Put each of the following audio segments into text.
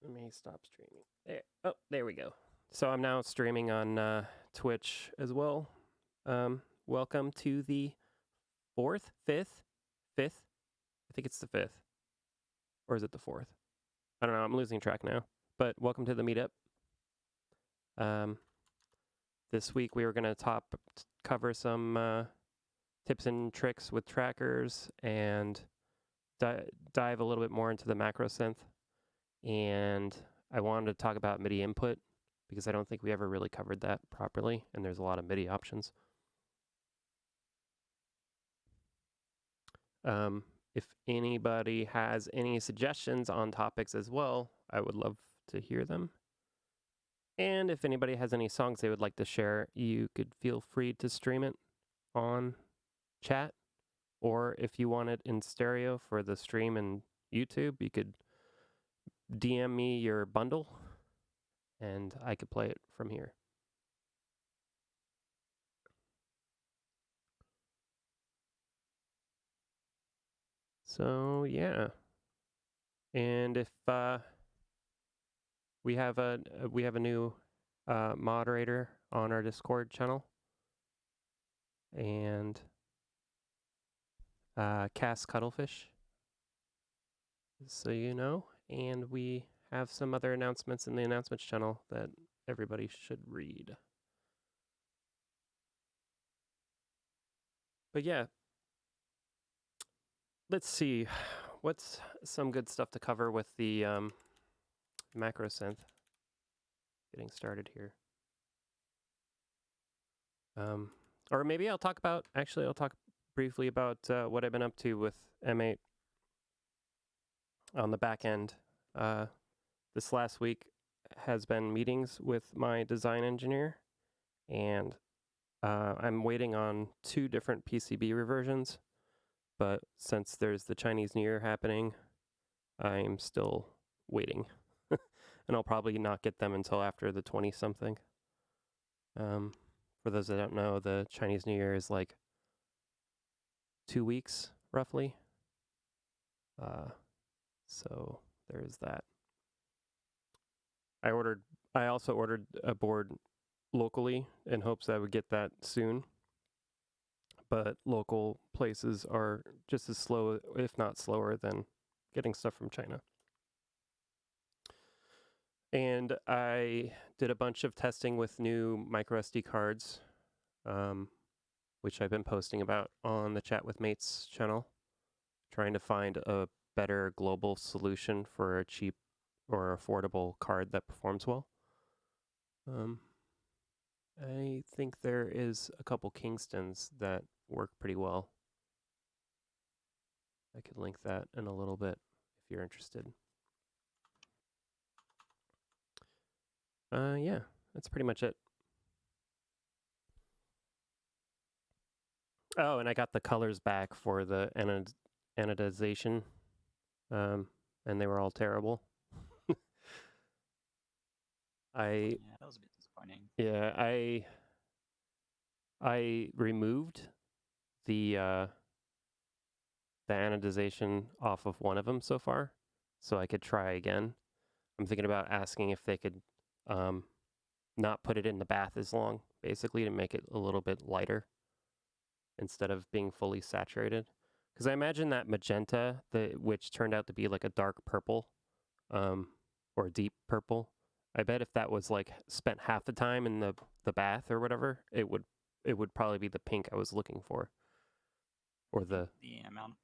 Let me stop streaming. There. Oh, there we go. So I'm now streaming on Twitch as well. Welcome to the fifth. I think it's the fifth, or is it the fourth? I don't know. I'm losing track now. But welcome to the meetup. This week we were going to cover some tips and tricks with trackers and dive a little bit more into the Macrosynth. And I wanted to talk about Midi input because I don't think we ever really covered that properly, and there's a lot of Midi options. If anybody has any suggestions on topics as well, I would love to hear them. And if anybody has any songs they would like to share, you could feel free to stream it on chat. Or if you want it in stereo for the stream and YouTube, you could DM me your bundle and I could play it from here. So yeah, and if we have a new moderator on our Discord channel, and Cass Cuttlefish, so you know, and we have some other announcements in the announcements channel that everybody should read. But yeah, let's see, what's some good stuff to cover with the Macrosynth. Getting started here. Or maybe I'll talk briefly about what I've been up to with M8 on the back end. This last week has been meetings with my design engineer, and I'm waiting on 2 different PCB reversions, but since there's the Chinese New Year happening, I'm still waiting. And I'll probably not get them until after the 20-something. For those that don't know, the Chinese New Year is like 2 weeks, roughly. So there's that. I also ordered a board locally in hopes that I would get that soon. But local places are just as slow, if not slower, than getting stuff from China. And I did a bunch of testing with new microSD cards, which I've been posting about on the Chat with Mates channel, trying to find a better global solution for a cheap or affordable card that performs well. I think there is a couple Kingstons that work pretty well. I could link that in a little bit if you're interested. Yeah, that's pretty much it. Oh, and I got the colors back for the anodization, and they were all terrible. Yeah, that was a bit disappointing. Yeah, I removed the anodization off of one of them so far, so I could try again. I'm thinking about asking if they could not put it in the bath as long, basically, to make it a little bit lighter instead of being fully saturated. Because I imagine that magenta, which turned out to be like a dark purple, or a deep purple, I bet if that was like spent half the time in the bath or whatever, it would probably be the pink I was looking for. Or the amount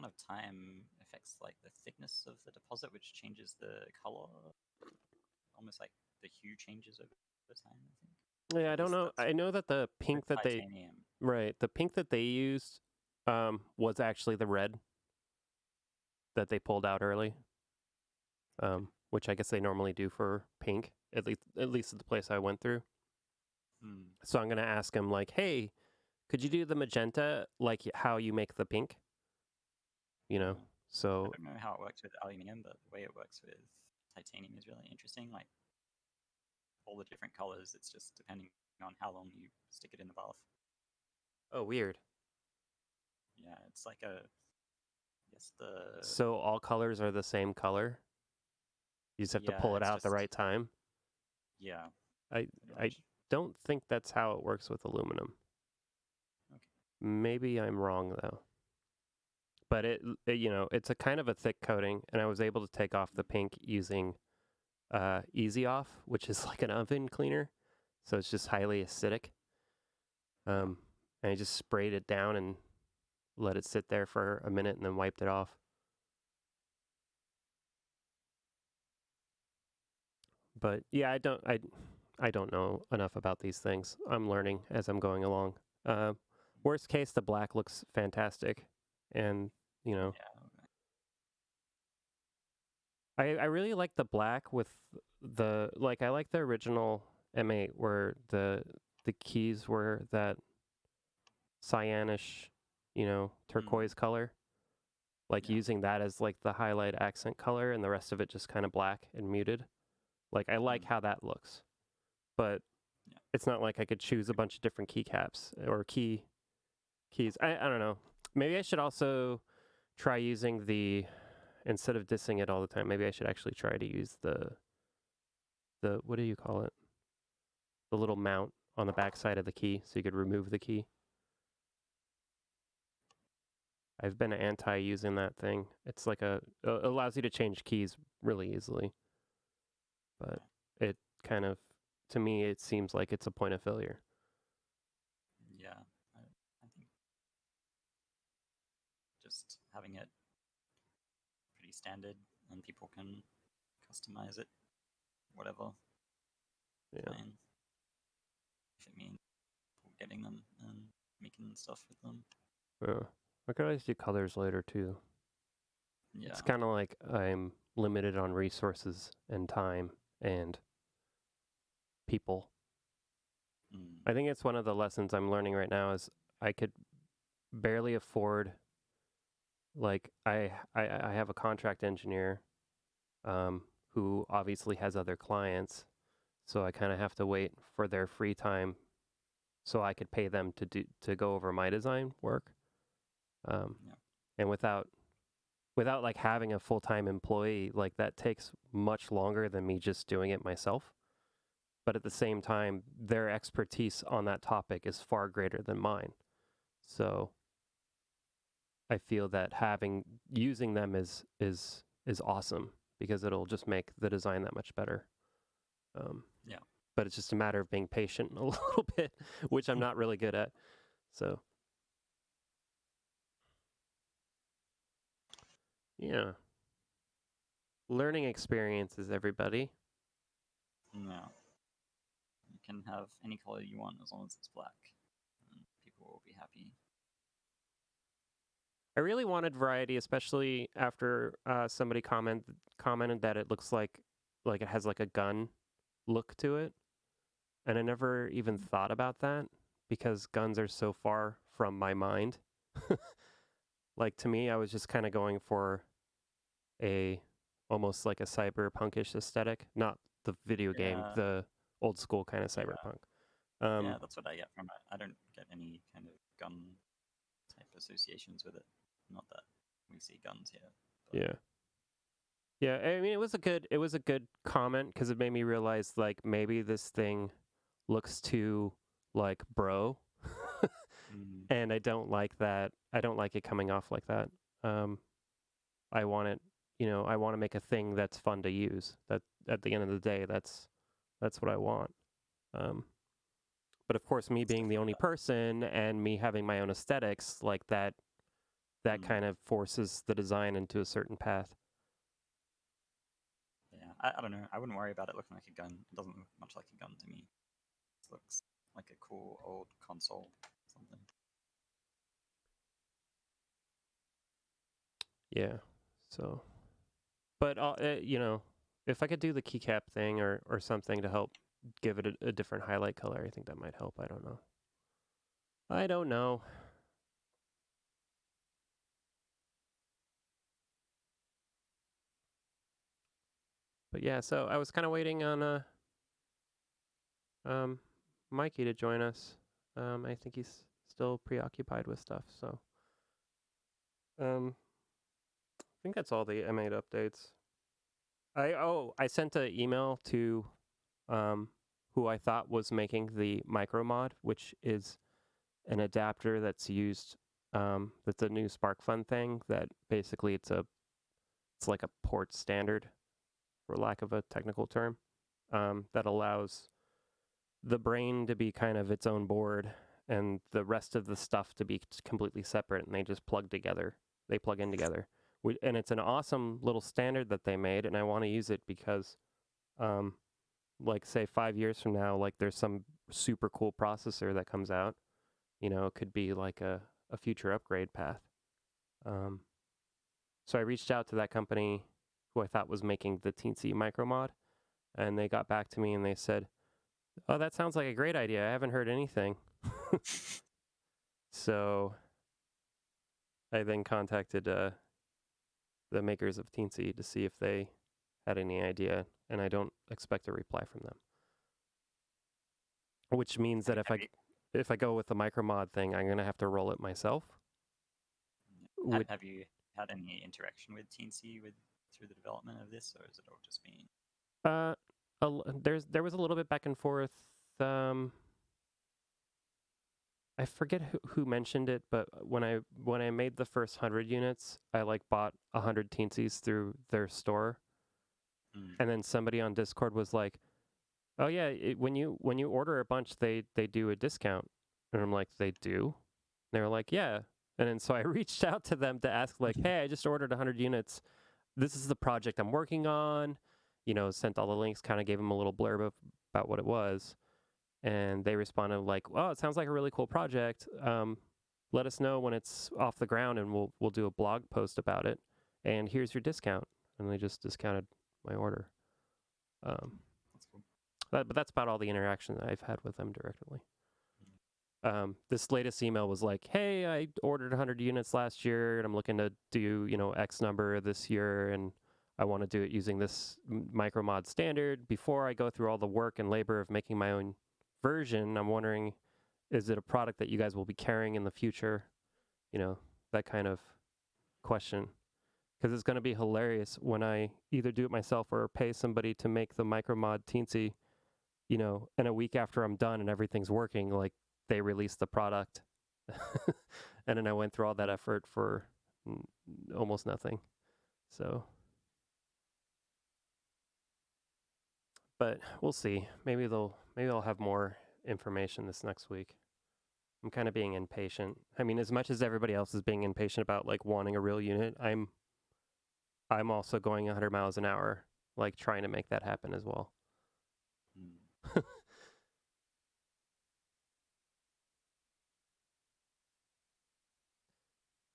of time affects like the thickness of the deposit, which changes the color. Almost like the hue changes over time, I think. Yeah, I don't know. I know that the pink that the pink that they used was actually the red that they pulled out early. Which I guess they normally do for pink, at least at the place I went through. So I'm gonna ask him like, hey, could you do the magenta like how you make the pink? You know, so I don't know how it works with aluminium, but the way it works with titanium is really interesting. Like all the different colors, it's just depending on how long you stick it in the bath. Oh, weird. Yeah, it's like So all colors are the same color? You just have to Yeah, pull it it's out at the just right time. yeah, I pretty I much. don't think that's how it works with aluminum. Okay. Maybe I'm wrong though. But it's a kind of a thick coating, and I was able to take off the pink using Easy Off, which is like an oven cleaner, so it's just highly acidic. Yeah. And I just sprayed it down and let it sit there for a minute, and then wiped it off. But yeah, I don't know enough about these things. I'm learning as I'm going along. Worst case, the black looks fantastic, and you know, Yeah. I really like the black with I like the original M8 where the keys were that cyanish, turquoise color. Like Yeah. using that as like the highlight accent color and the rest of it just kind of black and muted. Like I like how that looks. But Yeah. it's not like I could choose a bunch of different keycaps or keys. I don't know. Maybe I should also try using instead of dissing it all the time, maybe I should actually try to use the what do you call it? The little mount on the back side of the key so you could remove the key. I've been anti using that thing. It's like allows you to change keys really easily. But it kind of, to me, it seems like it's a point of failure. Yeah. I think just having it pretty standard and people can customize it, whatever. Yeah. Fine. If it means people getting them and making stuff with them. Yeah. I could always do colors later too. Yeah. It's kind of like I'm limited on resources and time and people. I think it's one of the lessons I'm learning right now is I could barely afford, like I have a contract engineer who obviously has other clients, so I kind of have to wait for their free time so I could pay them to go over my design work. Yeah. And without like having a full-time employee, like that takes much longer than me just doing it myself. But at the same time, their expertise on that topic is far greater than mine. So I feel that using them is awesome because it'll just make the design that much better. Yeah. But it's just a matter of being patient a little bit, which I'm not really good at. So yeah, learning experiences, everybody. No. You can have any color you want as long as it's black, and people will be happy. I really wanted variety, especially after somebody commented that it looks like it has like a gun look to it, and I never even thought about that because guns are so far from my mind. Like to me, I was just kind of going for a almost like a cyberpunkish aesthetic, not the video game, Yeah. the old school kind of Yeah. cyberpunk. Yeah, that's what I get from it. I don't get any kind of gun type associations with it. Not that we see guns here. But Yeah. Yeah, I mean it was a good comment because it made me realize like maybe this thing looks too like bro. And I don't like that. I don't like it coming off like that. I want it, I want to make a thing that's fun to use. That at the end of the day, that's what I want. But of course, me it's being the definitely only that. person and me having my own aesthetics, like that kind of forces the design into a certain path. Yeah, I don't know. I wouldn't worry about it looking like a gun. It doesn't look much like a gun to me. It looks like a cool old console or something. Yeah. So, but if I could do the keycap thing or something to help give it a different highlight color, I think that might help. I don't know. I don't know. But yeah, so I was kind of waiting on Mikey to join us. I think he's still preoccupied with stuff. So I think that's all the M8 updates. I sent an email to who I thought was making the Micromod, which is an adapter that's used. That's a new SparkFun thing. That basically it's like a port standard, for lack of a technical term, that allows the brain to be kind of its own board and the rest of the stuff to be completely separate, and they just plug together. They plug in together. And it's an awesome little standard that they made, and I want to use it because, like, say 5 years from now, like there's some super cool processor that comes out, it could be like a future upgrade path. So I reached out to that company who I thought was making the Teensy Micromod, and they got back to me and they said, "Oh, that sounds like a great idea. I haven't heard anything." So I then contacted the makers of Teensy to see if they had any idea, and I don't expect a reply from them. Which means that if I go with the Micromod thing, I'm gonna have to roll it myself. Have you had any interaction with Teensy through the development of this, or is it all just been? There was a little bit back and forth. I forget who mentioned it, but when I made the first 100 units, I like bought 100 Teensies through their store, and then somebody on Discord was like, "Oh yeah, when you order a bunch, they do a discount," and I'm like, "They do?" And they were like, "Yeah," and then so I reached out to them to ask like, "Hey, I just ordered 100 units. This is the project I'm working on." Sent all the links, kind of gave them a little blurb about what it was. And they responded like, "Well, it sounds like a really cool project. Let us know when it's off the ground, and we'll do a blog post about it. And here's your discount." And they just discounted my order. That's cool. But that's about all the interaction that I've had with them directly. This latest email was like, "Hey, I ordered 100 units last year, and I'm looking to do X number this year, and I want to do it using this Micromod standard. Before I go through all the work and labor of making my own version, I'm wondering, is it a product that you guys will be carrying in the future?" That kind of question. Because it's going to be hilarious when I either do it myself or pay somebody to make the Micromod Teensy, and a week after I'm done and everything's working, like they release the product. And then I went through all that effort for almost nothing. So, but we'll see. Maybe I'll have more information this next week. I'm kind of being impatient. I mean, as much as everybody else is being impatient about like wanting a real unit, I'm also going 100 miles an hour, like trying to make that happen as well.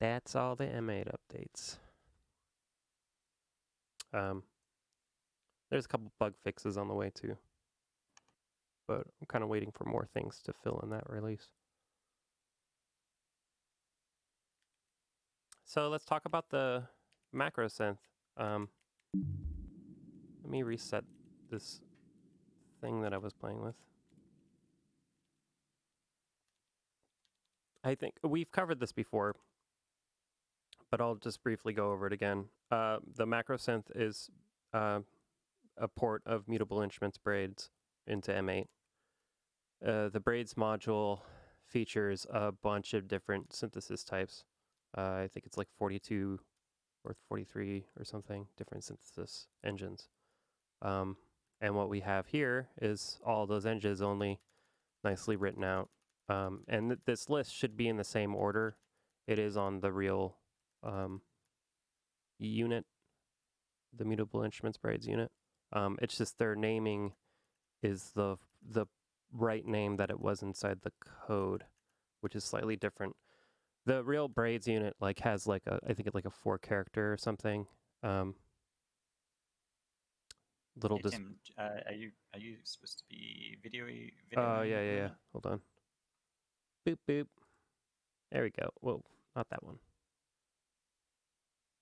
That's all the M8 updates. There's a couple bug fixes on the way too, but I'm kind of waiting for more things to fill in that release. So let's talk about the Macrosynth. Let me reset this thing that I was playing with. I think we've covered this before, but I'll just briefly go over it again. The Macrosynth is a port of Mutable Instruments braids into M8. The braids module features a bunch of different synthesis types. I think it's like 42 or 43 or something different synthesis engines. And what we have here is all those engines only nicely written out. And this list should be in the same order it is on the real unit, the Mutable Instruments braids unit. It's just their naming is the right name that it was inside the code, which is slightly different. The real braids unit has I think it's like a 4-character or something. Little hey, Tim, are you supposed to be video? Oh yeah. Hold on. Boop boop. There we go. Whoa, not that one.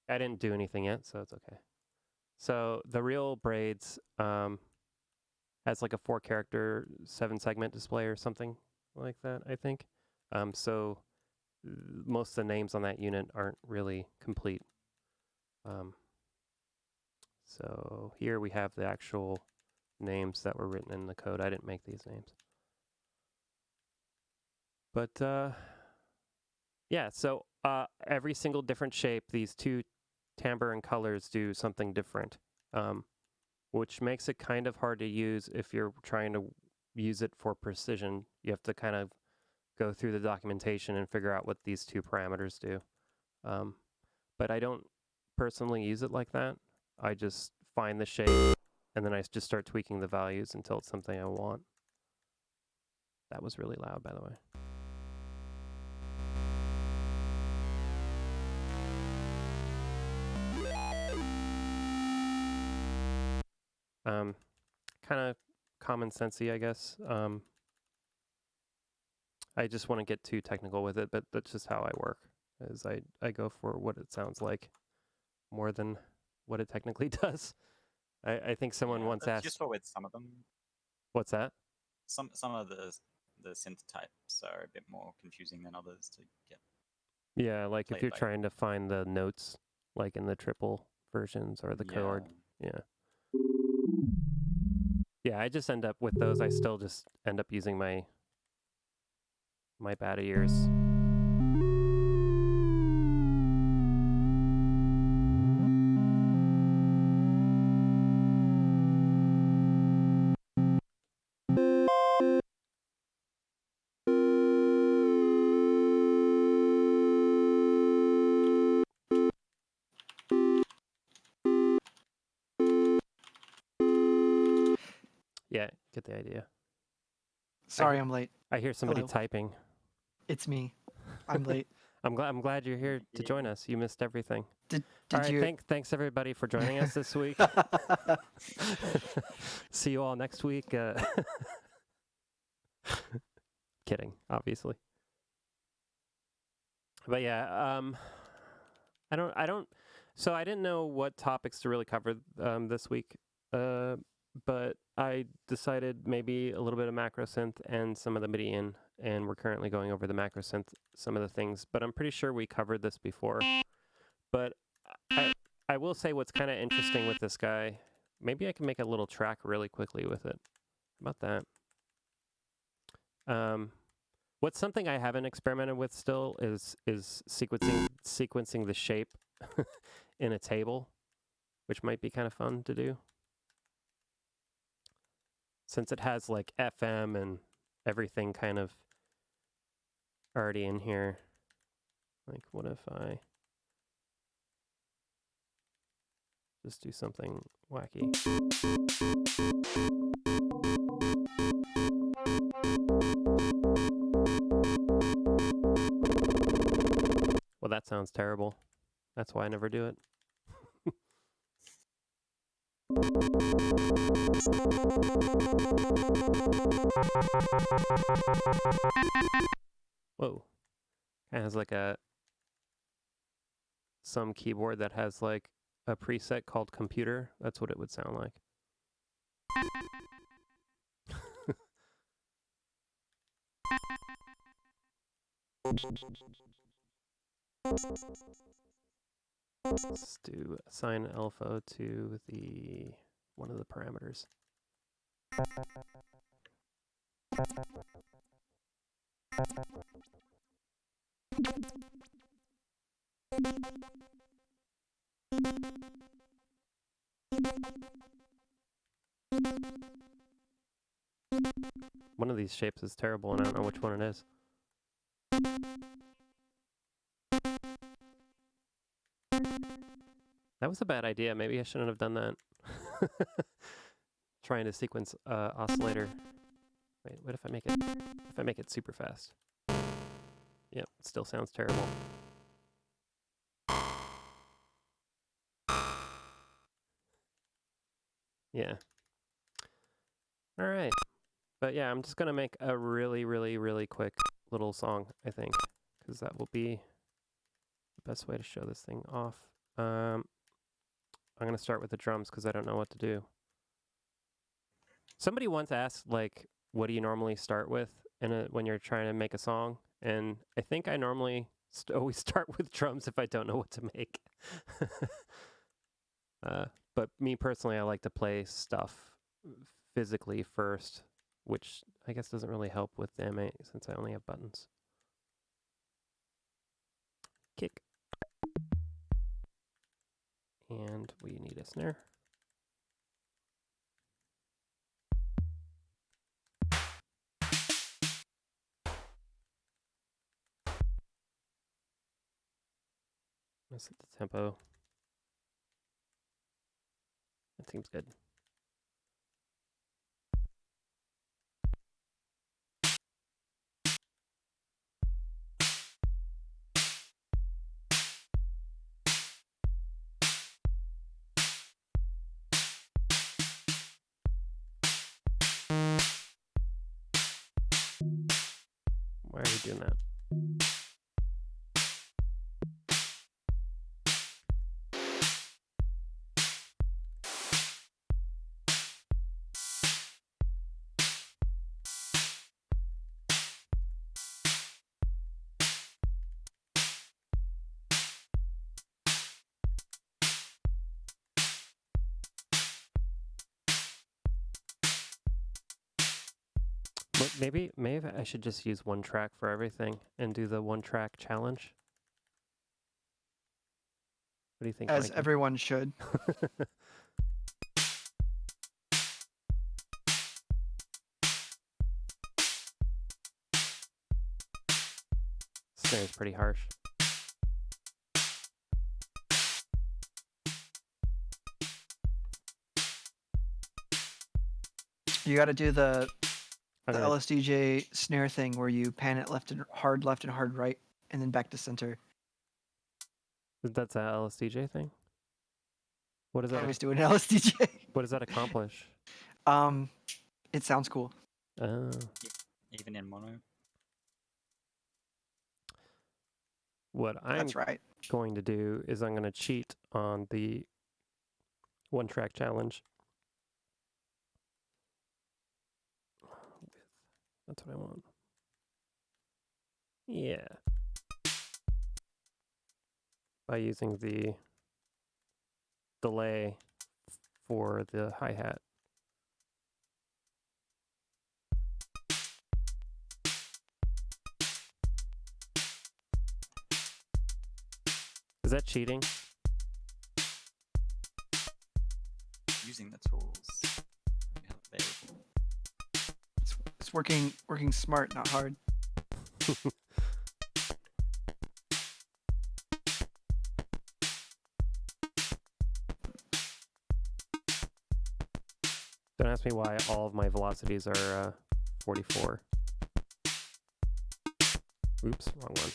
I didn't do anything yet, so it's okay. So the real braids has like a 4-character 7-segment display or something like that, I think. So most of the names on that unit aren't really complete. So here we have the actual names that were written in the code. I didn't make these names. But yeah, so every single different shape, these two timbre and colors do something different, which makes it kind of hard to use if you're trying to use it for precision. You have to kind of go through the documentation and figure out what these two parameters do. But I don't personally use it like that. I just find the shape and then I just start tweaking the values until it's something I want. That was really loud, by the way. Kind of common sensey, I guess. I just want to get too technical with it, but that's just how I work. Is I go for what it sounds like more than what it technically does. I think someone once asked. Useful with some of them. What's that? Some of the synth types are a bit more confusing than others to get. Yeah, like if you're trying to find the notes, like in the triple versions or the chord. Yeah. Yeah, I just end up with those. I still just end up using my bad ears. Yeah, get the idea. Sorry, I'm late. I hear somebody Hello. typing. It's me. I'm late. I'm glad you're here to join us. You missed everything. Did all right, you? Thanks everybody for joining us this week. See you all next week. Kidding, obviously. But yeah, I don't. So I didn't know what topics to really cover this week. But I decided maybe a little bit of Macrosynth and some of the Midi in, and we're currently going over the Macrosynth, some of the things, but I'm pretty sure we covered this before. But I will say what's kind of interesting with this guy, maybe I can make a little track really quickly with it. How about that? What's something I haven't experimented with still is sequencing the shape in a table, which might be kind of fun to do. Since it has like FM and everything kind of already in here. Like what if I just do something wacky? Well, that sounds terrible. That's why I never do it. Whoa. It has like some keyboard that has like a preset called computer. That's what it would sound like. Let's do assign alpha to the one of the parameters. One of these shapes is terrible and I don't know which one it is. That was a bad idea. Maybe I shouldn't have done that. Trying to sequence oscillator. Wait, what if I make it super fast? Yep, it still sounds terrible. Yeah. All right. But yeah, I'm just going to make a really, really, really quick little song, I think, because that will be the best way to show this thing off. I'm going to start with the drums because I don't know what to do. Somebody once asked, like, what do you normally start with when you're trying to make a song? And I think I normally always start with drums if I don't know what to make. But me personally, I like to play stuff physically first, which I guess doesn't really help with the M8 since I only have buttons. Kick. And we need a snare. Let's set the tempo. That seems good. Why are we doing that? Look, maybe I should just use one track for everything and do the one track challenge. What do you think, As Mikey? everyone should. Snare's pretty harsh. You got to do the I'm gonna- LSDJ snare thing where you pan it left and hard right, and then back to center. That's a LSDJ thing? What does I that always do an LSDJ. what does that accomplish? It sounds cool. Oh. Even in mono. What I'm That's right. going to do is I'm going to cheat on the one track challenge. That's what I want. Yeah. By using the delay for the hi-hat. Is that cheating? Using the tools you have available. It's working smart, not hard. Don't ask me why all of my velocities are 44. Oops, wrong one.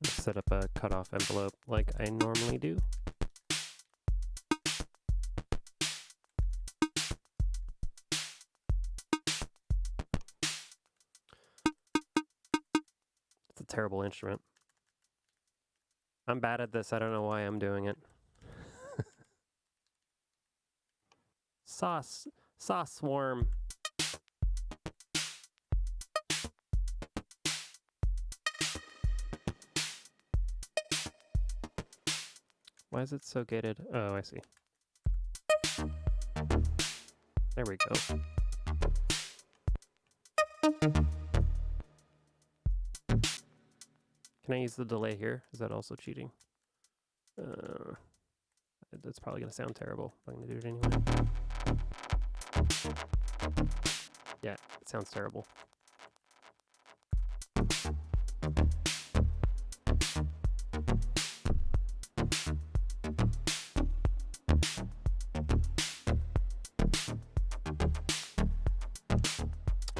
Set up a cutoff envelope like I normally do. It's a terrible instrument. I'm bad at this. I don't know why I'm doing it. Sauce swarm. Why is it so gated? Oh, I see. There we go. Can I use the delay here? Is that also cheating? That's probably going to sound terrible, but I'm going to do it anyway. Yeah, it sounds terrible.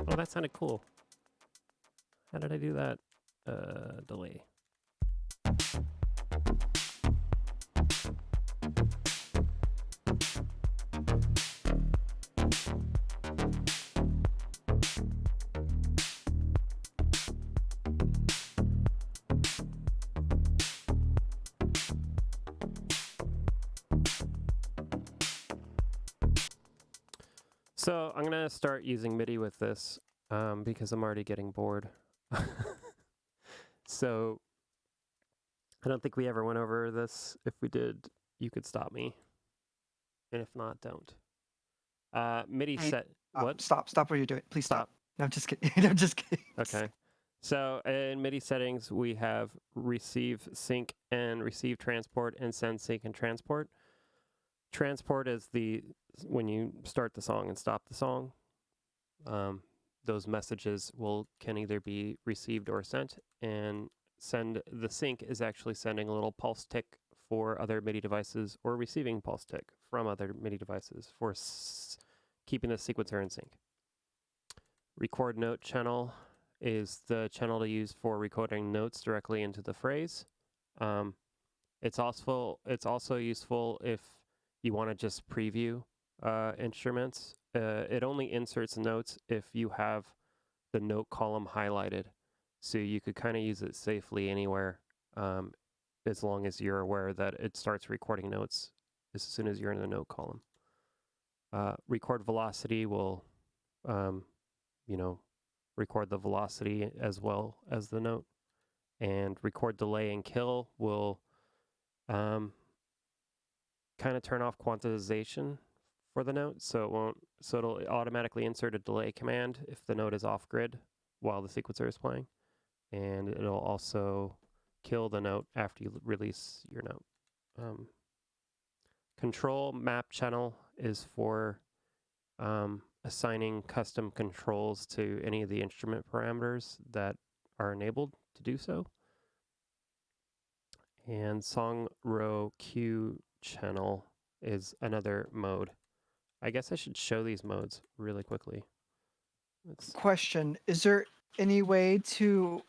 Oh, that sounded cool. How did I do that? Delay. So I'm gonna start using MIDI with this because I'm already getting bored. So I don't think we ever went over this. If we did, you could stop me, and if not, don't. MIDI Hey, set. What? Stop what you're doing. Please stop. Stop. No, I'm just kidding. I'm just kidding. Okay. So in MIDI settings, we have receive sync and receive transport and send sync and transport. Transport is when you start the song and stop the song. Those messages can either be received or sent, and the sync is actually sending a little pulse tick for other MIDI devices or receiving pulse tick from other MIDI devices for keeping the sequencer in sync. Record note channel is the channel to use for recording notes directly into the phrase. It's also useful if you want to just preview instruments. It only inserts notes if you have the note column highlighted, so you could kind of use it safely anywhere, as long as you're aware that it starts recording notes as soon as you're in the note column. Record velocity will, record the velocity as well as the note, and record delay and kill will kind of turn off quantization for the note, so it'll automatically insert a delay command if the note is off grid while the sequencer is playing, and it'll also kill the note after you release your note. Control map channel is for assigning custom controls to any of the instrument parameters that are enabled to do so. And song row queue channel is another mode. I guess I should show these modes really quickly. Question: is there any way to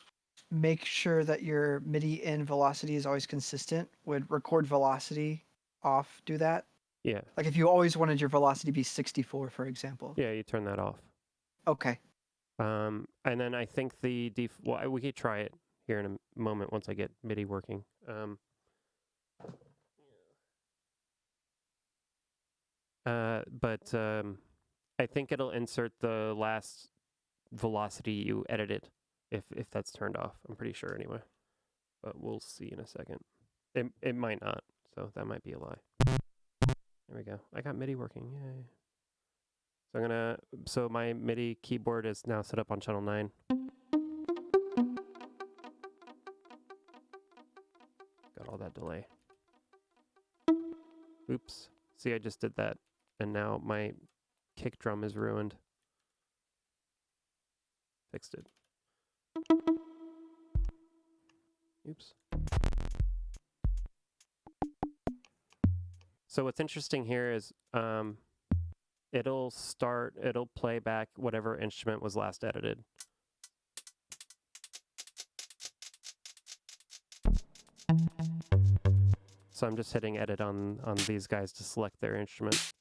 make sure that your MIDI in velocity is always consistent? Would record velocity off do that? Yeah. Like if you always wanted your velocity to be 64, for example. Yeah, you turn that off. Okay. And then I think well, we could try it here in a moment once I get MIDI working. But I think it'll insert the last velocity you edited if that's turned off. I'm pretty sure anyway. But we'll see in a second. It might not, so that might be a lie. There we go. I got MIDI working. Yay. So my MIDI keyboard is now set up on channel 9. Got all that delay. Oops. See, I just did that, and now my kick drum is ruined. Fixed it. Oops. So what's interesting here is it'll play back whatever instrument was last edited. So I'm just hitting edit on these guys to select their instrument.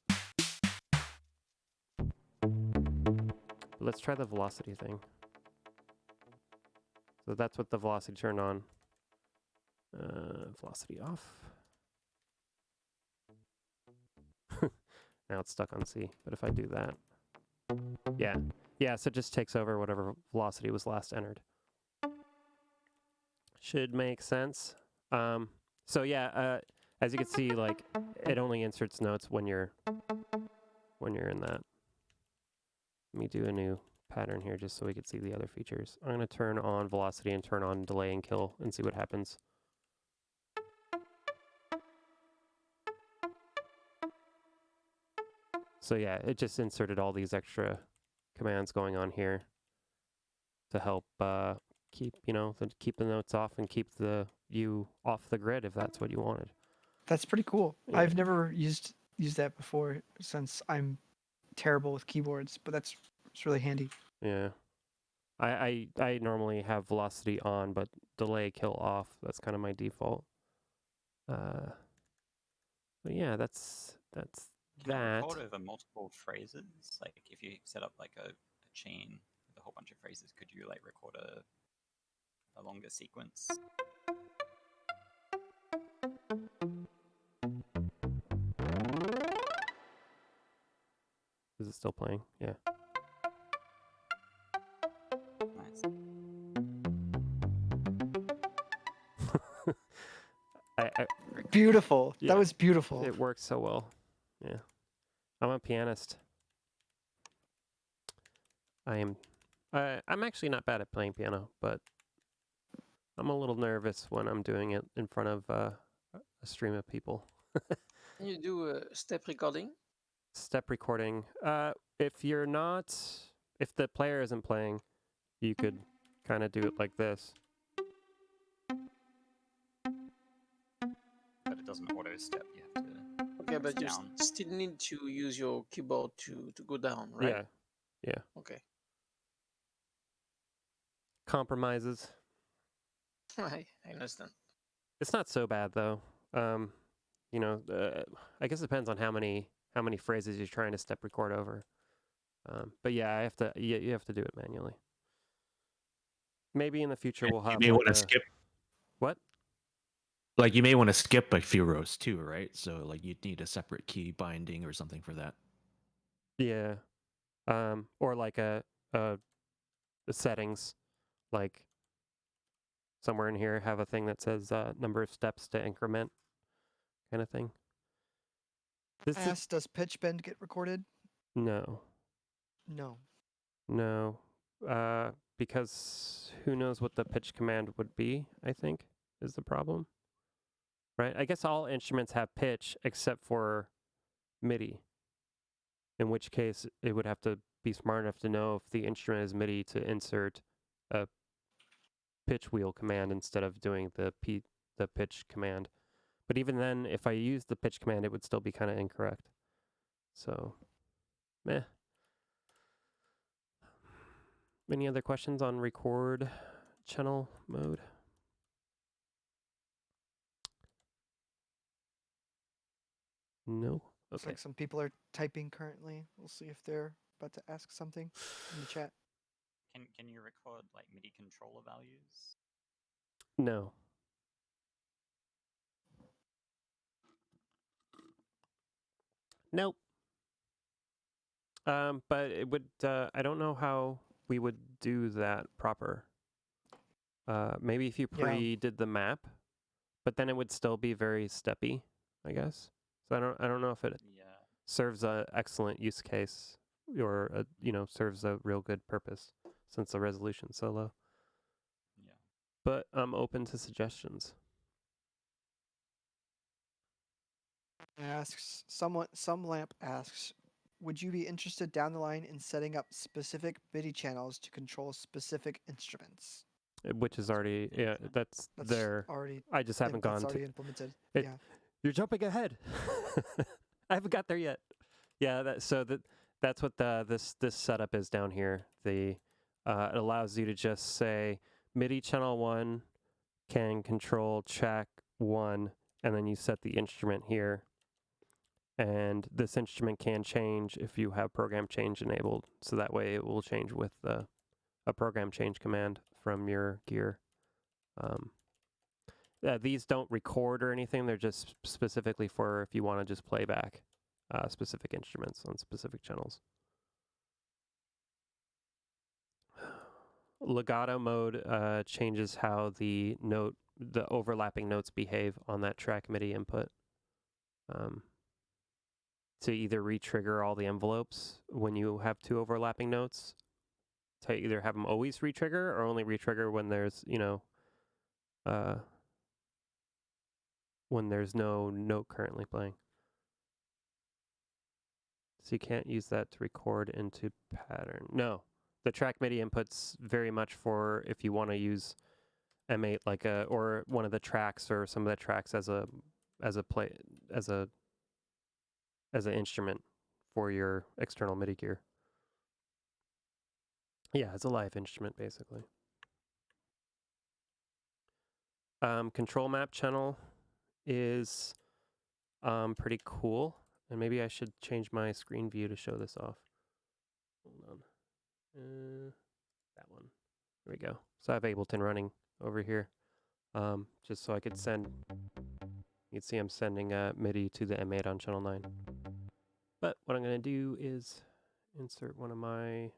Let's try the velocity thing. So that's what the velocity turned on. Velocity off. Now it's stuck on C, but if I do that, yeah, so it just takes over whatever velocity was last entered. Should make sense. So yeah, as you can see, like it only inserts notes when you're in that. Let me do a new pattern here just so we can see the other features. I'm gonna turn on velocity and turn on delay and kill and see what happens. So yeah, it just inserted all these extra commands going on here to help keep the notes off and keep you off the grid if that's what you wanted. That's pretty cool. Yeah. I've never used that before since I'm terrible with keyboards, but it's really handy. Yeah. I normally have velocity on, but delay kill off. That's kind of my default. But yeah, that's Can it that. record over multiple phrases? Like if you set up like a chain with a whole bunch of phrases, could you like record a longer sequence? Is it is still playing. Yeah. Nice. I Beautiful. Yeah, That was beautiful. it works so well. Yeah. I'm a pianist. I'm actually not bad at playing piano, but I'm a little nervous when I'm doing it in front of a stream of people. Can you do step recording? Step recording. If the player isn't playing, you could kind of do it like this. But it doesn't auto step. You have to. Okay, but you down. still need to use your keyboard to go down, right? Yeah. Okay. Compromises. I understand. It's not so bad though. I guess it depends on how many phrases you're trying to step record over. But yeah, you have to do it manually. Maybe in the future we'll have. You may want to skip. What? Like you may want to skip a few rows too, right? So like you'd need a separate key binding or something for that. Yeah. Or like a settings, like somewhere in here have a thing that says number of steps to increment, kind of thing. Does pitch bend get recorded? No. No. Because who knows what the pitch command would be, I think, is the problem. Right? I guess all instruments have pitch except for MIDI, in which case it would have to be smart enough to know if the instrument is MIDI to insert a pitch wheel command instead of doing the pitch command. But even then, if I use the pitch command, it would still be kind of incorrect. So, meh. Any other questions on record channel mode? No? Looks Okay. like some people are typing currently. We'll see if they're about to ask something in the chat. Can you record like MIDI controller values? No. Nope. But it would, I don't know how we would do that proper. Maybe if you did the map, but then it would still be very steppy, I guess. So I don't know if it serves a excellent use case or serves a real good purpose since the resolution's so low. Yeah. But I'm open to suggestions. Some lamp asks, would you be interested down the line in setting up specific MIDI channels to control specific instruments? Which is already, that's there. Already, I just haven't gone that's already to implemented. it. You're jumping ahead. I haven't got there yet. Yeah, that's what this setup is down here. It allows you to just say MIDI channel 1 can control track 1, and then you set the instrument here. And this instrument can change if you have program change enabled. So that way it will change with a program change command from your gear. These don't record or anything. They're just specifically for if you want to just play back specific instruments on specific channels. Legato mode changes how the overlapping notes behave on that track MIDI input. To either re-trigger all the envelopes when you have two overlapping notes, to either have them always re-trigger or only re-trigger when there's, when there's no note currently playing. So you can't use that to record into pattern. No, the track MIDI input's very much for if you want to use M8 or one of the tracks or some of the tracks as an instrument for your external MIDI gear. Yeah, it's a live instrument basically. Control map channel is pretty cool, and maybe I should change my screen view to show this off. Hold on, that one. There we go. So I have Ableton running over here, just so I could send. You can see I'm sending MIDI to the M8 on channel 9. But what I'm going to do is insert one of my,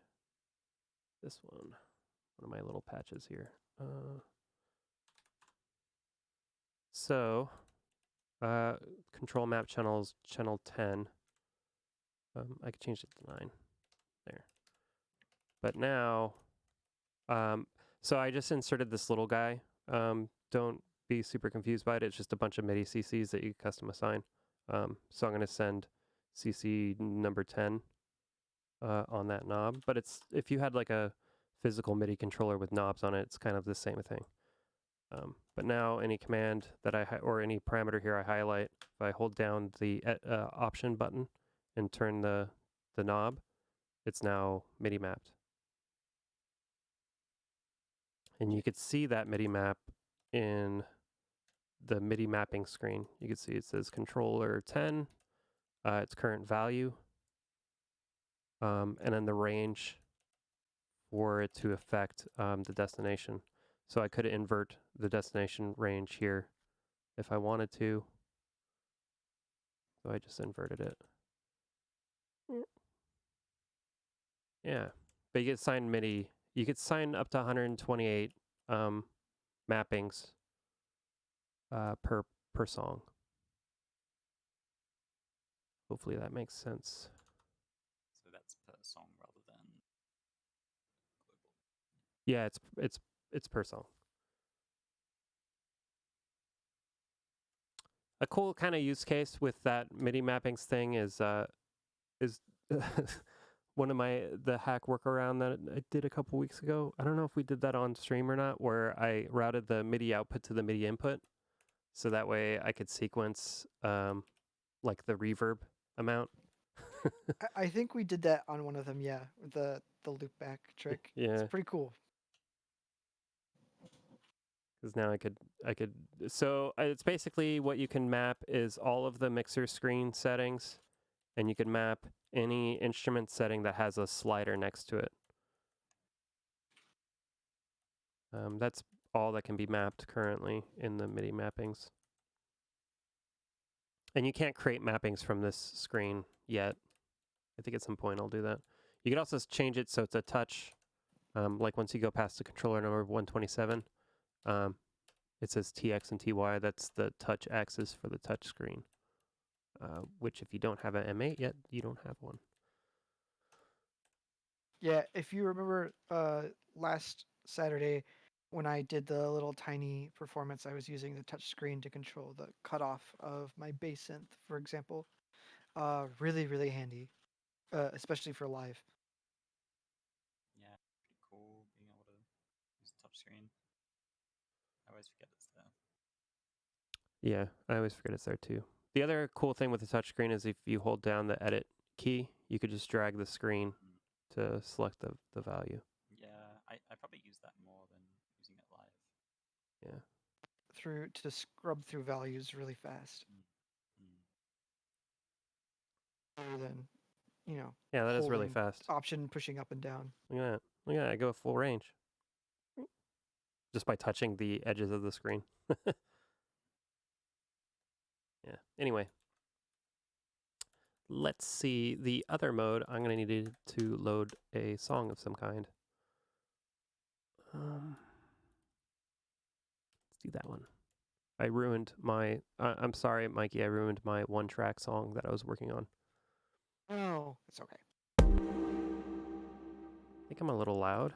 this one of my little patches here. So, control map channels, channel 10. I could change it to 9. There. But now, so I just inserted this little guy. Don't be super confused by it. It's just a bunch of MIDI CCs that you custom assign. So I'm going to send CC number 10 on that knob. But it's, if you had like a physical MIDI controller with knobs on it, it's kind of the same thing. But now any command that or any parameter here I highlight, if I hold down the option button and turn the knob, it's now MIDI mapped. And you could see that MIDI map in the MIDI mapping screen. You can see it says controller 10, its current value, and then the range for it to affect the destination. So I could invert the destination range here if I wanted to. So I just inverted it. Yeah, but you could assign MIDI. You could sign up to 128 mappings per song. Hopefully that makes sense. So that's per song rather than global. Yeah, it's per song. A cool kind of use case with that MIDI mappings thing is one of the hack workaround that I did a couple weeks ago. I don't know if we did that on stream or not, where I routed the MIDI output to the MIDI input, so that way I could sequence like the reverb amount. I think we did that on one of them, yeah, with the loop back trick. Yeah. It's pretty cool. Because now I could, so it's basically what you can map is all of the mixer screen settings, and you can map any instrument setting that has a slider next to it. That's all that can be mapped currently in the MIDI mappings. And you can't create mappings from this screen yet. I think at some point I'll do that. You could also change it so it's a touch. Like once you go past the controller number 127, it says TX and TY. That's the touch axis for the touch screen. Which if you don't have an M8 yet, you don't have one. Yeah, if you remember last Saturday when I did the little tiny performance, I was using the touch screen to control the cutoff of my bass synth, for example. Really, really handy, especially for live. Yeah, pretty cool being able to use the touchscreen. I always forget it's there. Yeah, I always forget it's there too. The other cool thing with the touchscreen is if you hold down the edit key, you could just drag the screen to select the value. Yeah, I probably use that more than using it live. Yeah. To scrub through values really fast, rather than, Yeah, that is really holding fast. option pushing up and down. Look at that. Look at that. I go full range. Just by touching the edges of the screen. Yeah. Anyway. Let's see the other mode. I'm going to need to load a song of some kind. Let's do that one. I ruined my... I'm sorry, Mikey. I ruined my one-track song that I was working on. Oh, it's okay. I think I'm a little loud.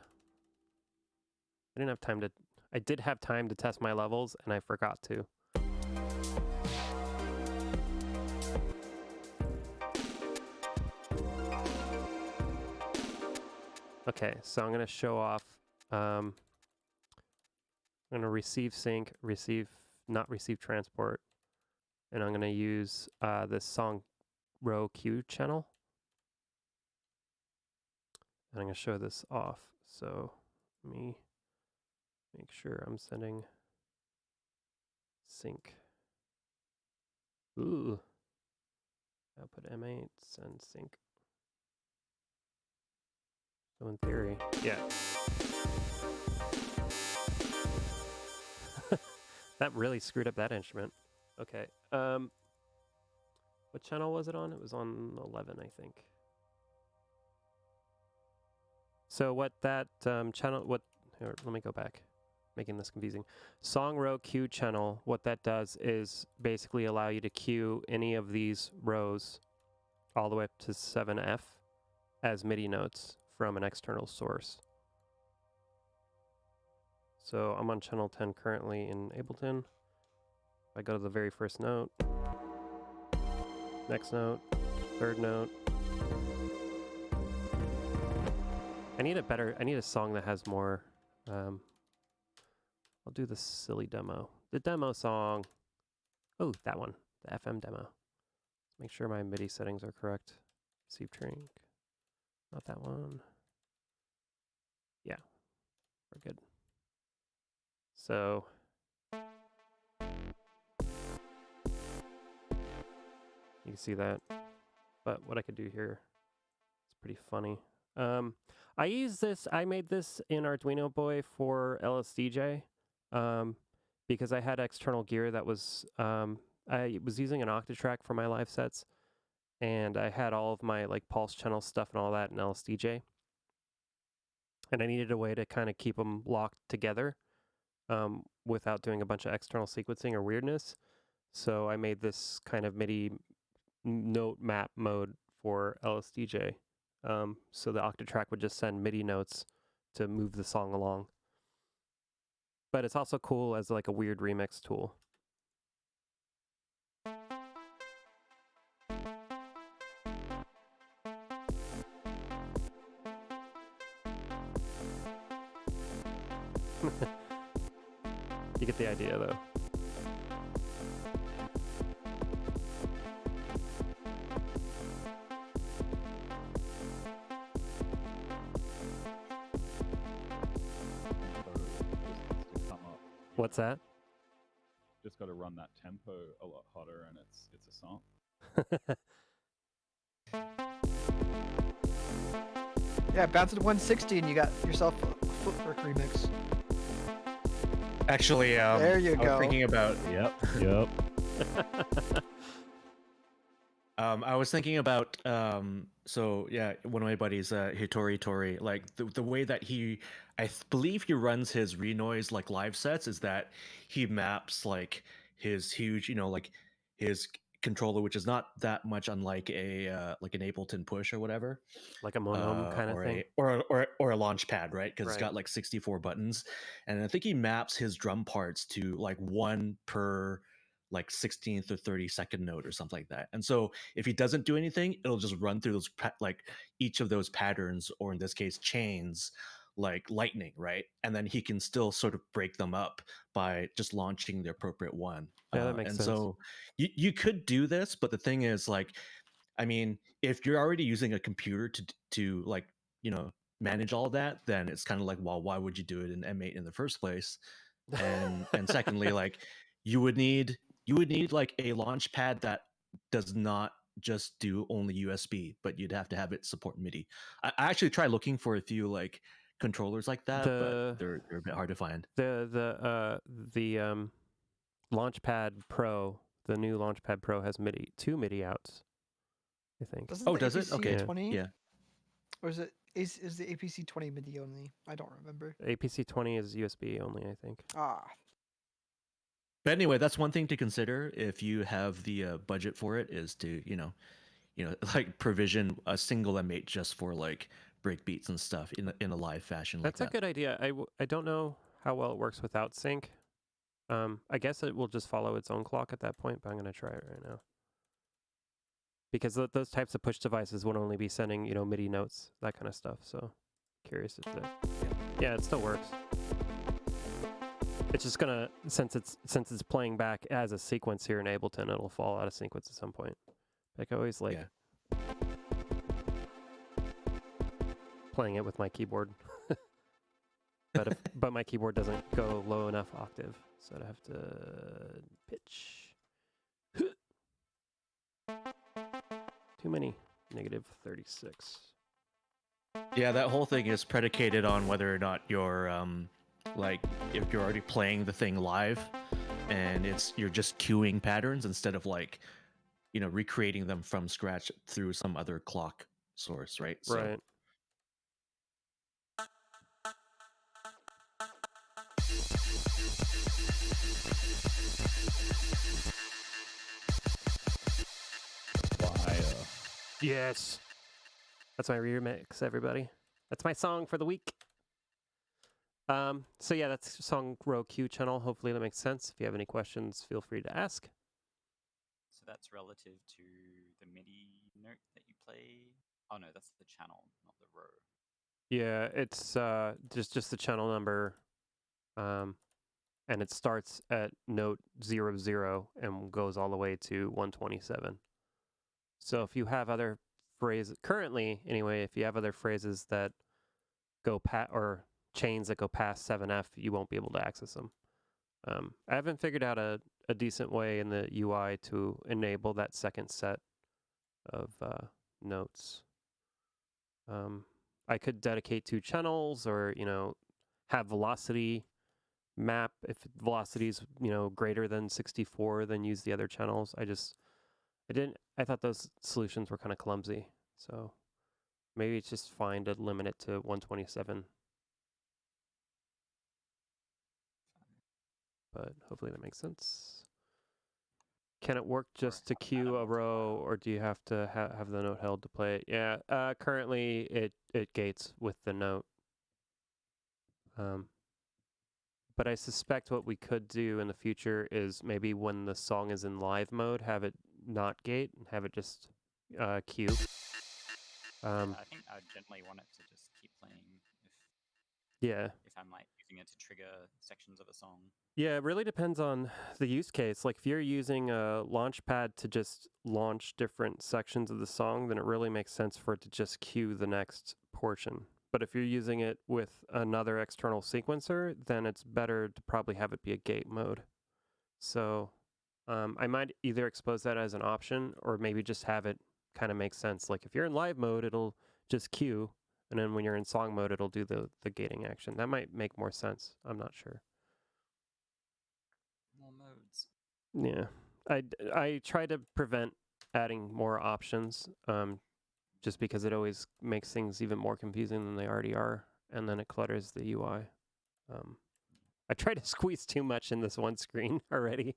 I didn't have time to... I did have time to test my levels, and I forgot to. Okay, so I'm going to show off. I'm going to receive sync, not receive transport. And I'm going to use this song row Q channel. And I'm going to show this off. So let me make sure I'm sending sync. Ooh. Output M8, send sync. So in theory, yeah. That really screwed up that instrument. Okay. What channel was it on? It was on 11, I think. So what that channel, here, let me go back, making this confusing. Song row queue channel, what that does is basically allow you to queue any of these rows all the way up to 7F as MIDI notes from an external source. So I'm on channel 10 currently in Ableton. If I go to the very first note, next note, third note. I need a song that has more, I'll do the silly demo. The demo song. Oh, that one, the FM demo. Make sure my MIDI settings are correct. Receive trink, not that one. Yeah, we're good. So, you can see that, but what I could do here, it's pretty funny. I made this in Arduino Boy for LSDJ, because I had external gear that was, I was using an Octatrack for my live sets, and I had all of my like pulse channel stuff and all that in LSDJ. And I needed a way to kind of keep them locked together without doing a bunch of external sequencing or weirdness. So I made this kind of MIDI note map mode for LSDJ. So the Octatrack would just send MIDI notes to move the song along. But it's also cool as like a weird remix tool. You get the idea though. What's that? Just got to run that tempo a lot hotter, and it's a song. Yeah, bounce it to 160 and you got yourself a footwork remix. Actually, There you I was go. thinking about. Yep. I was thinking about. So yeah, one of my buddies, Hitori Tori, like the way that believe he runs his renoise like live sets is that he maps like his huge, like his controller, which is not that much unlike a like an Ableton Push or whatever, Like a monome kind of or thing. or a launch pad, right? Because Right. it's got like 64 buttons, and I think he maps his drum parts to like one per like 16th or 32nd note or something like that. And so if he doesn't do anything, it'll just run through those like each of those patterns, or in this case chains, like lightning, right? And then he can still sort of break them up by just launching the appropriate one. Yeah, that makes and sense. so you could do this, but the thing is, like, I mean, if you're already using a computer to like, manage all that, then it's kind of like, well, why would you do it in M8 in the first place? And secondly, like, you would need like a launch pad that does not just do only USB, but you'd have to have it support MIDI. I actually tried looking for a few like controllers like that, but they're a bit hard to find. The Launchpad Pro, the new Launchpad Pro has two MIDI outs, I think. Doesn't Oh, the does it? APC Okay. 20? Yeah. Or is the APC 20 MIDI only? I don't remember. APC 20 is USB only, I think. Ah, But anyway, that's one thing to consider if you have the budget for it, is to like provision a single M8 just for like break beats and stuff in a live fashion. That's like a good idea. I don't know how well it works without sync. I guess it will just follow its own clock at that point, but I'm going to try it right now. Because those types of push devices would only be sending, MIDI notes, that kind of stuff. So curious if yeah, it still works. It's just gonna, since it's playing back as a sequence here in Ableton, it'll fall out of sequence at some point. Like I always like playing it with my keyboard, but my keyboard doesn't go low enough octave, so I'd have to pitch. Too many. -36. Yeah, that whole thing is predicated on whether or not you're like, if you're already playing the thing live and you're just cueing patterns instead of like, recreating them from scratch through some other clock source, right? So, Right. Fire. Yes. That's my remix, everybody. That's my song for the week. So yeah, that's song row Q channel. Hopefully that makes sense. If you have any questions, feel free to ask. So that's relative to the MIDI note that you play. Oh no, that's the channel, not the row. Yeah, it's just the channel number, and it starts at note 00 and goes all the way to 127. So if you have other phrases currently, anyway, if you have other phrases that go or chains that go past 7F, you won't be able to access them. I haven't figured out a decent way in the UI to enable that second set of notes. I could dedicate 2 channels, or have velocity map. If velocity is greater than 64, then use the other channels. I thought those solutions were kind of clumsy, so maybe it's just fine to limit it to 127. But hopefully that makes sense. Can it work just to cue a row, or do you have to have the note held to play it? Yeah, currently it gates with the note. But I suspect what we could do in the future is maybe when the song is in live mode, have it not gate and have it just cue. Yeah, I think I would generally want it to just keep playing if I'm like using it to trigger sections of a song. Yeah, it really depends on the use case. Like if you're using a Launchpad to just launch different sections of the song, then it really makes sense for it to just cue the next portion. But if you're using it with another external sequencer, then it's better to probably have it be a gate mode. So I might either expose that as an option, or maybe just have it kind of make sense. Like if you're in live mode, it'll just cue, and then when you're in song mode, it'll do the gating action. That might make more sense. I'm not sure. More modes. Yeah, I try to prevent adding more options, just because it always makes things even more confusing than they already are, and then it clutters the UI. I try to squeeze too much in this one screen already.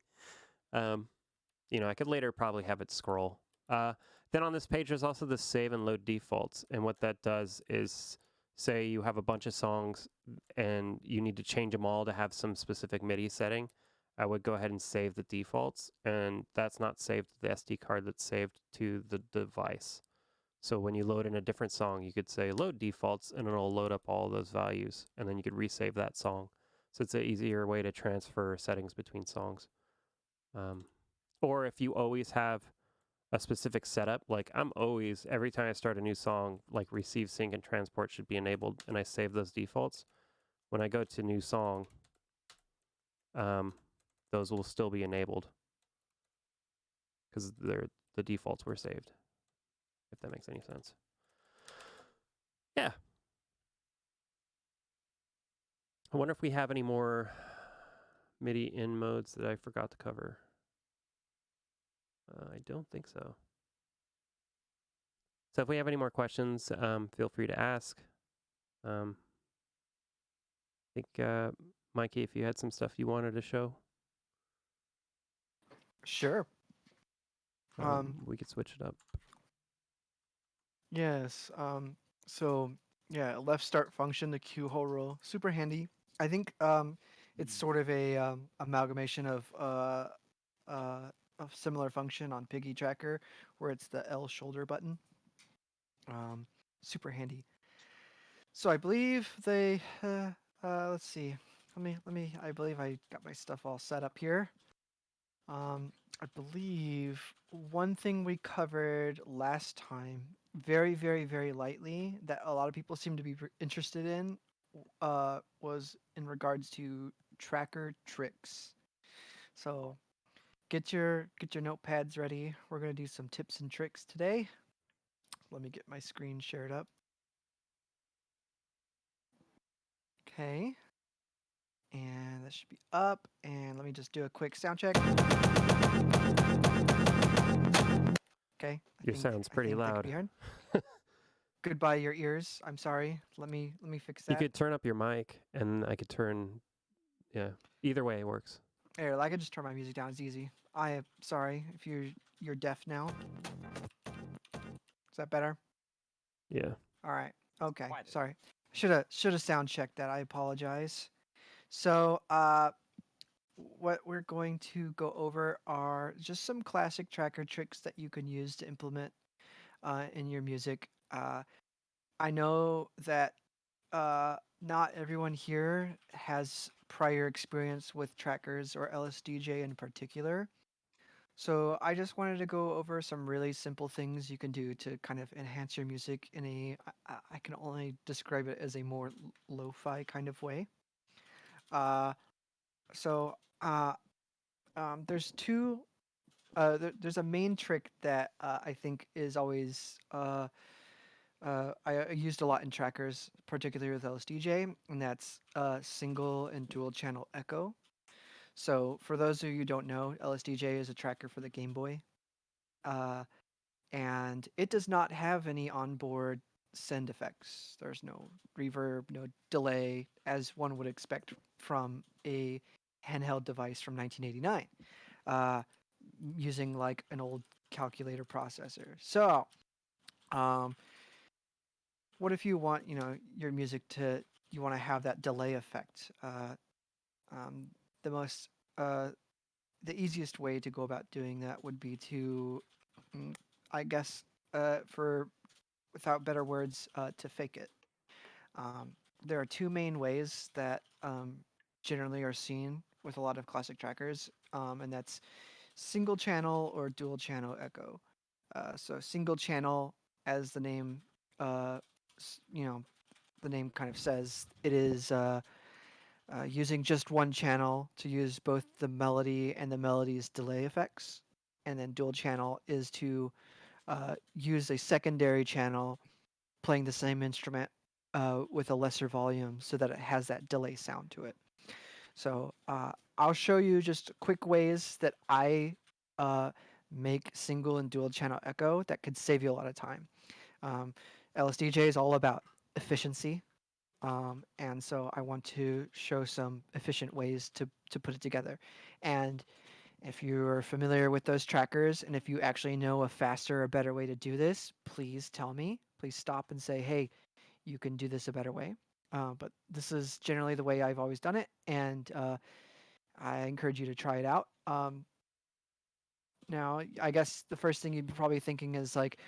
I could later probably have it scroll. Then on this page, there's also the save and load defaults, and what that does is, say you have a bunch of songs and you need to change them all to have some specific MIDI setting. I would go ahead and save the defaults, and that's not saved to the SD card, that's saved to the device. So when you load in a different song, you could say load defaults, and it'll load up all those values, and then you could resave that song. So it's an easier way to transfer settings between songs. Or if you always have a specific setup, like I'm always, every time I start a new song, like receive, sync, and transport should be enabled, and I save those defaults. When I go to new song, those will still be enabled because the defaults were saved, if that makes any sense. Yeah. I wonder if we have any more MIDI in modes that I forgot to cover. I don't think so. So if we have any more questions, feel free to ask. I think, Mikey, if you had some stuff you wanted to show, Sure. we could switch it up. Yes. So yeah, left start function, the cue whole row, super handy. I think it's sort of a amalgamation of a similar function on Piggy Tracker, where it's the L shoulder button. Super handy. So I believe they. Let's see. Let me. I believe I got my stuff all set up here. I believe one thing we covered last time, very, very, very lightly, that a lot of people seem to be interested in, was in regards to tracker tricks. So get your notepads ready. We're gonna do some tips and tricks today. Let me get my screen shared up. Okay. And that should be up. And let me just do a quick sound check. Okay. Your sound's pretty that could loud. be heard. Goodbye your ears. I'm sorry. Let me fix that. You could turn up your mic, and I could turn, yeah. Either way works. Here, I can just turn my music down. It's easy. I am sorry if you're deaf now. Is that better? Yeah. All right. Okay. Quite a- Sorry. Should have sound checked that. I apologize. So, what we're going to go over are just some classic tracker tricks that you can use to implement in your music. I know that not everyone here has prior experience with trackers or LSDJ in particular. So I just wanted to go over some really simple things you can do to kind of enhance your music in I can only describe it as a more lo-fi kind of way. Uh, so there's two. There's a main trick that I think is always I used a lot in trackers, particularly with LSDJ, and that's single and dual channel echo. So for those of you who don't know, LSDJ is a tracker for the Game Boy. And it does not have any onboard send effects. There's no reverb, no delay, as one would expect from a handheld device from 1989, using like an old calculator processor. So, what if you want, your music you want to have that delay effect? Um, the most, the easiest way to go about doing that would be to, I guess, for without better words, to fake it. Um, there are two main ways that generally are seen with a lot of classic trackers, and that's single channel or dual channel echo. So single channel, as the name, uh, the name kind of says, it is using just one channel to use both the melody and the melody's delay effects. And then dual channel is to use a secondary channel playing the same instrument with a lesser volume so that it has that delay sound to it. So I'll show you just quick ways that I make single and dual channel echo that could save you a lot of time. LSDJ is all about efficiency. And so I want to show some efficient ways to put it together. And if you're familiar with those trackers and if you actually know a faster or better way to do this, please tell me. Please stop and say, hey, you can do this a better way. But this is generally the way I've always done it, and I encourage you to try it out. Now, I guess the first thing you'd be probably thinking is like,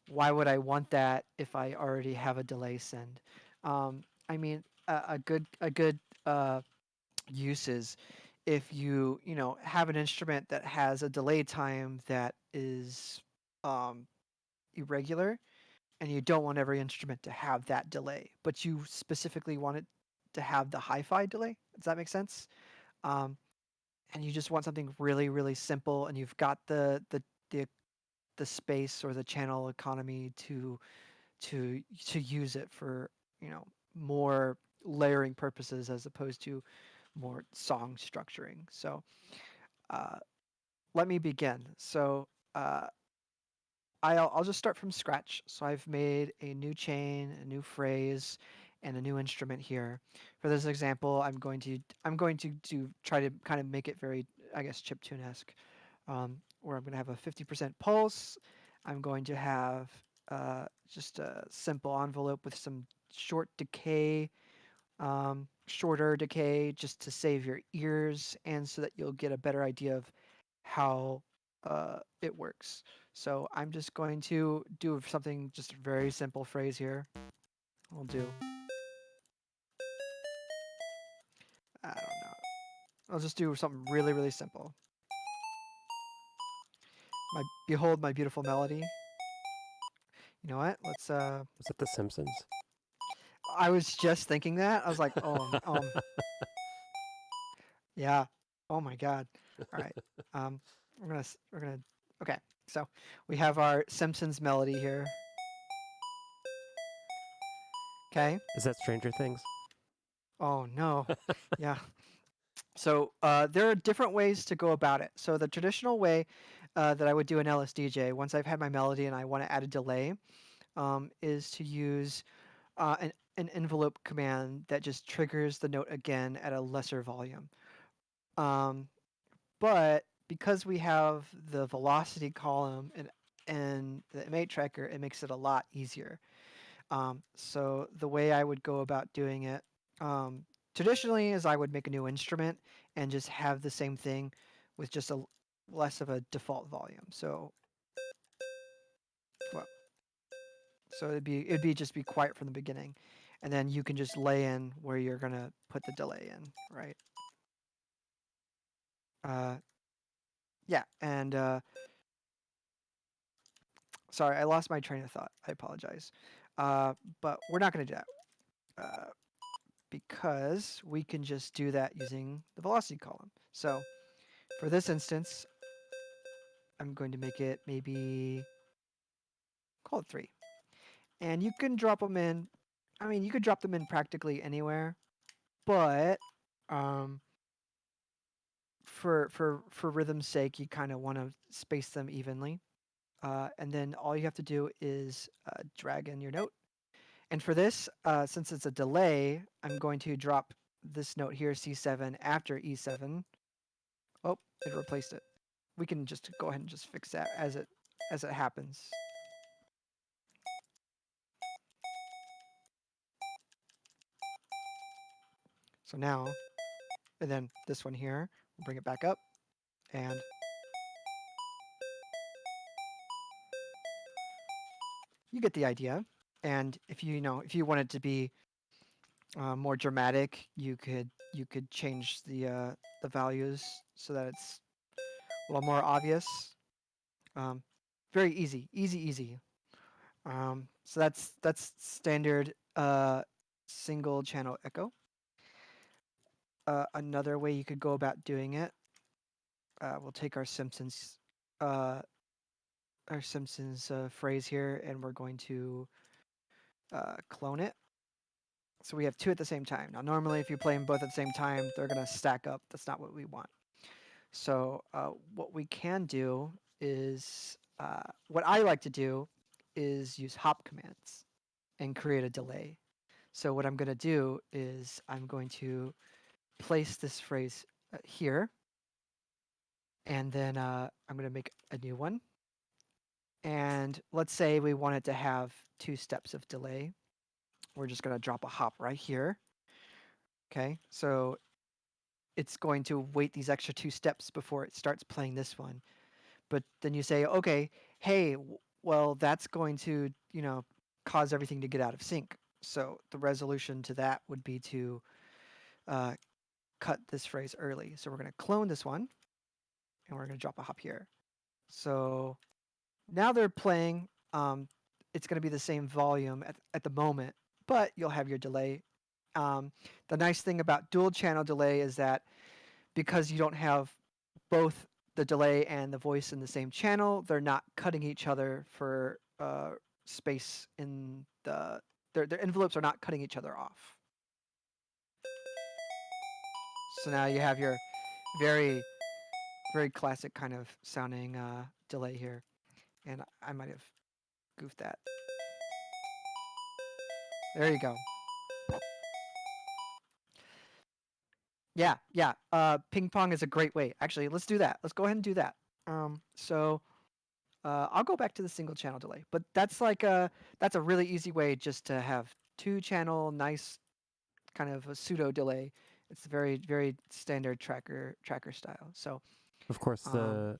why would I want that if I already have a delay send? I mean, a good use is if you have an instrument that has a delay time that is irregular, and you don't want every instrument to have that delay, but you specifically want it to have the hi-fi delay. Does that make sense? And you just want something really, really simple, and you've got the space or the channel economy to use it for more layering purposes as opposed to more song structuring. So uh, let me begin. So I'll just start from scratch. So I've made a new chain, a new phrase, and a new instrument here. For this example, I'm going to try to kind of make it very, I guess, chiptune-esque, where I'm going to have a 50% pulse. I'm going to have just a simple envelope with some short decay, shorter decay, just to save your ears and so that you'll get a better idea of how it works. So I'm just going to do something, just a very simple phrase here. We'll do, I don't know. I'll just do something really, really simple. Behold my beautiful melody. You know what? Let's Was it The Simpsons? I was just thinking that. I was like, yeah. Oh my God. All right. We're gonna okay. So we have our Simpsons melody here. Okay. Is that Stranger Things? Oh no. Yeah. So there are different ways to go about it. So the traditional way that I would do an LSDJ, once I've had my melody and I want to add a delay, is to use an envelope command that just triggers the note again at a lesser volume. But because we have the velocity column and the M8 tracker, it makes it a lot easier. So the way I would go about doing it traditionally is I would make a new instrument and just have the same thing with just a less of a default volume. So, well, so it'd be just be quiet from the beginning, and then you can just lay in where you're gonna put the delay in, right? Yeah, and sorry, I lost my train of thought. I apologize. But we're not gonna do that because we can just do that using the velocity column. So for this instance, I'm going to make it maybe call it 3. And you can drop them in. I mean, you could drop them in practically anywhere, but for rhythm's sake, you kind of want to space them evenly. And then all you have to do is drag in your note. And for this, since it's a delay, I'm going to drop this note here, C7, after E7. Oh, it replaced it. We can just go ahead and just fix that as it happens. So now, and then this one here, we'll bring it back up, and you get the idea. And if you want it to be more dramatic, you could change the values so that it's a little more obvious. Very easy. So that's standard single channel echo. Another way you could go about doing it, we'll take our Simpsons phrase here, and we're going to clone it. So we have 2 at the same time. Now, normally, if you play them both at the same time, they're going to stack up. That's not what we want. So what we can do is, what I like to do is use hop commands and create a delay. So what I'm going to do is I'm going to place this phrase here, and then I'm going to make a new one. And let's say we want it to have 2 steps of delay. We're just going to drop a hop right here. Okay, so it's going to wait these extra 2 steps before it starts playing this one. But then you say, okay, hey, well, that's going to, cause everything to get out of sync. So the resolution to that would be to cut this phrase early. So we're going to clone this one, and we're going to drop a hop here. So now they're playing. It's going to be the same volume at the moment, but you'll have your delay. The nice thing about dual channel delay is that because you don't have both the delay and the voice in the same channel, they're not cutting each other for space in their envelopes are not cutting each other off. So now you have your very, very classic kind of sounding delay here. And I might have goofed that. There you go. Yeah. Ping pong is a great way. Actually, let's do that. Let's go ahead and do that. So I'll go back to the single channel delay, but that's that's a really easy way just to have 2 channel, nice kind of a pseudo delay. It's very, very standard tracker style. So Of course, the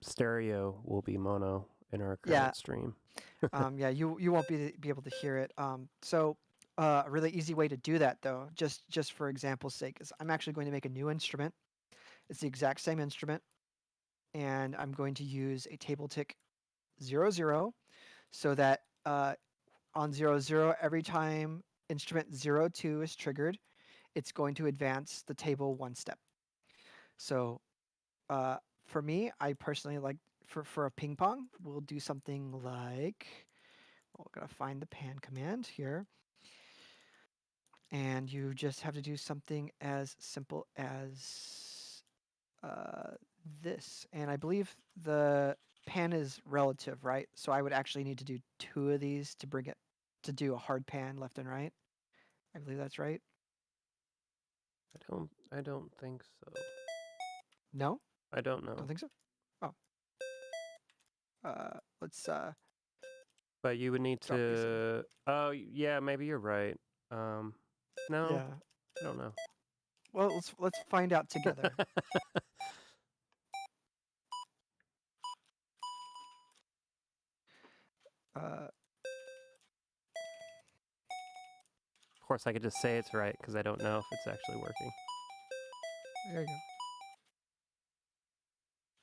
stereo will be mono in our current Yeah. stream. yeah, you won't be able to hear it. So a really easy way to do that, though, just for example's sake, is I'm actually going to make a new instrument. It's the exact same instrument, and I'm going to use a table tick 00, so that on 00, every time instrument 02 is triggered, it's going to advance the table 1 step. So for me, I personally like for a ping pong, we'll do something like, we're gonna find the pan command here, and you just have to do something as simple as this. And I believe the pan is relative, right? So I would actually need to do 2 of these to bring it to do a hard pan left and right. I believe that's right. I don't think so. No, I don't know. don't think so. Oh, let's But you would need Drop these in. to. Oh, yeah, maybe you're right. No, yeah. I don't know. Well, let's find out together. Of course, I could just say it's right because I don't know if it's actually working. There you go.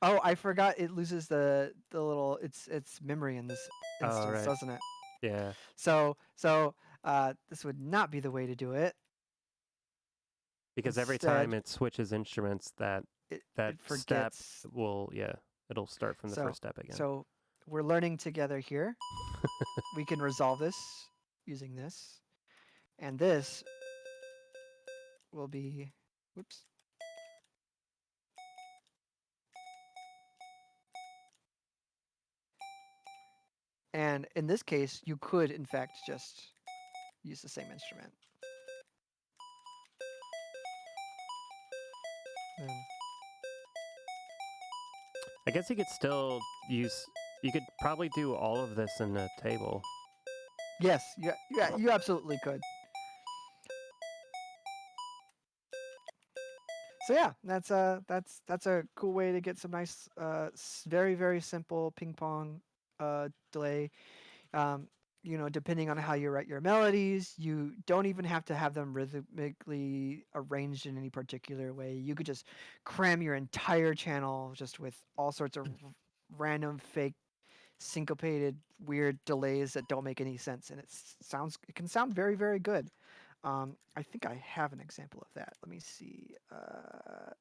Oh, I forgot it loses the little its memory in this Oh, instance, right. doesn't it? Yeah. So this would not be the way to do it. Because every Instead, time it switches instruments, that it step forgets. will, it'll start from the first step again. So we're learning together here. We can resolve this using this, and this will be. Whoops. And in this case, you could, in fact, just use the same instrument. I guess you could still use. You could probably do all of this in a table. Yes, you absolutely could. So yeah, that's a cool way to get some nice, very very simple ping pong delay. Depending on how you write your melodies, you don't even have to have them rhythmically arranged in any particular way. You could just cram your entire channel just with all sorts of random fake syncopated weird delays that don't make any sense, and it can sound very very good. I think I have an example of that. Let me see. I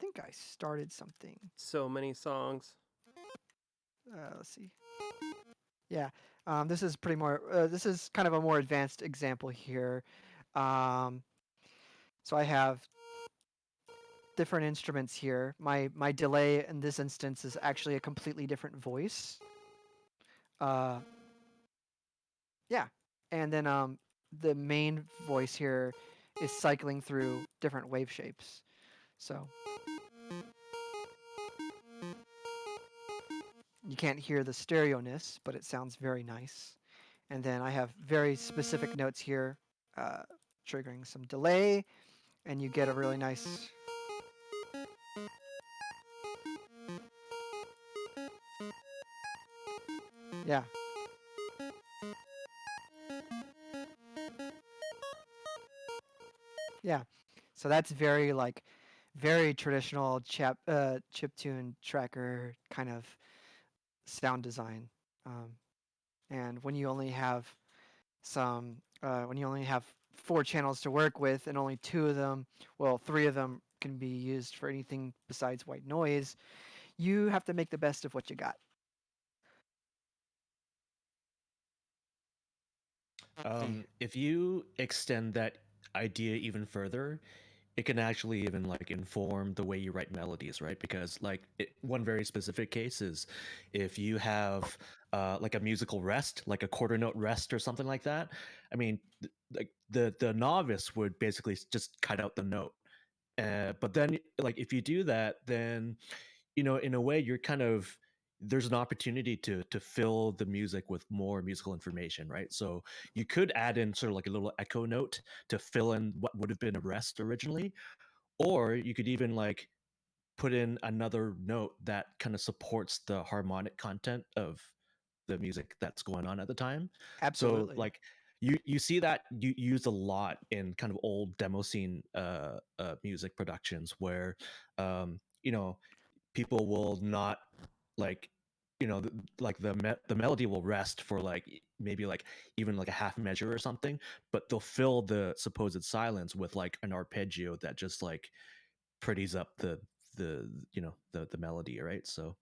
think I started something. So many songs. Let's see. Yeah, this is pretty more. This is kind of a more advanced example here. So I have different instruments here. My delay in this instance is actually a completely different voice. Yeah, and then the main voice here is cycling through different wave shapes. So you can't hear the stereo-ness, but it sounds very nice. And then I have very specific notes here, triggering some delay, and you get a really nice. Yeah. Yeah. So that's very very traditional chiptune tracker kind of sound design. And when you only have when you only have 4 channels to work with, and only 2 of them, well, 3 of them can be used for anything besides white noise, you have to make the best of what you got. If you extend that idea even further, it can actually even like inform the way you write melodies, right? Because one very specific case is if you have like a musical rest, like a quarter note rest or something like that. I mean, like the novice would basically just cut out the note. But then, like if you do that, then in a way, you're kind of there's an opportunity to fill the music with more musical information, right? So you could add in sort of like a little echo note to fill in what would have been a rest originally, or you could even like put in another note that kind of supports the harmonic content of the music that's going on at the time. Absolutely. So like you see that used a lot in kind of old demo scene music productions where people will not like the melody will rest for like maybe like even like a half measure or something, but they'll fill the supposed silence with like an arpeggio that just like pretties up the melody, right? So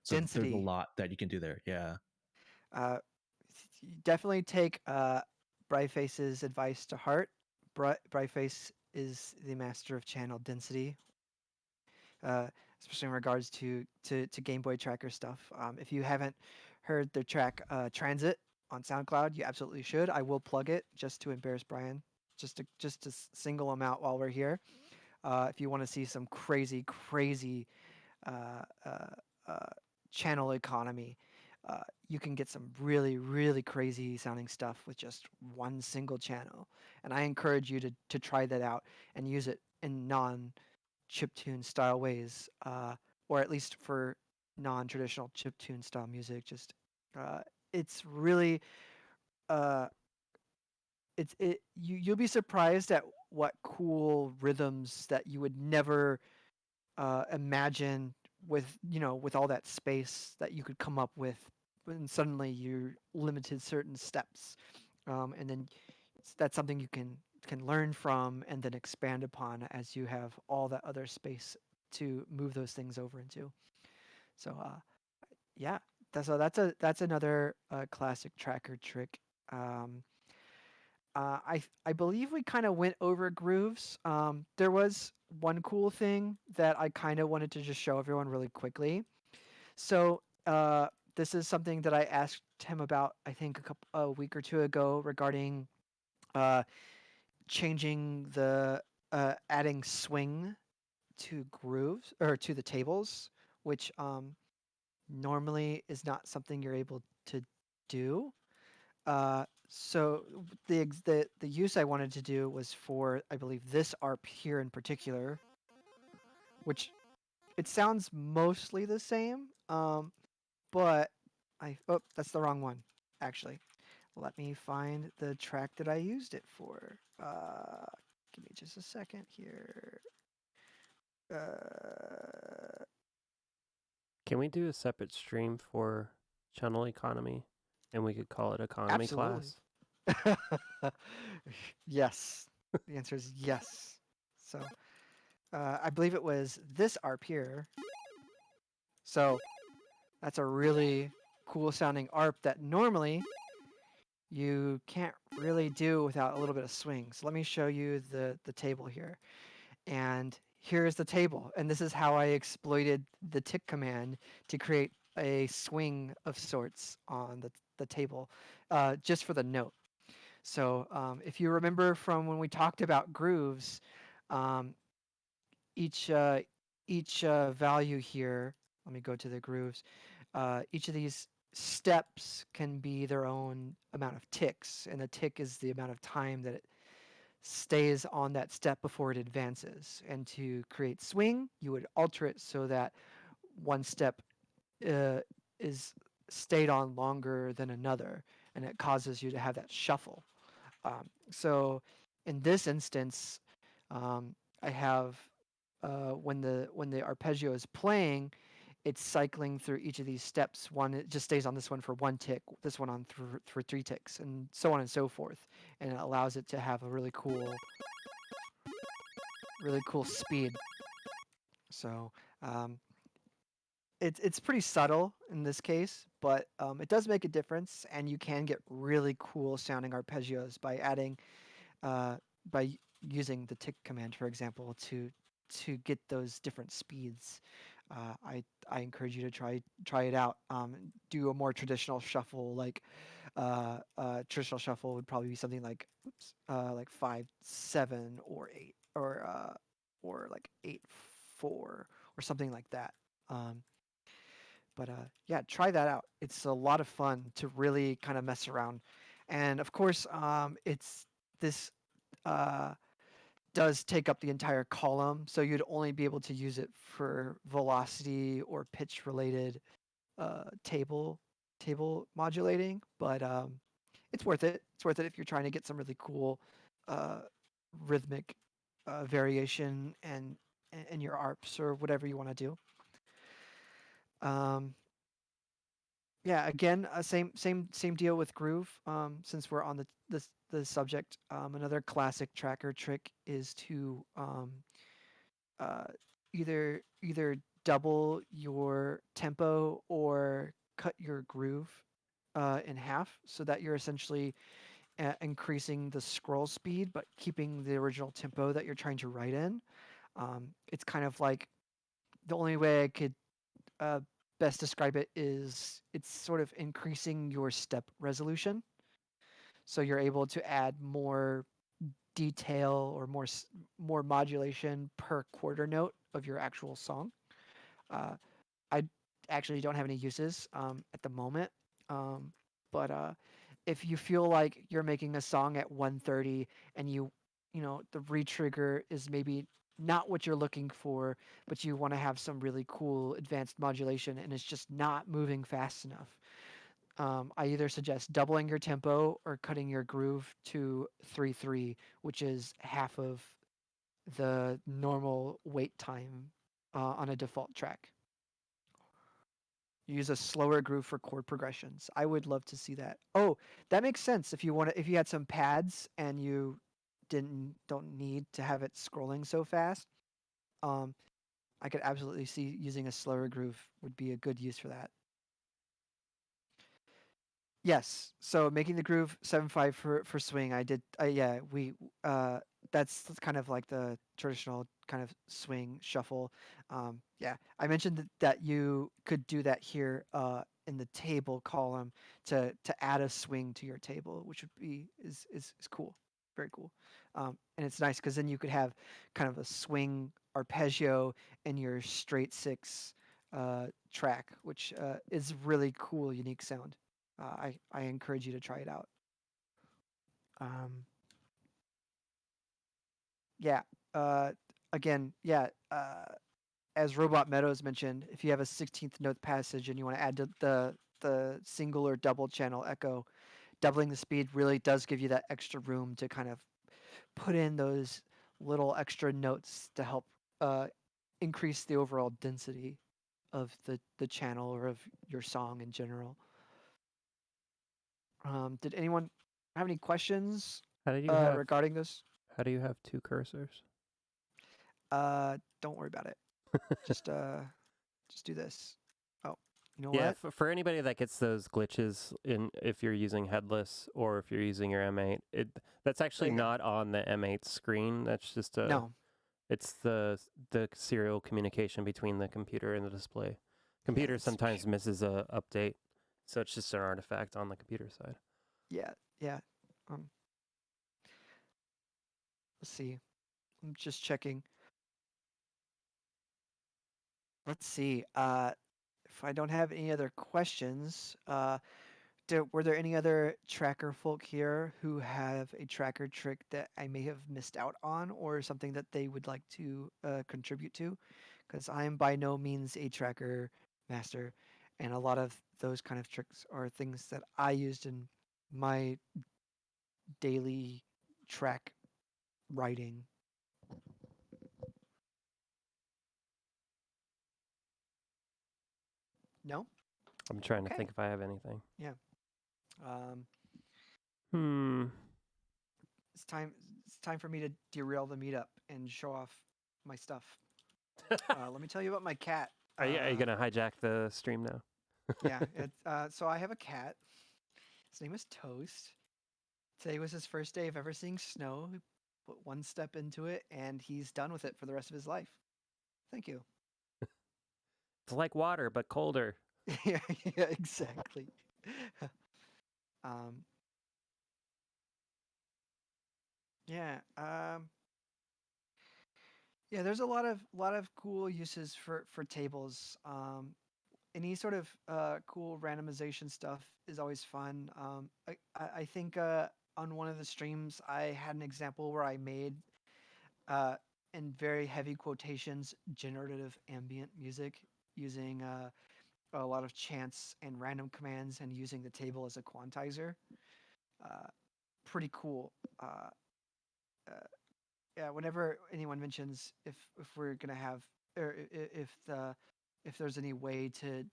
there's a Density. lot that you can do there. Yeah. Definitely take Bryface's advice to heart. Bryface is the master of channel density, especially in regards to Game Boy Tracker stuff. If you haven't heard their track Transit on SoundCloud, you absolutely should. I will plug it just to embarrass Brian, just to single him out while we're here. If you want to see some crazy, crazy uh, uh, uh, channel economy, you can get some really, really crazy sounding stuff with just one single channel. And I encourage you to try that out and use it in non-chiptune style ways, or at least for non-traditional chiptune style music. Just it's really uh, you'll be surprised at what cool rhythms that you would never imagine with with all that space that you could come up with when suddenly you're limited certain steps, and then that's something you can learn from and then expand upon as you have all that other space to move those things over into. So yeah, that's another classic tracker trick. um, I believe we kind of went over grooves. There was one cool thing that I kind of wanted to just show everyone really quickly. So this is something that I asked him about, I think a week or two ago, regarding uh, changing the adding swing to grooves or to the tables, which normally is not something you're able to do. So the use I wanted to do was for, I believe, this ARP here in particular, which it sounds mostly the same, but that's the wrong one, actually. Let me find the track that I used it for. Give me just a second here. Can we do a separate stream for channel economy, and we could call it economy Absolutely. class? Yes. The answer is yes. So I believe it was this ARP here. So that's a really cool sounding ARP that normally you can't really do without a little bit of swing. So let me show you the table here. And here's the table. And this is how I exploited the tick command to create a swing of sorts on the table, just for the note. So if you remember from when we talked about grooves, um, each value here, let me go to the grooves. Each of these steps can be their own amount of ticks, and a tick is the amount of time that it stays on that step before it advances. And to create swing, you would alter it so that one step is stayed on longer than another, and it causes you to have that shuffle. So in this instance, I have when the arpeggio is playing, it's cycling through each of these steps. One, it just stays on this one for one tick, this one on for 3 ticks, and so on and so forth. And it allows it to have a really cool speed. So it's pretty subtle in this case, but it does make a difference, and you can get really cool sounding arpeggios by adding by using the tick command, for example, to get those different speeds. I encourage you to try it out. Do a more traditional shuffle, like traditional shuffle would probably be something like like 5/7 or 8 or like 8/4 or something like that. Um, but yeah, try that out. It's a lot of fun to really kind of mess around, and of course, it's this uh, does take up the entire column, so you'd only be able to use it for velocity or pitch related table modulating. But it's worth it. It's worth it if you're trying to get some really cool uh, rhythmic variation and your arps or whatever you want to do. Um, yeah, again, same deal with groove. Since we're on the subject, another classic tracker trick is to uh, either double your tempo or cut your groove in half, so that you're essentially increasing the scroll speed but keeping the original tempo that you're trying to write in. It's kind of like, the only way I could uh, best describe it is it's sort of increasing your step resolution. So you're able to add more detail or more modulation per quarter note of your actual song. I actually don't have any uses at the moment, but if you feel like you're making a song at 130 and the retrigger is maybe not what you're looking for, but you want to have some really cool advanced modulation and it's just not moving fast enough. I either suggest doubling your tempo or cutting your groove to 3/3, which is half of the normal wait time on a default track. Use a slower groove for chord progressions. I would love to see that. Oh, that makes sense. If you had some pads and you don't need to have it scrolling so fast, I could absolutely see using a slower groove would be a good use for that. Yes. So making the groove 7/5 for swing. I did. Yeah. That's kind of like the traditional kind of swing shuffle. Yeah. I mentioned that you could do that here in the table column to add a swing to your table, which would be is cool. Very cool. And it's nice because then you could have kind of a swing arpeggio in your straight six track, which is really cool, unique sound. I encourage you to try it out. Yeah. Again, yeah. As Robot Meadows mentioned, if you have a 16th note passage and you want to add the single or double channel echo, doubling the speed really does give you that extra room to kind of put in those little extra notes to help increase the overall density of the channel or of your song in general. Did anyone have any questions How do you have regarding this? How do you have two cursors? Don't worry about it. Just do this. Oh, you know Yeah, what? for anybody that gets those glitches in if you're using headless or if you're using your M8, that's actually you go. not on the M8 screen. That's just No. It's the serial communication between the computer and the display. Computer it's sometimes misses a update, so it's just an artifact on the computer side. Yeah. Let's see. I'm just checking. Let's see. If I don't have any other questions, were there any other tracker folk here who have a tracker trick that I may have missed out on or something that they would like to contribute to? Because I'm by no means a tracker master, and a lot of those kind of tricks are things that I used in my daily track writing. No? I'm trying to Okay. think if I have anything. Yeah. It's time for me to derail the meetup and show off my stuff. Let me tell you about my cat. Are you gonna hijack the stream now? Yeah. So I have a cat. His name is Toast. Today was his first day of ever seeing snow. He put one step into it, and he's done with it for the rest of his life. Thank you. It's like water, but colder. yeah, exactly. Yeah. Yeah, there's a lot of cool uses for tables. Any sort of cool randomization stuff is always fun. I think on one of the streams I had an example where I made in very heavy quotations generative ambient music using a lot of chants and random commands and using the table as a quantizer. Pretty cool. Yeah, whenever anyone mentions if we're gonna have or if there's any way to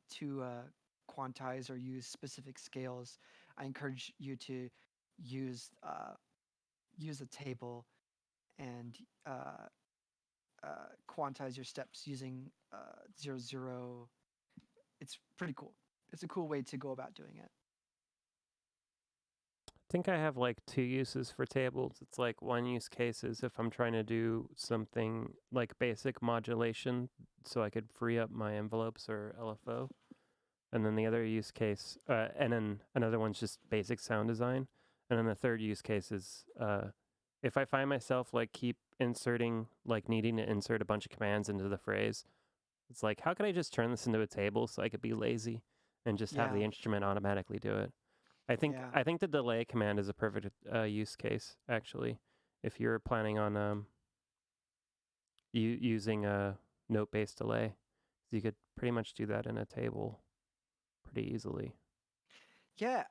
quantize or use specific scales, I encourage you to use a table and quantize your steps using 0, 0. It's pretty cool. It's a cool way to go about doing it. I think I have like two uses for tables. It's like one use case is if I'm trying to do something like basic modulation so I could free up my envelopes or LFO. And then the other use case, and then another one's just basic sound design. And then the third use case is if I find myself like keep inserting, like needing to insert a bunch of commands into the phrase, it's like, how can I just turn this into a table so I could be lazy and just have the Yeah. instrument automatically do it? Yeah. I think the delay command is a perfect use case actually. If you're planning on using a note-based delay, you could pretty much do that in a table pretty easily. Yeah.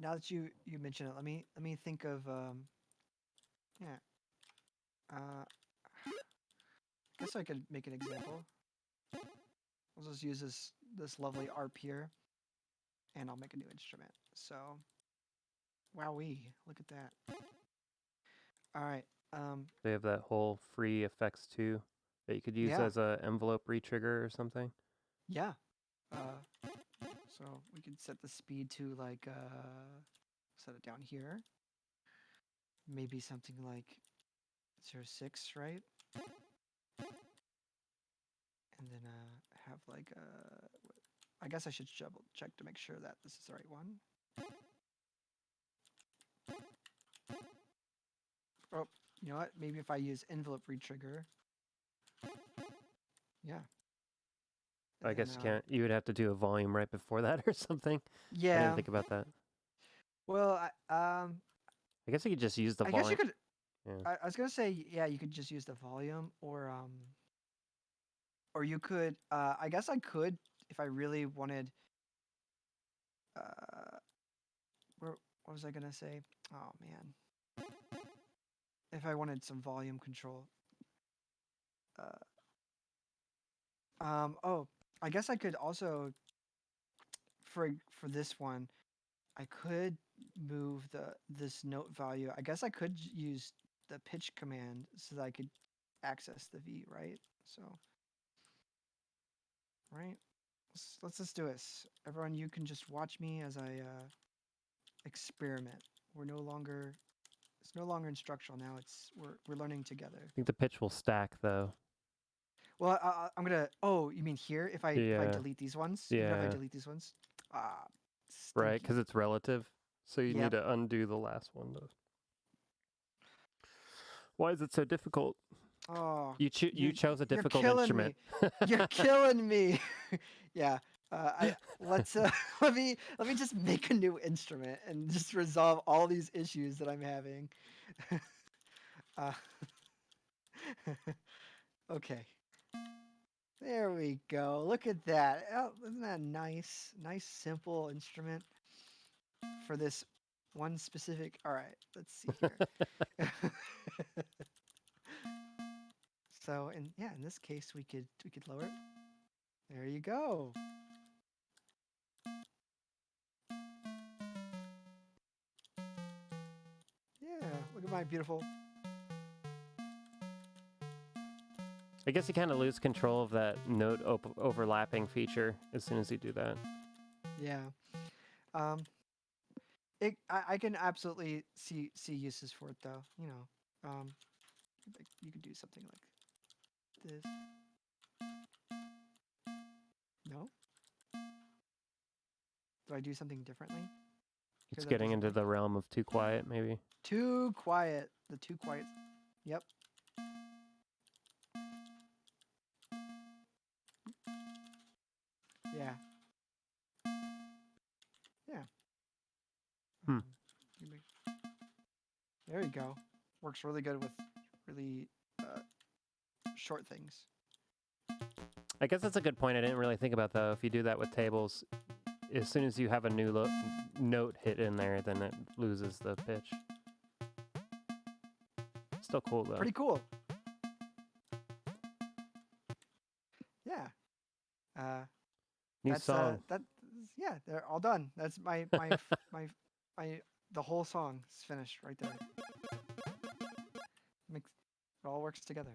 Now that you mention it, let me think of yeah. I guess I could make an example. I'll just use this lovely ARP here, and I'll make a new instrument. So, wowee, look at that. All right. They have that whole free effects too that you could use Yeah. as a envelope retrigger or something. Yeah. So we could set the speed to like set it down here. Maybe something like 0.6, right? And then have like I guess I should double check to make sure that this is the right one. Oh, you know what? Maybe if I use envelope retrigger. Yeah. I And guess you then, can't. You would have to do a volume right before that or something. I Yeah. didn't think about that. Well, I guess you could just use the I volume. guess you could. Yeah. I was gonna say, yeah, you could just use the volume, or you could. I guess I could if I really wanted. What was I gonna say? Oh man. If I wanted some volume control. Oh, I guess I could also for this one, I could move this note value. I guess I could use the pitch command so that I could access the V, right? So, right? Let's just do this. Everyone, you can just watch me as I experiment. It's no longer instructional now. We're learning together. I think the pitch will stack though. Well, I'm gonna. Oh, you mean here? If I Yeah. delete these ones? Even if I Yeah. delete these ones? Ah, Right, stinky. because it's relative. So you Yep. need to undo the last one though. Why is it so difficult? Oh, You chose a difficult killing instrument. me. You're killing me. Yeah. Let's let me just make a new instrument and just resolve all these issues that I'm having. uh, okay. There we go. Look at that. Oh, isn't that nice? Nice simple instrument for this one specific. All right. Let's see here. So, in this case, we could lower it. There you go. Yeah, look at my beautiful. I guess you kind of lose control of that note overlapping feature as soon as you do that. Yeah. I can absolutely see uses for it though. You know, like you could do something like this. No. Do I do something differently? It's that getting doesn't into work? the realm of too quiet, maybe. Too quiet. The too quiet. Yep. Yeah. Yeah. Hmm. There you go. Works really good with really short things. I guess that's a good point. I didn't really think about though. If you do that with tables, as soon as you have a new note hit in there, then it loses the pitch. Still cool though. Pretty cool. Yeah. New That's song. yeah, they're all done. That's my the whole song is finished right there. It all works together.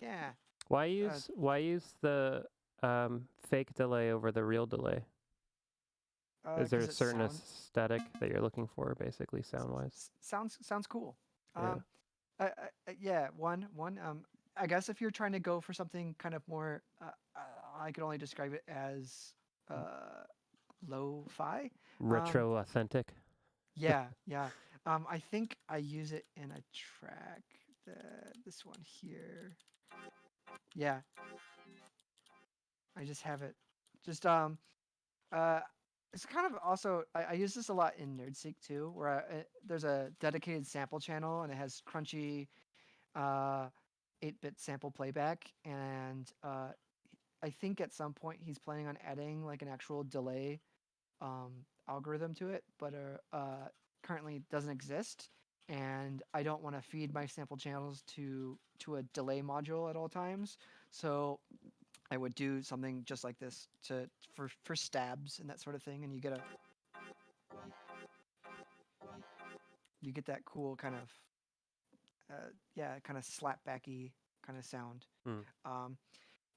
Yeah. Why use the fake delay over the real delay? Is there a 'Cause it certain sounds aesthetic that you're looking for, basically sound wise? sounds cool. Yeah. Yeah. One. I guess if you're trying to go for something kind of more, I could only describe it as lo-fi. Retro authentic. Yeah. I think I use it in a track. This one here. Yeah. I just have it. Just it's kind of also I use this a lot in NerdSeek too, where there's a dedicated sample channel and it has crunchy 8-bit sample playback, and I think at some point he's planning on adding like an actual delay algorithm to it, but currently doesn't exist. And I don't want to feed my sample channels to a delay module at all times. So I would do something just like this for stabs and that sort of thing, and you get that cool kind of kind of slapbacky kind of sound.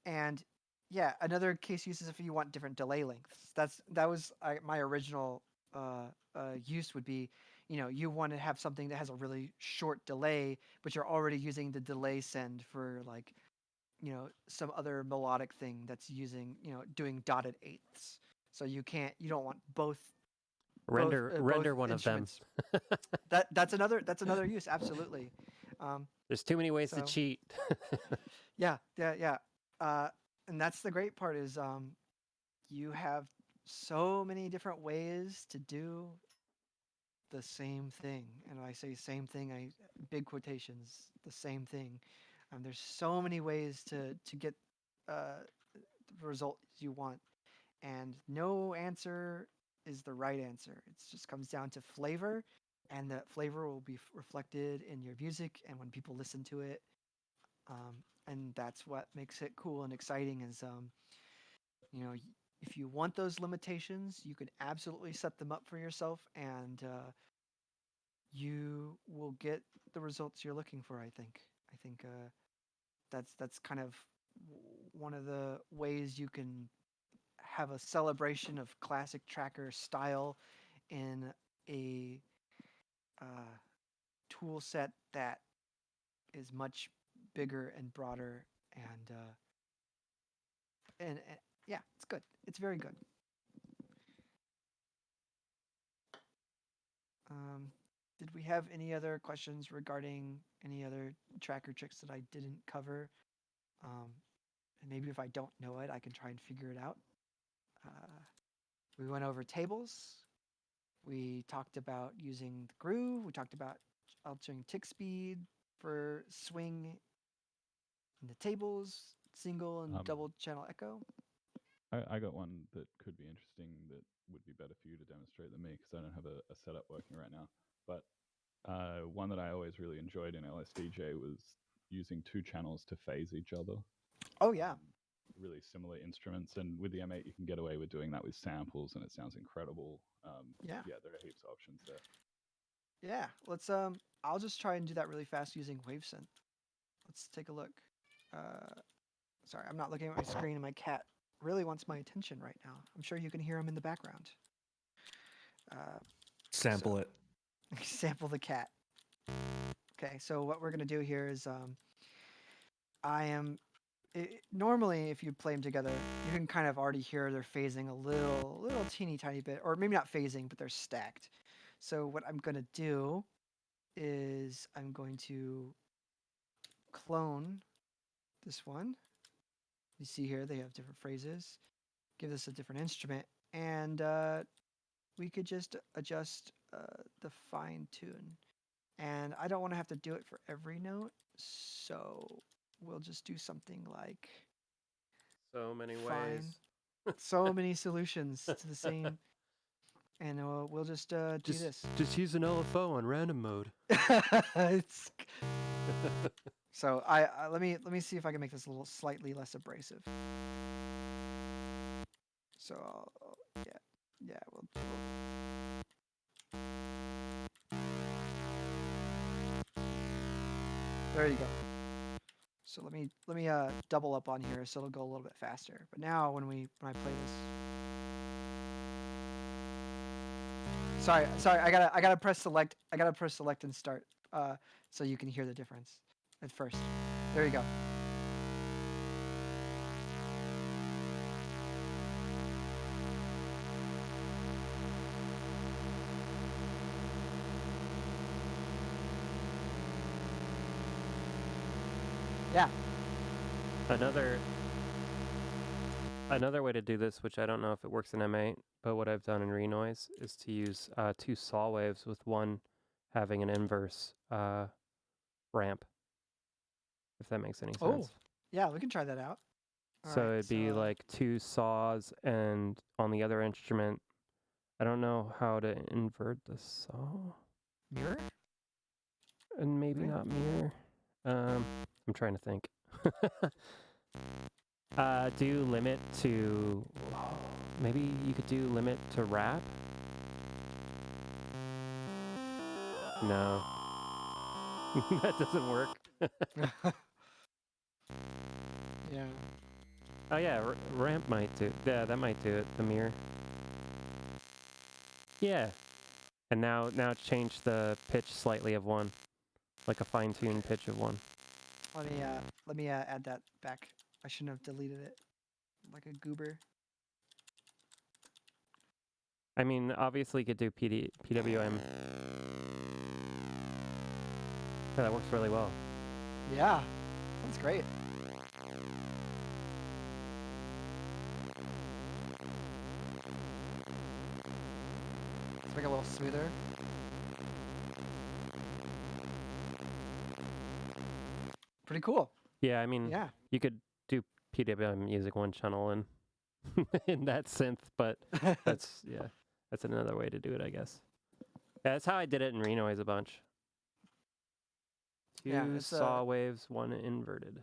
And yeah, another case use is if you want different delay lengths. That was my original use would be, you want to have something that has a really short delay, but you're already using the delay send for like, some other melodic thing that's using, doing dotted eighths. So you don't want both Render one of them. That's another use, absolutely. There's too many ways to cheat. Yeah. And that's the great part is you have so many different ways to do the same thing. And when I say same thing, big quotations, the same thing. There's so many ways to get the result you want, and no answer is the right answer. It just comes down to flavor, and that flavor will be reflected in your music and when people listen to it. And that's what makes it cool and exciting is, if you want those limitations, you can absolutely set them up for yourself, and you will get the results you're looking for. I think that's kind of one of the ways you can have a celebration of classic tracker style in a tool set that is much bigger and broader, and yeah, it's good. It's very good. Did we have any other questions regarding any other tracker tricks that I didn't cover? And maybe if I don't know it, I can try and figure it out. We went over tables. We talked about using the groove. We talked about altering tick speed for swing in the tables, single and double channel echo. I got one that could be interesting that would be better for you to demonstrate than me because I don't have a setup working right now. But one that I always really enjoyed in LSDJ was using 2 channels to phase each other. Oh, yeah. Really similar instruments, and with the M8 you can get away with doing that with samples, and it sounds incredible. Yeah, there are heaps of options there. Yeah, let's I'll just try and do that really fast using Wavsynth. Let's take a look. Sorry, I'm not looking at my screen, and my cat really wants my attention right now. I'm sure you can hear him in the background. Sample it. Sample the cat. Okay, so what we're gonna do here is normally if you play them together, you can kind of already hear they're phasing a little teeny tiny bit, or maybe not phasing, but they're stacked. So what I'm gonna do is I'm going to clone this one. You see here they have different phrases. Give this a different instrument, and we could just adjust the fine tune. And I don't want to have to do it for every note, so we'll just do something like So many fine. ways. So many solutions to the same, and we'll just do this. Just use an LFO on random mode. So I let me see if I can make this a little slightly less abrasive. So yeah, we'll there you go. So let me double up on here so it'll go a little bit faster. But now when I play this, sorry, I gotta press select. I gotta press select and start so you can hear the difference at first. There you go. Yeah. Another way to do this, which I don't know if it works in M8, but what I've done in Renoise is to use 2 saw waves with one having an inverse ramp, if that makes any sense. Oh, yeah, we can try that out. So Alright, it'd be like 2 saws, and on the other instrument, I don't know how to invert the saw, mirror? and maybe Right. not mirror. I'm trying to think. Do limit to, maybe you could do limit to wrap? No. That doesn't work. Yeah. Oh yeah, ramp might do. Yeah, that might do it. The mirror. Yeah. And now it's changed the pitch slightly of 1, like a fine-tuned pitch of 1. Let me add that back. I shouldn't have deleted it like a goober. I mean, obviously you could do PWM. Yeah, that works really well. Yeah, that's great. Let's make it a little smoother. Pretty cool. Yeah, I mean, Yeah. you could do PWM music 1 channel and in that synth, but that's another way to do it, I guess. Yeah, that's how I did it in Renoise a bunch. 2 Yeah, it's saw waves, 1 inverted.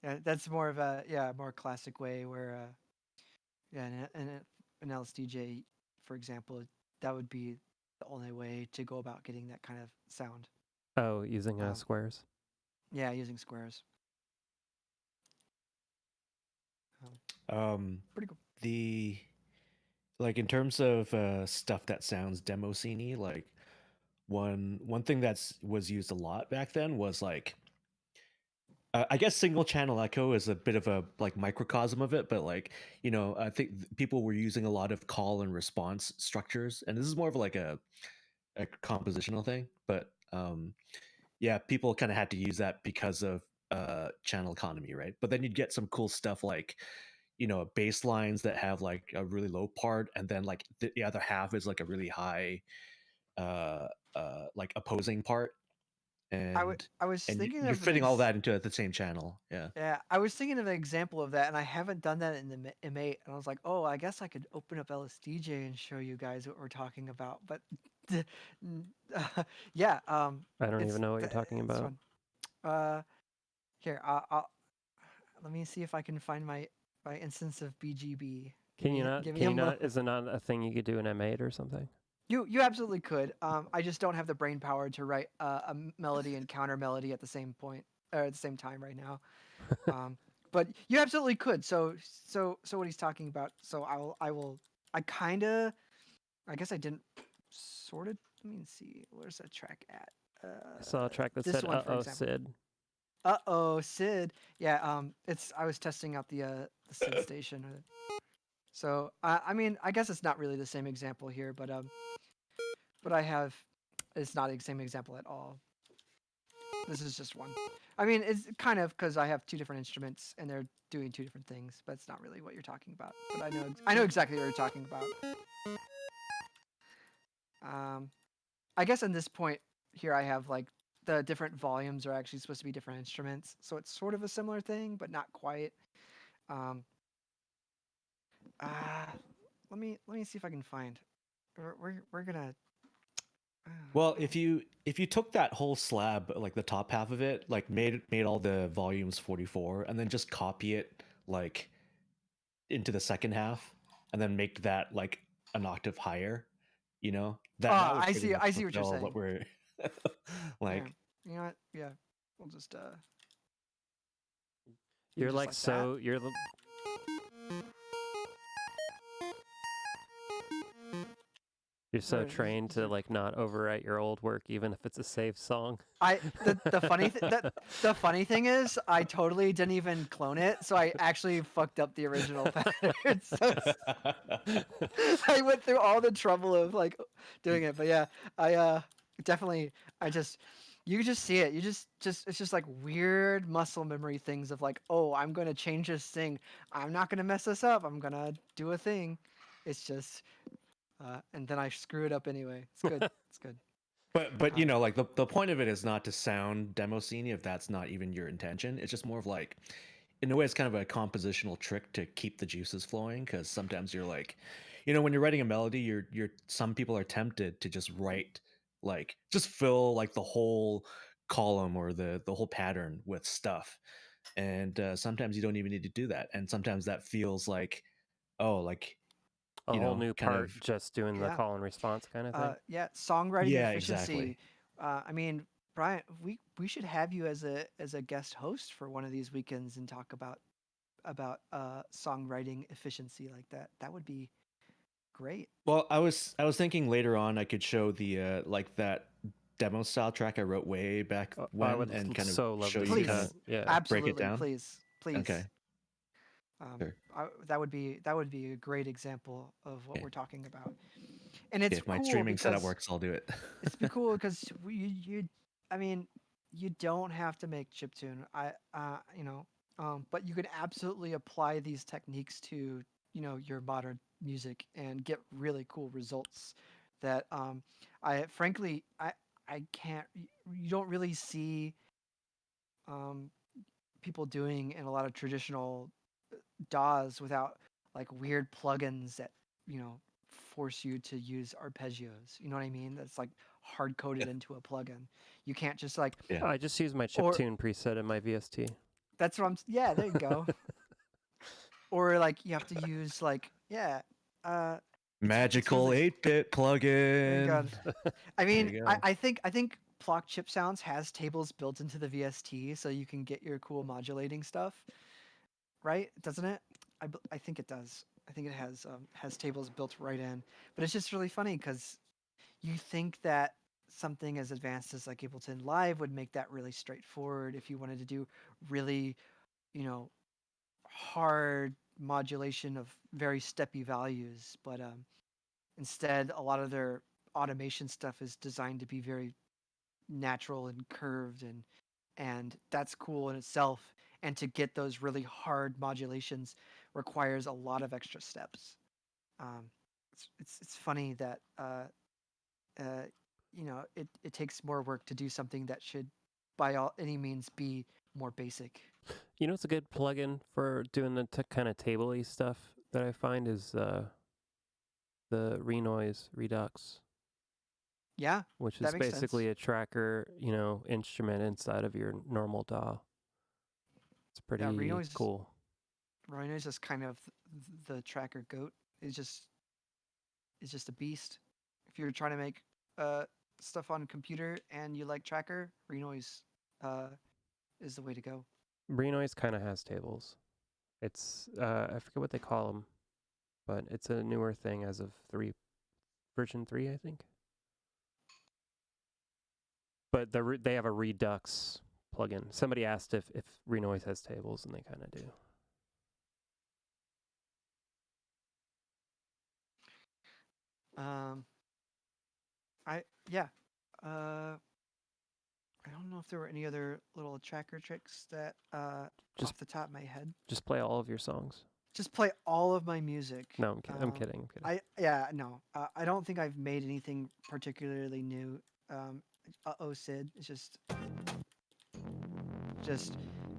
Yeah, that's more of a more classic way where an LSDJ, for example, that would be the only way to go about getting that kind of sound. Oh, using squares. Yeah, using squares. Pretty cool. The like in terms of stuff that sounds demo sceney, like one thing that's was used a lot back then was like I guess single channel echo is a bit of a like microcosm of it, but like I think people were using a lot of call and response structures, and this is more of like a compositional thing, but yeah, people kind of had to use that because of channel economy, right? But then you'd get some cool stuff like bass lines that have like a really low part, and then like the other half is like a really high like opposing part, and I was and thinking you're of fitting all that into the same channel. Yeah, I was thinking of an example of that, and I haven't done that in the M8, and I was like, oh, I guess I could open up LSDJ and show you guys what we're talking about. But yeah, I don't even know what you're talking it's about. fun. Here, I'll let me see if I can find my instance of BGB. Can you not? Give me Can a you not? moment. Is it not a thing you could do in M8 or something? You absolutely could. I just don't have the brain power to write a melody and counter melody at the same point or at the same time right now. But you absolutely could. So what he's talking about. So I guess I didn't sort of. Let me see. Where's that track at? I saw a track that this said one, for "Uh-oh, example. Sid." Sid. Yeah. I was testing out the Sid station. So I mean, I guess it's not really the same example here, but it's not the same example at all. This is just one. I mean, it's kind of because I have 2 different instruments and they're doing 2 different things, but it's not really what you're talking about. But I know exactly what you're talking about. I guess in this point here, I have like the different volumes are actually supposed to be different instruments, so it's sort of a similar thing, but not quite. Let me see if I can find. We're gonna. Well, if you took that whole slab, like the top half of it, like made all the volumes 44, and then just copy it like into the second half, and then make that like an octave higher, that would I pretty see. much I see what you're fulfill saying. what we're like. Yeah. You know what? Yeah. We'll just You're just like that. so. You're. You're so Right, trained these to are- like not overwrite your old work, even if it's a saved song. The funny thing is I totally didn't even clone it, so I actually fucked up the original pattern. So I went through all the trouble of like doing it, but yeah, I definitely I just You can just see it. You just it's just like weird muscle memory things of like, oh, I'm going to change this thing. I'm not going to mess this up. I'm going to do a thing. It's just and then I screw it up anyway. It's good. It's good. But you know, like the point of it is not to sound demo scene if that's not even your intention. It's just more of like, in a way, it's kind of a compositional trick to keep the juices flowing. Because sometimes you're like, you know, when you're writing a melody, you're some people are tempted to just write like just fill like the whole column or the whole pattern with stuff, and sometimes you don't even need to do that. And sometimes that feels like, oh, like A you whole know, new kind part of just doing the Yeah. call and response kind of thing. Yeah, songwriting yeah, efficiency. exactly. I mean, Brian, we should have you as a guest host for one of these weekends and talk about songwriting efficiency like that. That would be great. Well, I was thinking later on I could show the like that demo style track I wrote way back when I would and kind of so love show to you see Please. kind that. of Yeah. Absolutely, down? please. Okay. Sure. That would be a great example of what Yeah. we're talking about. And it's If my cool streaming setup because works, I'll do it. it's be cool because I mean, you don't have to make chiptune. But you can absolutely apply these techniques to, your modern music and get really cool results that I frankly I can't you don't really see people doing in a lot of traditional DAWs without like weird plugins that, force you to use arpeggios. You know what I mean? That's like hard coded Yeah. into a plugin. You can't just like Yeah. I just use my Or- chiptune preset in my VST. that's what yeah, there you go. Or like you have to use like Magical really- 8-bit plugin. God. I There mean, you go. I think Plock Chip Sounds has tables built into the VST so you can get your cool modulating stuff. Right? Doesn't it? I think it does. I think it has tables built right in. But it's just really funny because you think that something as advanced as like Ableton Live would make that really straightforward if you wanted to do really, hard modulation of very steppy values. But instead, a lot of their automation stuff is designed to be very natural and curved, and that's cool in itself. And to get those really hard modulations requires a lot of extra steps. It's funny that it takes more work to do something that should by any means be more basic. You know, it's a good plugin for doing the kind of table-y stuff that I find is the Renoise Redux, Yeah, which that is makes basically sense. a tracker, instrument inside of your normal DAW. It's pretty Renoise cool. Renoise is kind of the tracker goat. It's just a beast. If you're trying to make stuff on computer and you like tracker, Renoise is the way to go. Renoise kind of has tables. It's I forget what they call them, but it's a newer thing as of version 3, I think. But they have a Redux plugin. Somebody asked if Renoise has tables, and they kind of do. I don't know if there were any other little tracker tricks that Just- off the top of my head. Just play all of your songs. Just play all of my music. No, I'm kidding. I'm kidding. I don't think I've made anything particularly new. Sid. It's just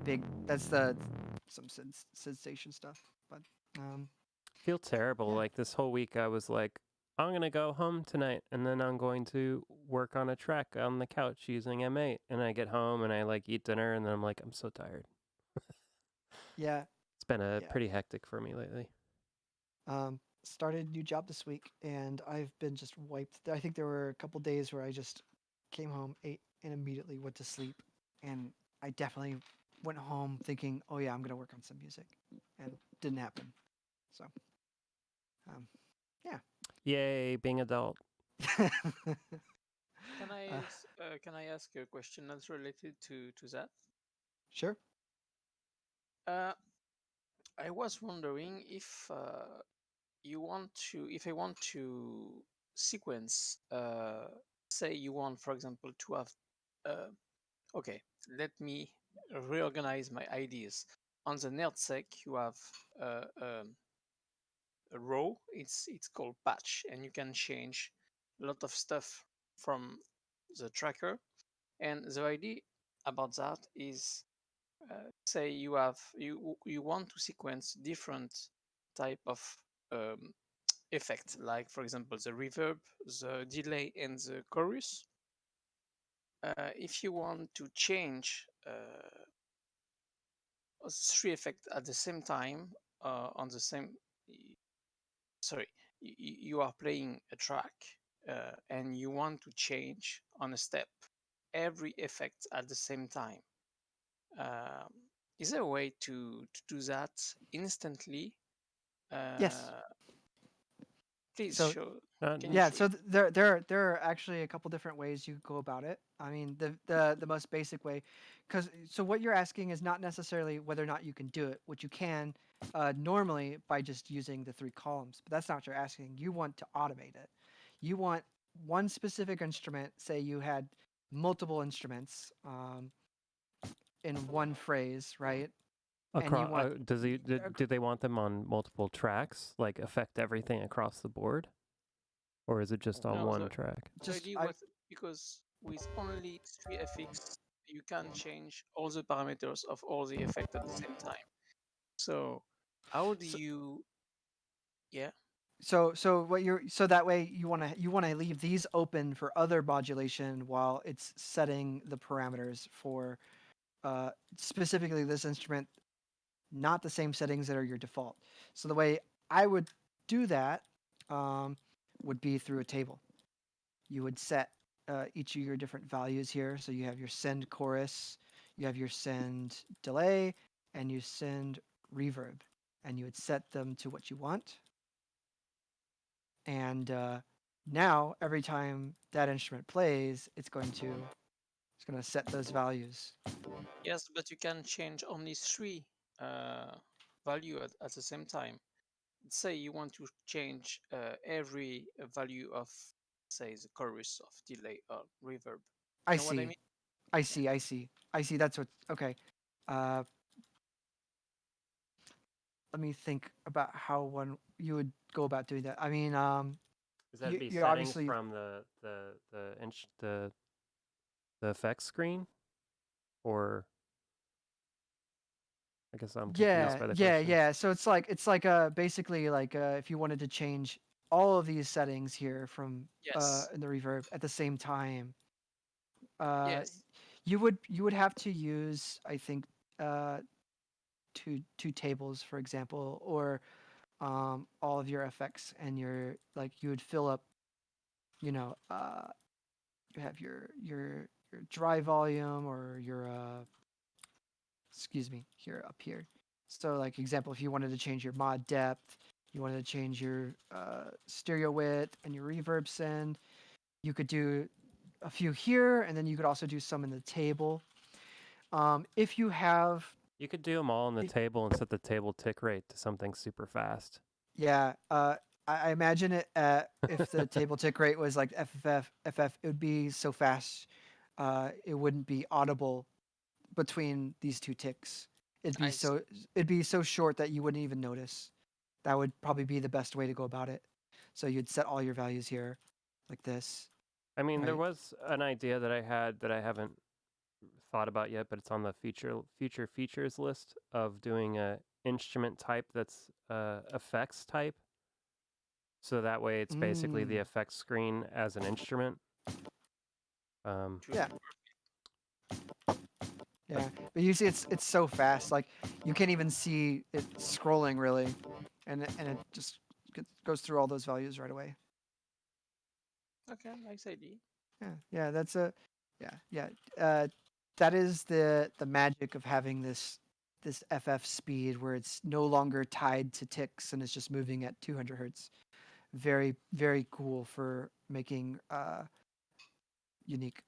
big. That's some Sid Station stuff. But I feel terrible. Yeah. Like this whole week, I was like, I'm gonna go home tonight, and then I'm going to work on a track on the couch using M8. And I get home and I like eat dinner, and then I'm like, I'm so tired. yeah. It's been Yeah. pretty hectic for me lately. Started a new job this week, and I've been just wiped. I think there were a couple days where I just came home, ate, and immediately went to sleep. And I definitely went home thinking, "Oh yeah, I'm gonna work on some music," and didn't happen. So, Yay, being adult. Can I ask a question that's related to that? Sure. I was wondering if if I want to sequence, say you want, for example, to have Okay, let me reorganize my ideas. On the NerdSec, you have a row. It's called patch, and you can change a lot of stuff from the tracker. And the idea about that is, say you want to sequence different type of effect, like for example the reverb, the delay, and the chorus. If you want to change three effects at the same time on the same, sorry, you are playing a track and you want to change on a step every effect at the same time. Is there a way to do that instantly? Yes. Please So show. Not, Can you yeah, show so it? there are actually a couple different ways you go about it. I mean, the most basic way, because so what you're asking is not necessarily whether or not you can do it, which you can normally by just using the 3 columns, but that's not what you're asking. You want to automate it. You want one specific instrument. Say you had multiple instruments in one phrase, right? And you across, want do they want them on multiple tracks, like affect everything across the board? Or is it just on No, one the track? just idea was because with only 3 FX, you can change all the parameters of all the effects at the same time. So how do So- you? Yeah. so what you're so that way you want to leave these open for other modulation while it's setting the parameters for specifically this instrument, not the same settings that are your default. So the way I would do that would be through a table. You would set each of your different values here. So you have your send chorus, you have your send delay, and you send reverb, and you would set them to what you want. And now every time that instrument plays, it's going to set those values. Yes, but you can change only 3 value at the same time. Say you want to change every value of, say, the chorus of delay or reverb. I You know what I see. mean? I see. I see. I see. That's what. Okay. Uh, Let me think about how one you would go about doing that. I mean, Is that be you settings obviously from the effects screen, or I guess I'm confused by the question. yeah. So it's like basically like if you wanted to change all of these settings here from Yes. in the reverb at the same time, uh, Yes. you would have to use, I think, uh, two tables, for example, or all of your effects, and your like you would fill up, you know, you have your dry volume or your excuse me, here up here. So like example, if you wanted to change your mod depth, you wanted to change your stereo width and your reverb send, you could do a few here, and then you could also do some in the table. If you have, You could do them all on the table and set the table tick rate to something super fast. yeah, I imagine it if the table tick rate was like FF, it would be so fast, it wouldn't be audible between these two ticks. It'd be I see. so it'd be so short that you wouldn't even notice. That would probably be the best way to go about it. So you'd set all your values here, like this. I mean, there Right. was an idea that I had that I haven't thought about yet, but it's on the future features list of doing a instrument type that's effects type. So that way, it's basically the Mm, effects screen as an instrument. yeah, yeah. But you see, it's so fast. Like you can't even see it scrolling really, and it just goes through all those values right away. Okay, nice idea. Yeah. That's a, yeah. That is the magic of having this FF speed where it's no longer tied to ticks and it's just moving at 200 hertz. Very cool for making unique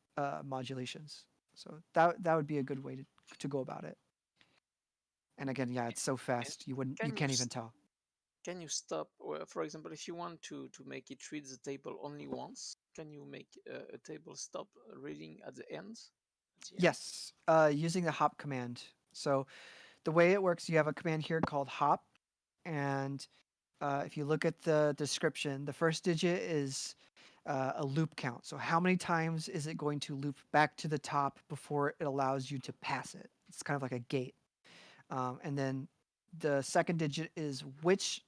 modulations. So that would be a good way to go about it. And again, yeah, it's so And fast you can can't even tell. can you stop? For example, if you want to make it read the table only once, can you make a table stop reading at the end? Yeah. Yes, using the hop command. So the way it works, you have a command here called hop, and if you look at the description, the first digit is a loop count. So how many times is it going to loop back to the top before it allows you to pass it? It's kind of like a gate. And then the second digit is which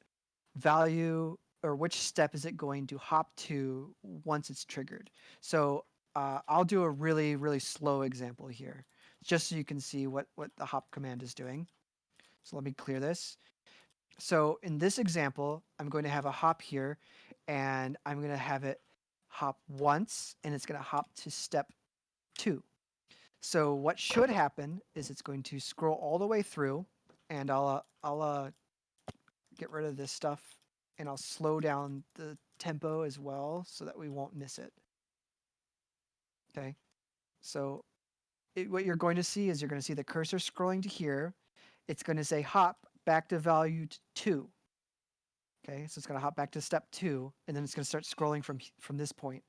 value or which step is it going to hop to once it's triggered. So I'll do a really, really slow example here, just so you can see what the hop command is doing. So let me clear this. So in this example, I'm going to have a hop here, and I'm going to have it hop once, and it's going to hop to step 2. So what should happen is it's going to scroll all the way through, and I'll get rid of this stuff, and I'll slow down the tempo as well so that we won't miss it. Okay, so what you're going to see is you're going to see the cursor scrolling to here. It's going to say hop back to value 2. Okay, so it's going to hop back to step 2, and then it's going to start scrolling from this point.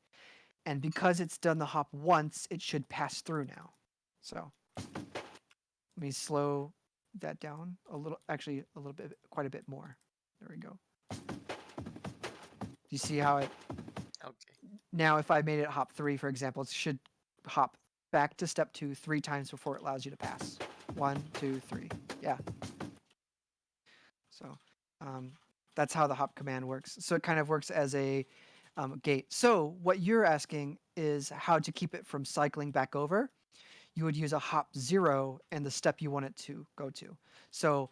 And because it's done the hop once, it should pass through now. So let me slow that down a little, actually a little bit, quite a bit more. There we go. Do you see how it, Okay. now if I made it hop 3, for example, it should hop back to step 2 3 times before it allows you to pass. 1, 2, 3. Yeah. So that's how the hop command works. So it kind of works as a gate. So what you're asking is how to keep it from cycling back over. You would use a hop 0 and the step you want it to go to. So,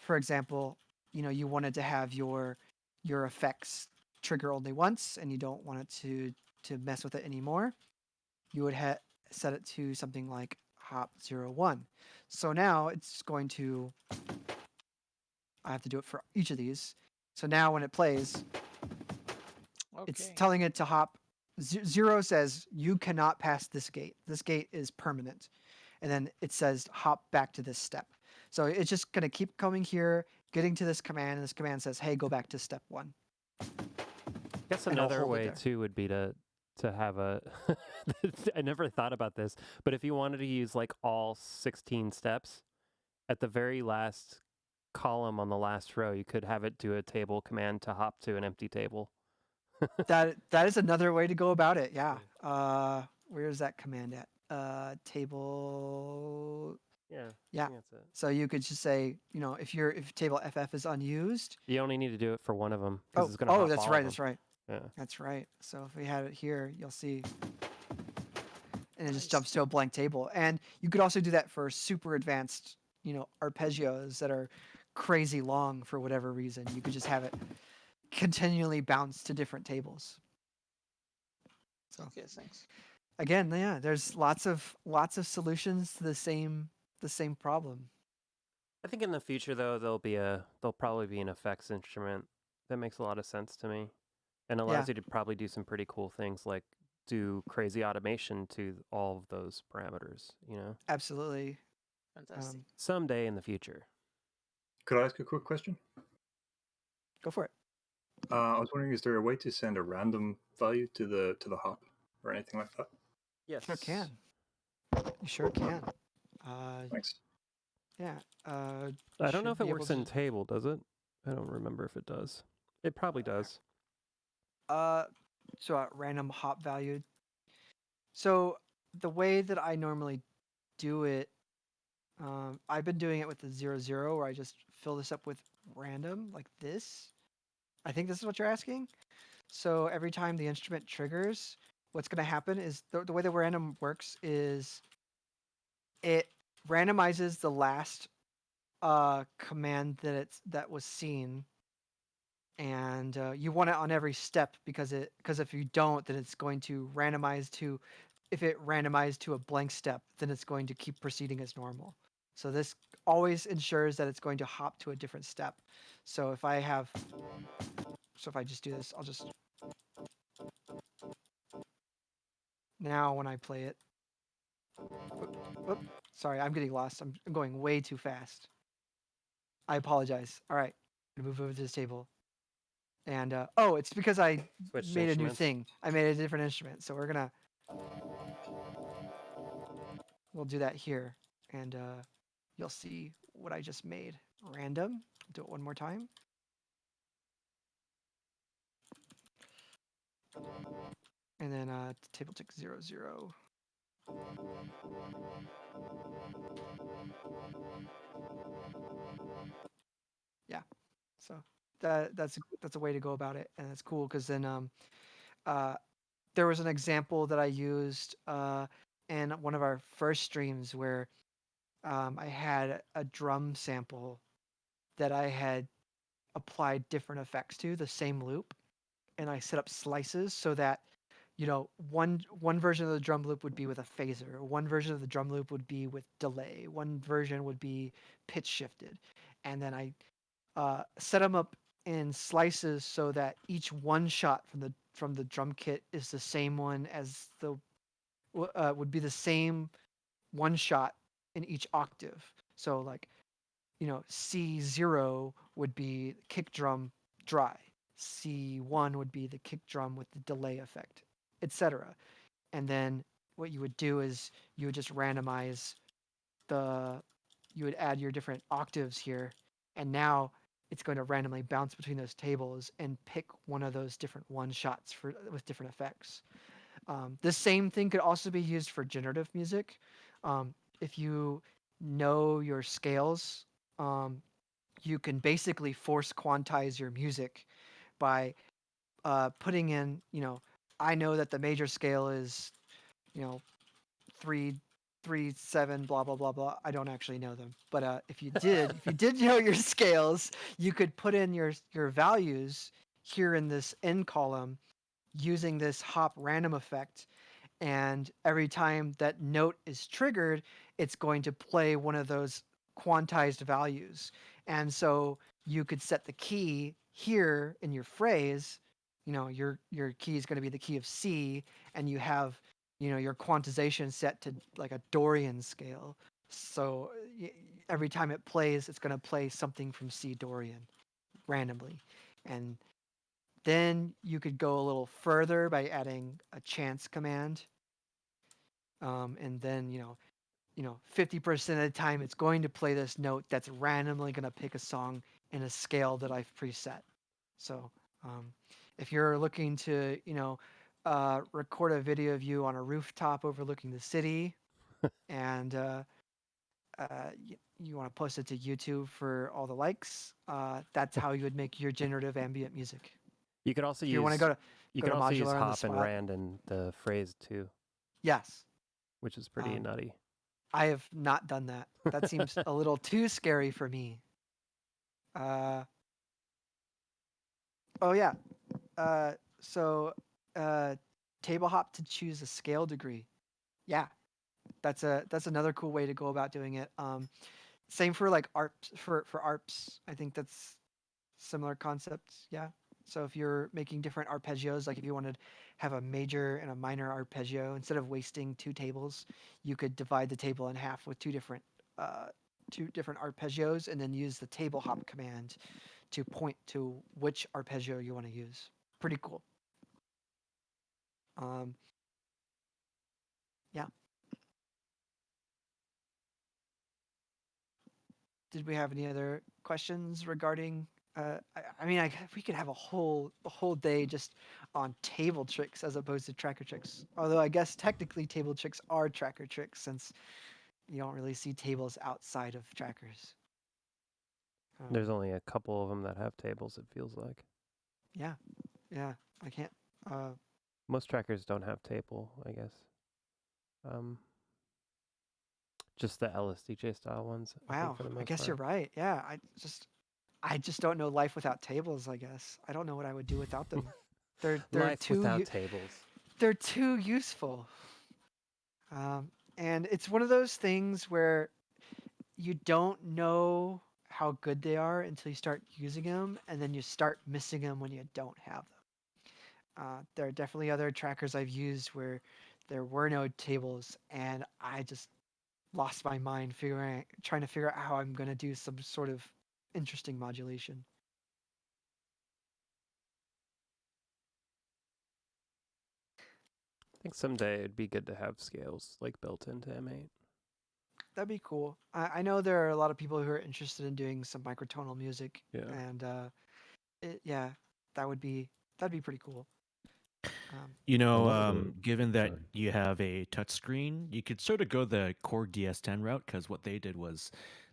for example, you wanted to have your effects trigger only once, and you don't want it to mess with it anymore. You would set it to something like hop 0, 1. So now it's going to. I have to do it for each of these. So now when it plays, it's Okay. telling it to hop. 0 says you cannot pass this gate. This gate is permanent. And then it says hop back to this step. So it's just going to keep coming here, getting to this command, and this command says, hey, go back to step 1. I guess And I'll another hold it way there. too would be to have a I never thought about this, but if you wanted to use like all 16 steps, at the very last column on the last row, you could have it do a table command to hop to an empty table. That is another way to go about it. Yeah. Where's that command at? Table. Yeah. Yeah. That's it. So you could just say, if table FF is unused. You only need to do it for one of them Oh, because it's going to hop that's all right. of That's them. right. Yeah. That's right. So if we had it here, you'll see. And it just Nice. jumps to a blank table. And you could also do that for super advanced, arpeggios that are crazy long for whatever reason. You could just have it continually bounce to different tables. So Okay, thanks. again, yeah, there's lots of solutions to the same problem. I think in the future though there'll probably be an effects instrument that makes a lot of sense to me and allows you to probably do some pretty cool things like do crazy automation to all of those parameters, Absolutely. Fantastic. someday in the future. Could I ask a quick question? Go for it. I was wondering, is there a way to send a random value to the hop or anything like that? Yes. Sure can. You sure can. Thanks. Yeah. I don't know should if it be able works in to- table, does it? I don't remember if it does. It probably does. So a random hop value. So the way that I normally do it, I've been doing it with the 0, where I just fill this up with random like this. I think this is what you're asking. So every time the instrument triggers, what's going to happen is the way the random works is it randomizes the last command that was seen, and you want it on every step because if you don't, then it's going to randomize to. If it randomized to a blank step, then it's going to keep proceeding as normal. So this always ensures that it's going to hop to a different step. So if I just do this, I'll just. Now when I play it. Whoop, sorry, I'm getting lost. I'm going way too fast. I apologize. All right, I'm gonna move over to this table. And it's because I Switched made a new instruments. thing. I made a different instrument. So we're gonna. we'll do that here, and you'll see what I just made. Random. Do it one more time. And then table tick 0, 0. Yeah. So that's a way to go about it, and it's cool because then there was an example that I used in one of our first streams where I had a drum sample that I had applied different effects to the same loop, and I set up slices so that one version of the drum loop would be with a phaser, one version of the drum loop would be with delay, one version would be pitch shifted, and then I set them up in slices so that each one shot from the drum kit is the same one as the would be the same one shot in each octave. So like C0 would be kick drum dry. C1 would be the kick drum with the delay effect, etc. And then what you would do is you would just randomize you would add your different octaves here, and now it's going to randomly bounce between those tables and pick one of those different one shots with different effects. The same thing could also be used for generative music. If you know your scales, you can basically force quantize your music by putting in, I know that the major scale is, 3, 3, 7, blah blah blah blah. I don't actually know them, but if you did know your scales, you could put in your values here in this end column using this hop random effect, and every time that note is triggered, it's going to play one of those quantized values. And so you could set the key here in your phrase. Your key is going to be the key of C, and you have your quantization set to like a Dorian scale. So every time it plays, it's going to play something from C Dorian randomly, and then you could go a little further by adding a chance command. And then 50% of the time it's going to play this note that's randomly going to pick a song in a scale that I've preset. So if you're looking to record a video of you on a rooftop overlooking the city, and you want to post it to YouTube for all the likes, that's how you would make your generative ambient music. You could also If you want to use go to you go can to also use modular on the hop and spot. rand in the phrase too, Yes, which is pretty nutty. I have not done that. That seems a little too scary for me. Oh yeah. So table hop to choose a scale degree. Yeah, that's another cool way to go about doing it. Same for like ARPs for ARPs. I think that's similar concepts. Yeah. So if you're making different arpeggios, like if you wanted to have a major and a minor arpeggio, instead of wasting 2 tables, you could divide the table in half with two different arpeggios, and then use the table hop command to point to which arpeggio you want to use. Pretty cool. Yeah. Did we have any other questions regarding? We could have a whole day just on table tricks as opposed to tracker tricks. Although I guess technically table tricks are tracker tricks, since you don't really see tables outside of trackers. There's only a couple of them that have tables, it feels like. Yeah. I can't. Most trackers don't have table, I guess. Just the LSDJ style ones. Wow. For the most I guess part. you're right. Yeah. I just don't know life without tables. I guess I don't know what I would do without them. They're Life too without tables. They're too useful. And it's one of those things where you don't know how good they are until you start using them, and then you start missing them when you don't have them. There are definitely other trackers I've used where there were no tables, and I just lost my mind trying to figure out how I'm going to do some sort of interesting modulation. I think someday it'd be good to have scales like built into M8. that'd be cool. I know there are a lot of people who are interested in doing some microtonal music, Yeah. and that'd be pretty cool. You know, lot of the- given that sorry. you have a touchscreen, you could sort of go the Korg DS10 route, because what they did was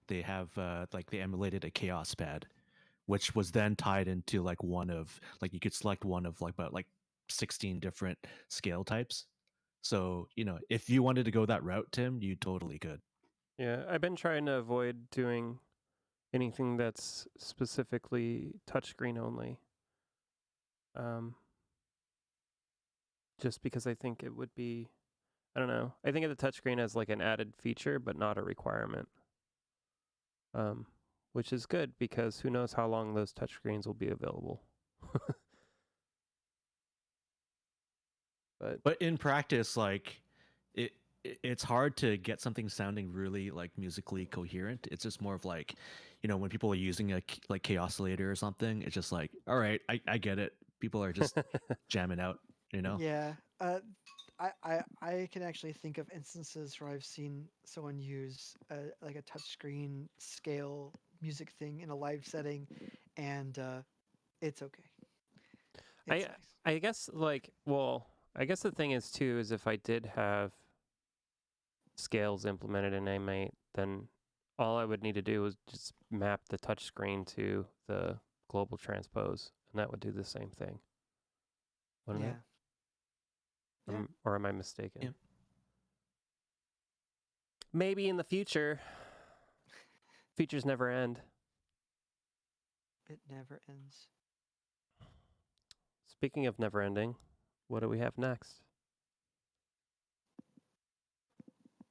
they have they emulated a Chaos pad, which was then tied into like you could select one of like about like 16 different scale types. So, you know, if you wanted to go that route, Tim, you totally could. Yeah, I've been trying to avoid doing anything that's specifically touchscreen only. Just because I think it would be, I don't know. I think of the touchscreen as like an added feature, but not a requirement. Which is good because who knows how long those touchscreens will be available. But in practice, like it's hard to get something sounding really like musically coherent. It's just more of like, you know, when people are using a like K-oscillator or something, it's just like, all right, I get it. People are just jamming out, you know? Yeah. I can actually think of instances where I've seen someone use like a touchscreen scale music thing in a live setting, and it's okay. It's nice. I guess I guess the thing is too is if I did have scales implemented in M8, then all I would need to do was just map the touchscreen to the global transpose, and that would do the same thing. Wouldn't Yeah. it? Yeah. Or am I mistaken? Yeah. Maybe in the future. Features never end. It never ends. Speaking of never ending, what do we have next?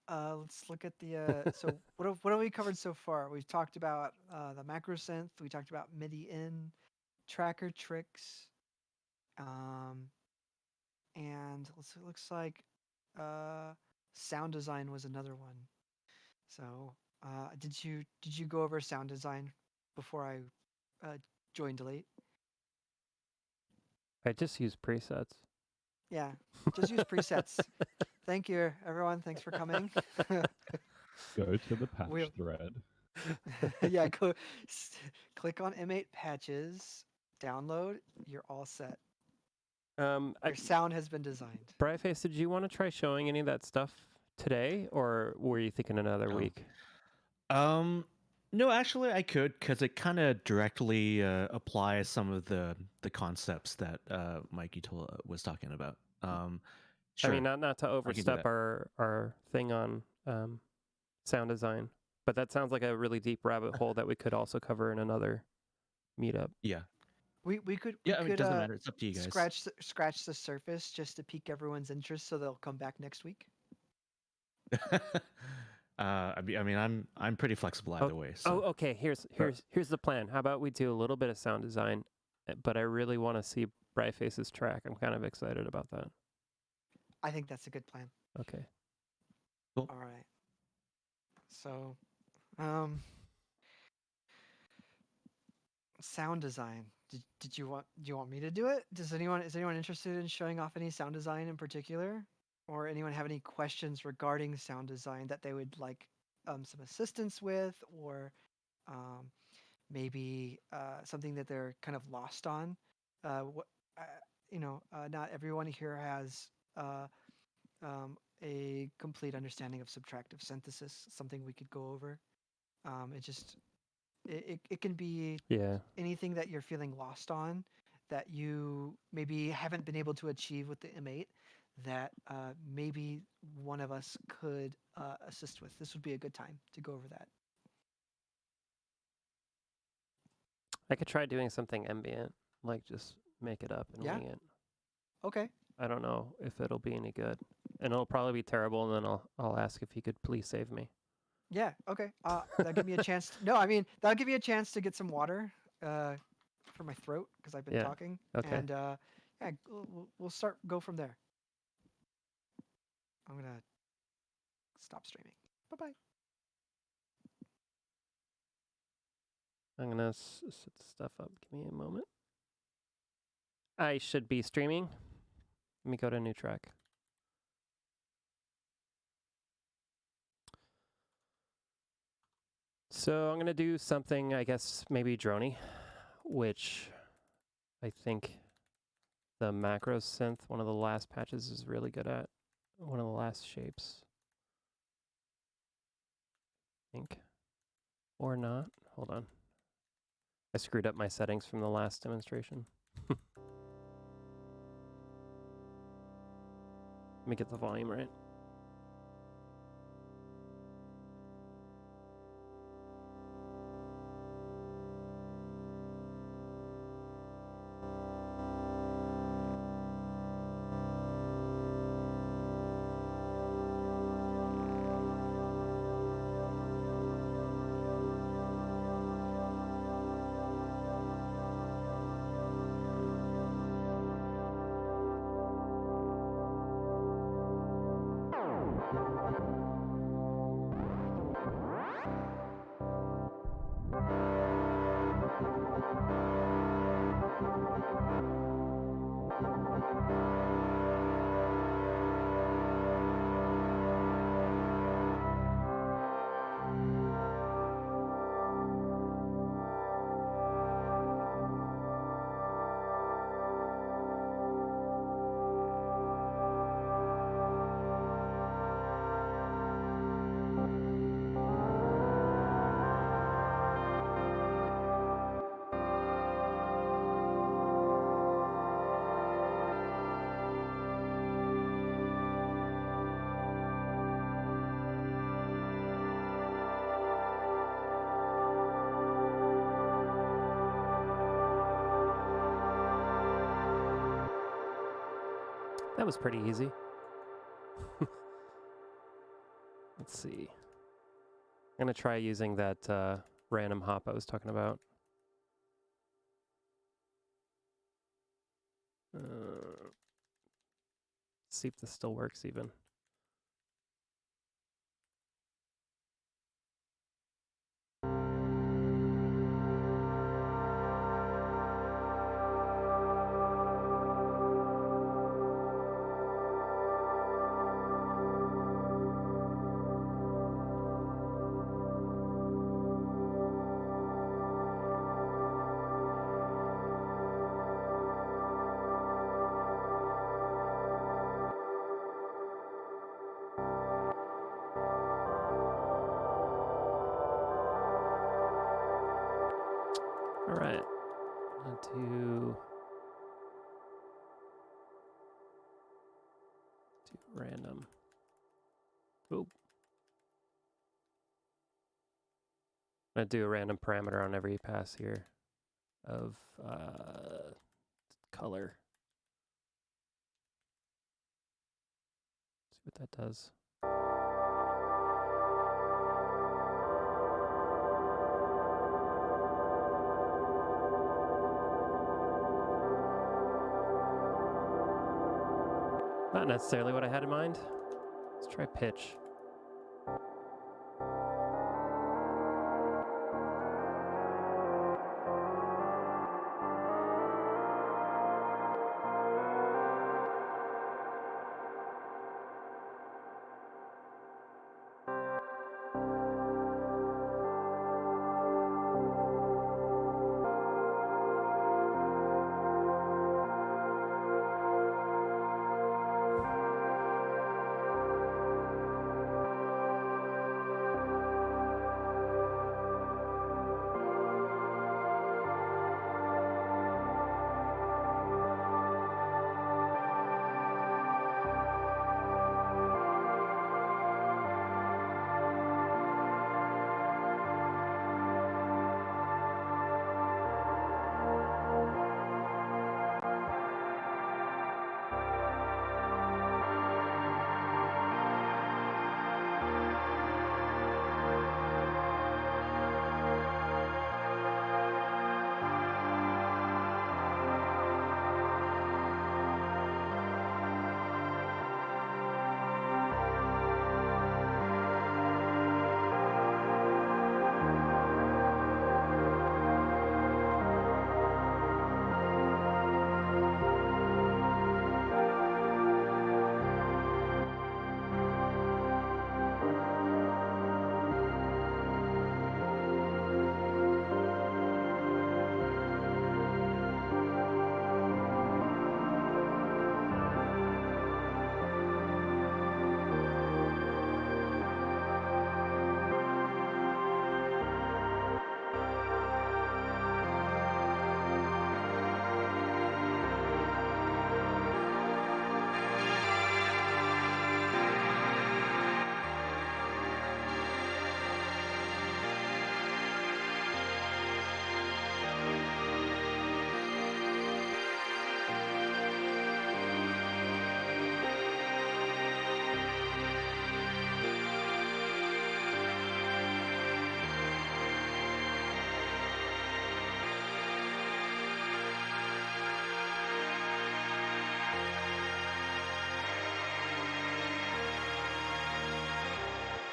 Let's look at the so what have we covered so far? We've talked about the Macrosynth. We talked about Midi in, tracker tricks, and it looks like sound design was another one. So did you go over sound design before I joined late? I just use presets. Yeah, just use presets. Thank you, everyone. Thanks for coming. Go to the patch We'll- thread. Yeah, click on M8 patches, download. You're all set. Your sound has been designed. Bryface, did you want to try showing any of that stuff today, or were you thinking another No. week? No, actually, I could, because it kind of directly applies some of the concepts that Mikey was talking about. Sure. I mean, not to do overstep that. our thing on sound design, but that sounds like a really deep rabbit hole that we could also cover in another meetup. Yeah. We could Yeah, I mean, it doesn't matter. It's up to you guys. scratch the surface just to pique everyone's interest, so they'll come back next week. I mean, I'm pretty flexible either way. So. Oh, okay. Here's the plan. How about we do a little bit of sound design, but I really want to see Bryface's track. I'm kind of excited about that. I think that's a good plan. Okay. Cool. All right. So, sound design. Did you want me to do it? Is anyone interested in showing off any sound design in particular, or anyone have any questions regarding sound design that they would like some assistance with, or maybe something that they're kind of lost on? Not everyone here has a complete understanding of subtractive synthesis. Something we could go over. It can be anything that you're feeling lost on, that you maybe haven't been able to achieve with the M8, that maybe one of us could assist with. This would be a good time to go over that. I could try doing something ambient, like just make it up and wing it. Okay. I don't know if it'll be any good, and it'll probably be terrible. And then I'll ask if you could please save me. Yeah. Okay. That'll give me a chance. No, I mean that'll give me a chance to get some water for my throat because I've been talking. Okay. And yeah, we'll go from there. I'm gonna stop streaming. Bye bye. I'm gonna set the stuff up. Give me a moment. I should be streaming. Let me go to new track. So I'm going to do something, I guess, maybe drony, which I think the Macrosynth, one of the last patches, is really good at. One of the last shapes. I think. Or not. Hold on. I screwed up my settings from the last demonstration. Let me get the volume right. That was pretty easy. Let's see. I'm going to try using that random hop I was talking about. See if this still works even. All right. Do random. Oh. I'm going to do a random parameter on every pass here of color. See what that does. Not necessarily what I had in mind. Let's try pitch.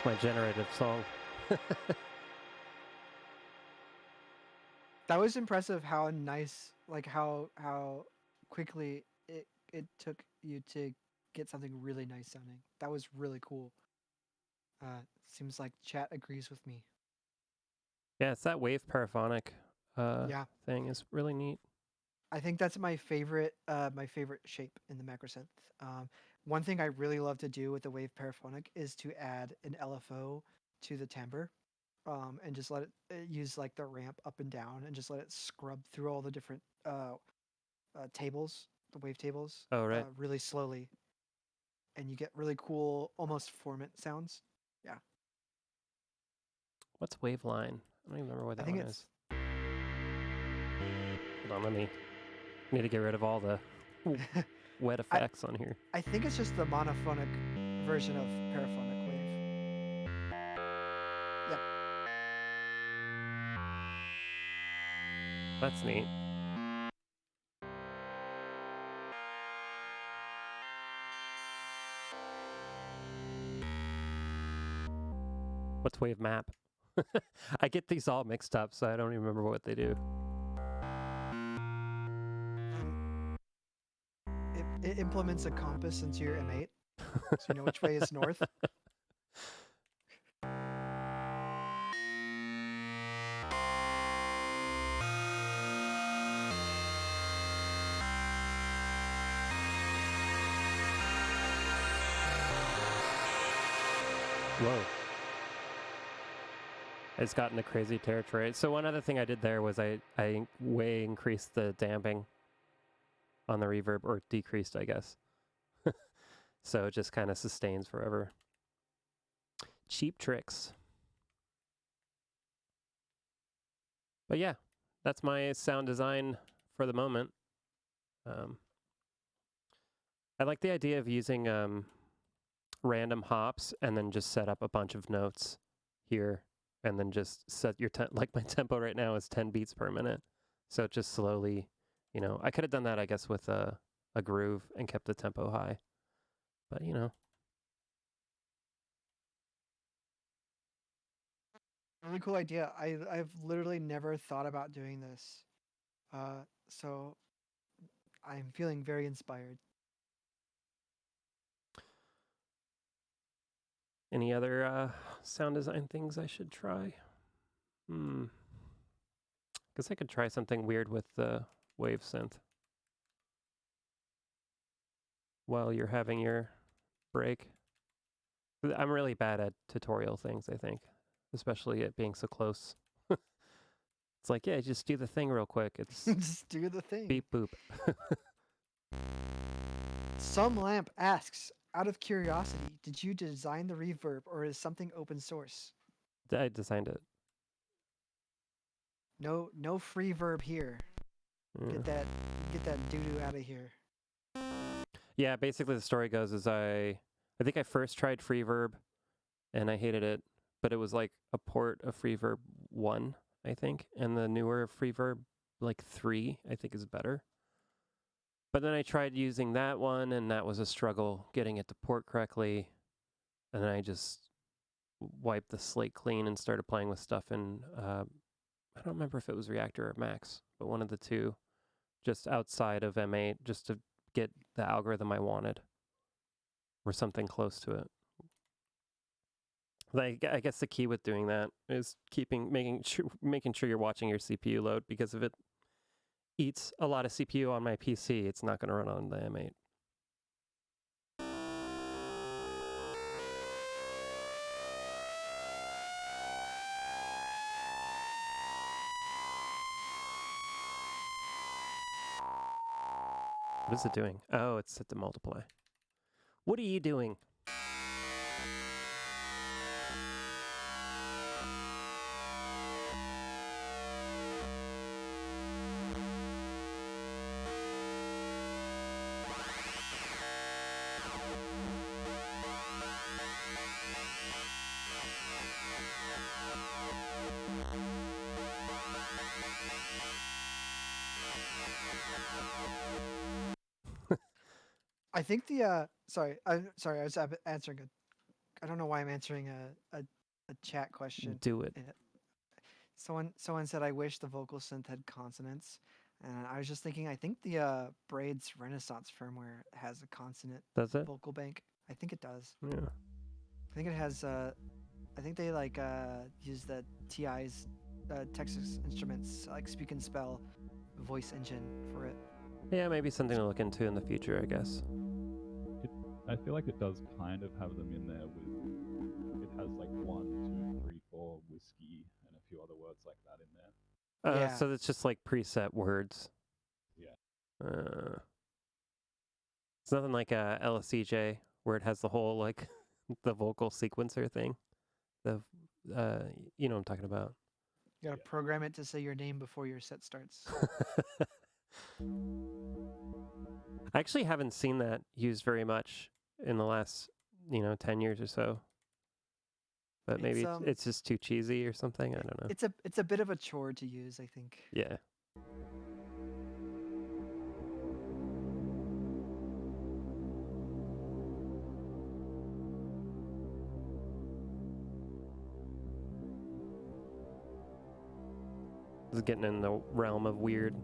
my generative song. That was impressive how nice, like how quickly it took you to get something really nice sounding. That was really cool. Seems like chat agrees with me. Yeah, it's that wave paraphonic Yeah. thing is really neat. I think that's my favorite shape in the Macrosynth. One thing I really love to do with the wave paraphonic is to add an LFO to the timbre, and just let it use like the ramp up and down, and just let it scrub through all the different tables, the wave tables, Oh, right. really slowly, and you get really cool, almost formant sounds. Yeah, What's wave line? I don't even remember what I that think one it's is. Hold on, need to get rid of all the wet effects on here. I think it's just the monophonic version of paraphonic wave. Yep. That's neat. What's wave map? I get these all mixed up, so I don't even remember what they do. It implements a compass into your M8, so you know which way is north. Whoa. It's gotten a crazy territory. So one other thing I did there was I way increased the damping on the reverb, or decreased, I guess. So it just kind of sustains forever. Cheap tricks. But yeah, that's my sound design for the moment. I like the idea of using random hops and then just set up a bunch of notes here and then just set your like my tempo right now is 10 beats per minute. So it just slowly, you know, I could have done that, I guess, with a groove and kept the tempo high. But, you know. Really cool idea. I've literally never thought about doing this. So I'm feeling very inspired. Any other sound design things I should try? Guess I could try something weird with the Wavsynth while you're having your break. I'm really bad at tutorial things, I think, especially it being so close. It's like, yeah, just do the thing real quick. It's Just do the thing. beep boop. Some Lamp asks, out of curiosity, did you design the reverb or is something open source? I designed it. No free verb here. Yeah. Get that doo-doo out of here. Yeah, basically the story goes is I think I first tried Freeverb and I hated it, but it was like a port of Freeverb 1, I think, and the newer Freeverb like 3, I think is better. But then I tried using that one and that was a struggle getting it to port correctly. And then I just wiped the slate clean and started playing with stuff in I don't remember if it was Reactor or Max, but one of the two, just outside of M8, just to get the algorithm I wanted, or something close to it. Like, I guess the key with doing that is making sure you're watching your CPU load, because if it eats a lot of CPU on my PC, it's not going to run on the M8. What is it doing? Oh, it's set to multiply. What are you doing? I think the sorry, I was answering I don't know why I'm answering a chat question. Do it. Someone said I wish the vocal synth had consonants, and I was just thinking I think the Braids Renaissance firmware has a consonant Does it? vocal bank. I think it does. Yeah. I think it has. I think they use the TI's Texas Instruments Speak and Spell voice engine for it. Yeah, maybe something to look into in the future, I guess. I feel like it does kind of have them in there with. It has like 1, 2, 3, 4 whiskey and a few other words like that in there. Yeah. So it's just like preset words. Yeah. It's nothing like LSCJ where it has the whole like the vocal sequencer thing. The you know what I'm talking about. You gotta program it to say your name before your set starts. I actually haven't seen that used very much in the last 10 years or so. But maybe it's just too cheesy or something. I don't know. It's a bit of a chore to use, I think. Yeah. This is getting in the realm of weird.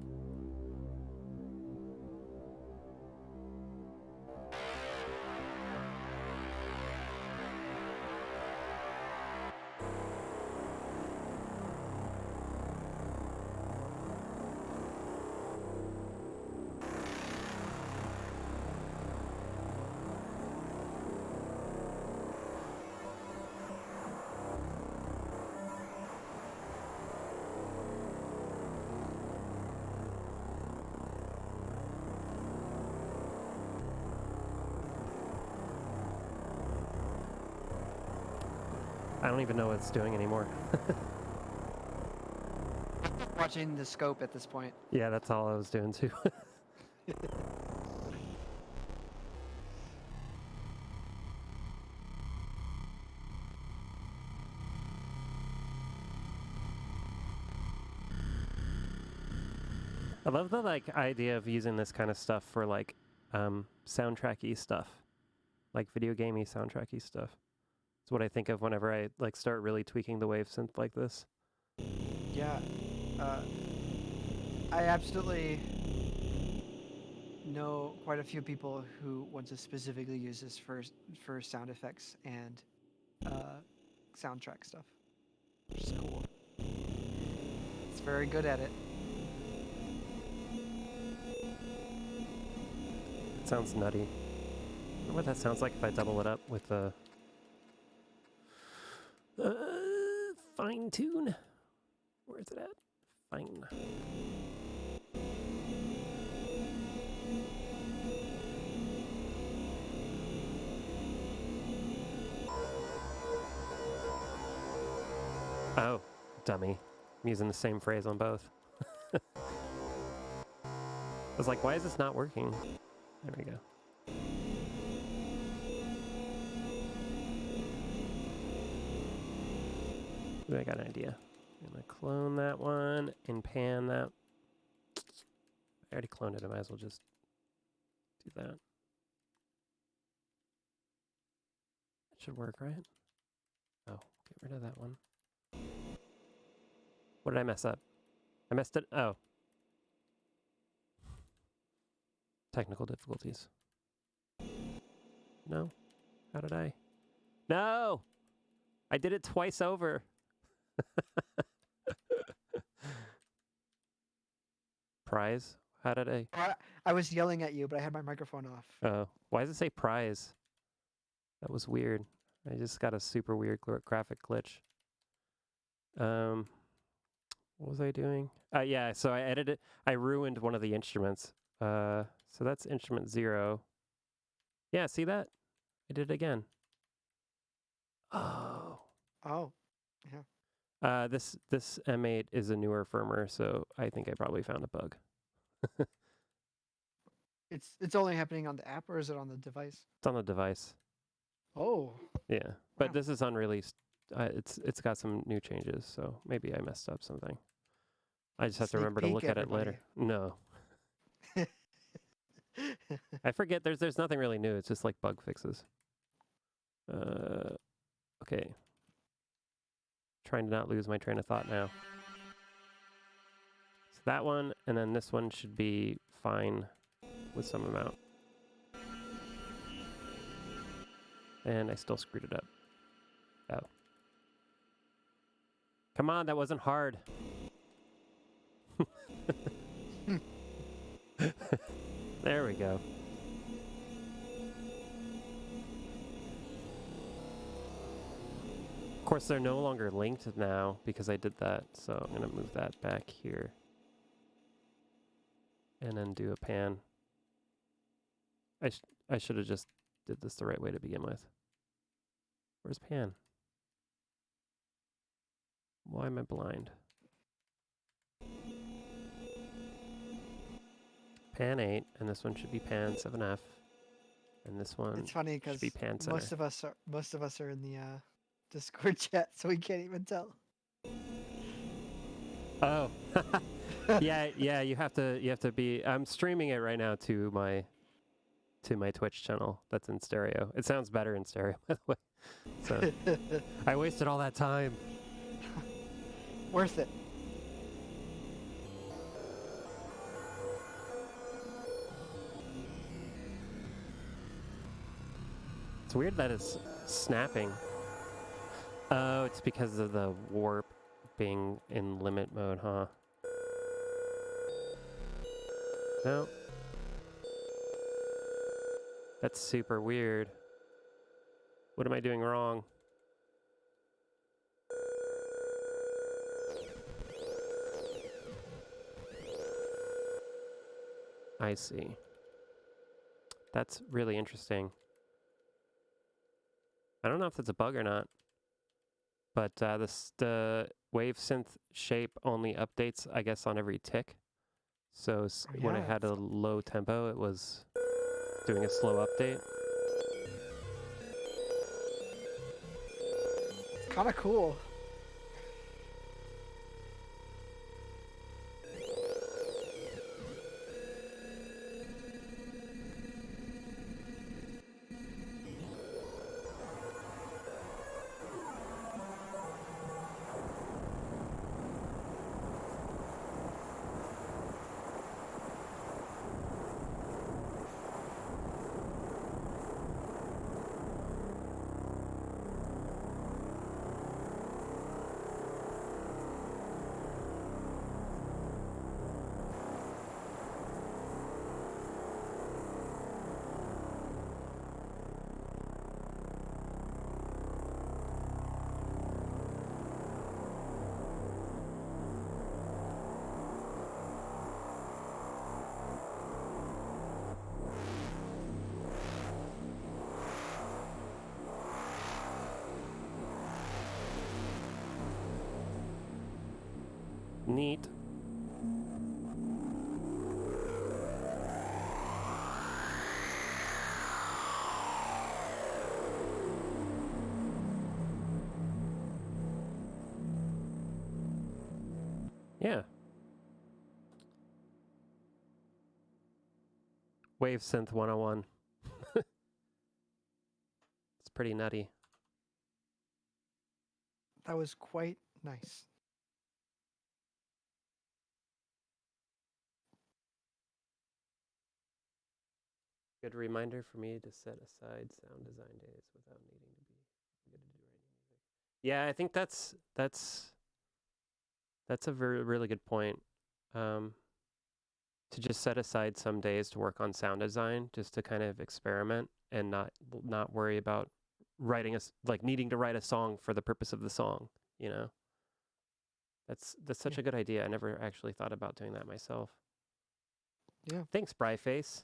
I don't even know what it's doing anymore. Watching the scope at this point. Yeah, that's all I was doing too. I love the idea of using this kind of stuff for soundtracky stuff, like video gamey soundtracky stuff. It's what I think of whenever I start really tweaking the Wavsynth like this. Yeah, I absolutely know quite a few people who want to specifically use this for sound effects and soundtrack stuff, which is cool. It's very good at it. It sounds nutty. I wonder what that sounds like if I double it up with the fine tune. Where is it at? Fine. Oh, dummy. I'm using the same phrase on both. I was like, why is this not working? There we go. Ooh, I got an idea. I'm going to clone that one and pan that. I already cloned it. I might as well just do that. That should work, right? Oh, get rid of that one. What did I mess up? I messed it. Oh. Technical difficulties. No? How did I? No! I did it twice over. Prize? How did I? I was yelling at you, but I had my microphone off. Oh, why does it say prize? That was weird. I just got a super weird graphic glitch. What was I doing? Yeah, so I ruined one of the instruments. So that's instrument 0. Yeah, see that? I did it again. Oh. Oh, yeah. This M8 is a newer firmware, so I think I probably found a bug. It's only happening on the app, or is it on the device? It's on the device. Oh. Yeah, but Wow. this is unreleased. It's got some new changes, so maybe I messed up something. I just have to Sneak remember to peek, look at it later. No. I forget there's nothing really new. It's just like bug fixes. Okay. Trying to not lose my train of thought now. So that one, and then this one should be fine with some amount. And I still screwed it up. Oh. Come on, that wasn't hard. There we go. Of course, they're no longer linked now because I did that. So I'm going to move that back here. And then do a pan. I should have just did this the right way to begin with. Where's pan? Why am I blind? Pan 8, and this one should be pan 7F. And this one It's funny should because be pan center. most of us are in the Discord chat, so we can't even tell. Oh. yeah, you have to be I'm streaming it right now to my Twitch channel that's in stereo. It sounds better in stereo, by the way. So I wasted all that time. Worth it. It's weird that it's snapping. Oh, it's because of the warp being in limit mode, huh? No. That's super weird. What am I doing wrong? I see. That's really interesting. I don't know if that's a bug or not, but the Wavsynth shape only updates, I guess, on every tick. So when I yeah, had a low tempo, it was doing a slow update. It's kind of cool. Neat. Yeah. Wavsynth 101. It's pretty nutty. That was quite nice. Good reminder for me to set aside sound design days without needing to be good to do writing music. Yeah, I think that's a really good point. To just set aside some days to work on sound design, just to kind of experiment and not worry about writing needing to write a song for the purpose of the song. You know, that's such Yeah. a good idea. I never actually thought about doing that myself. Yeah. Thanks, Bryface.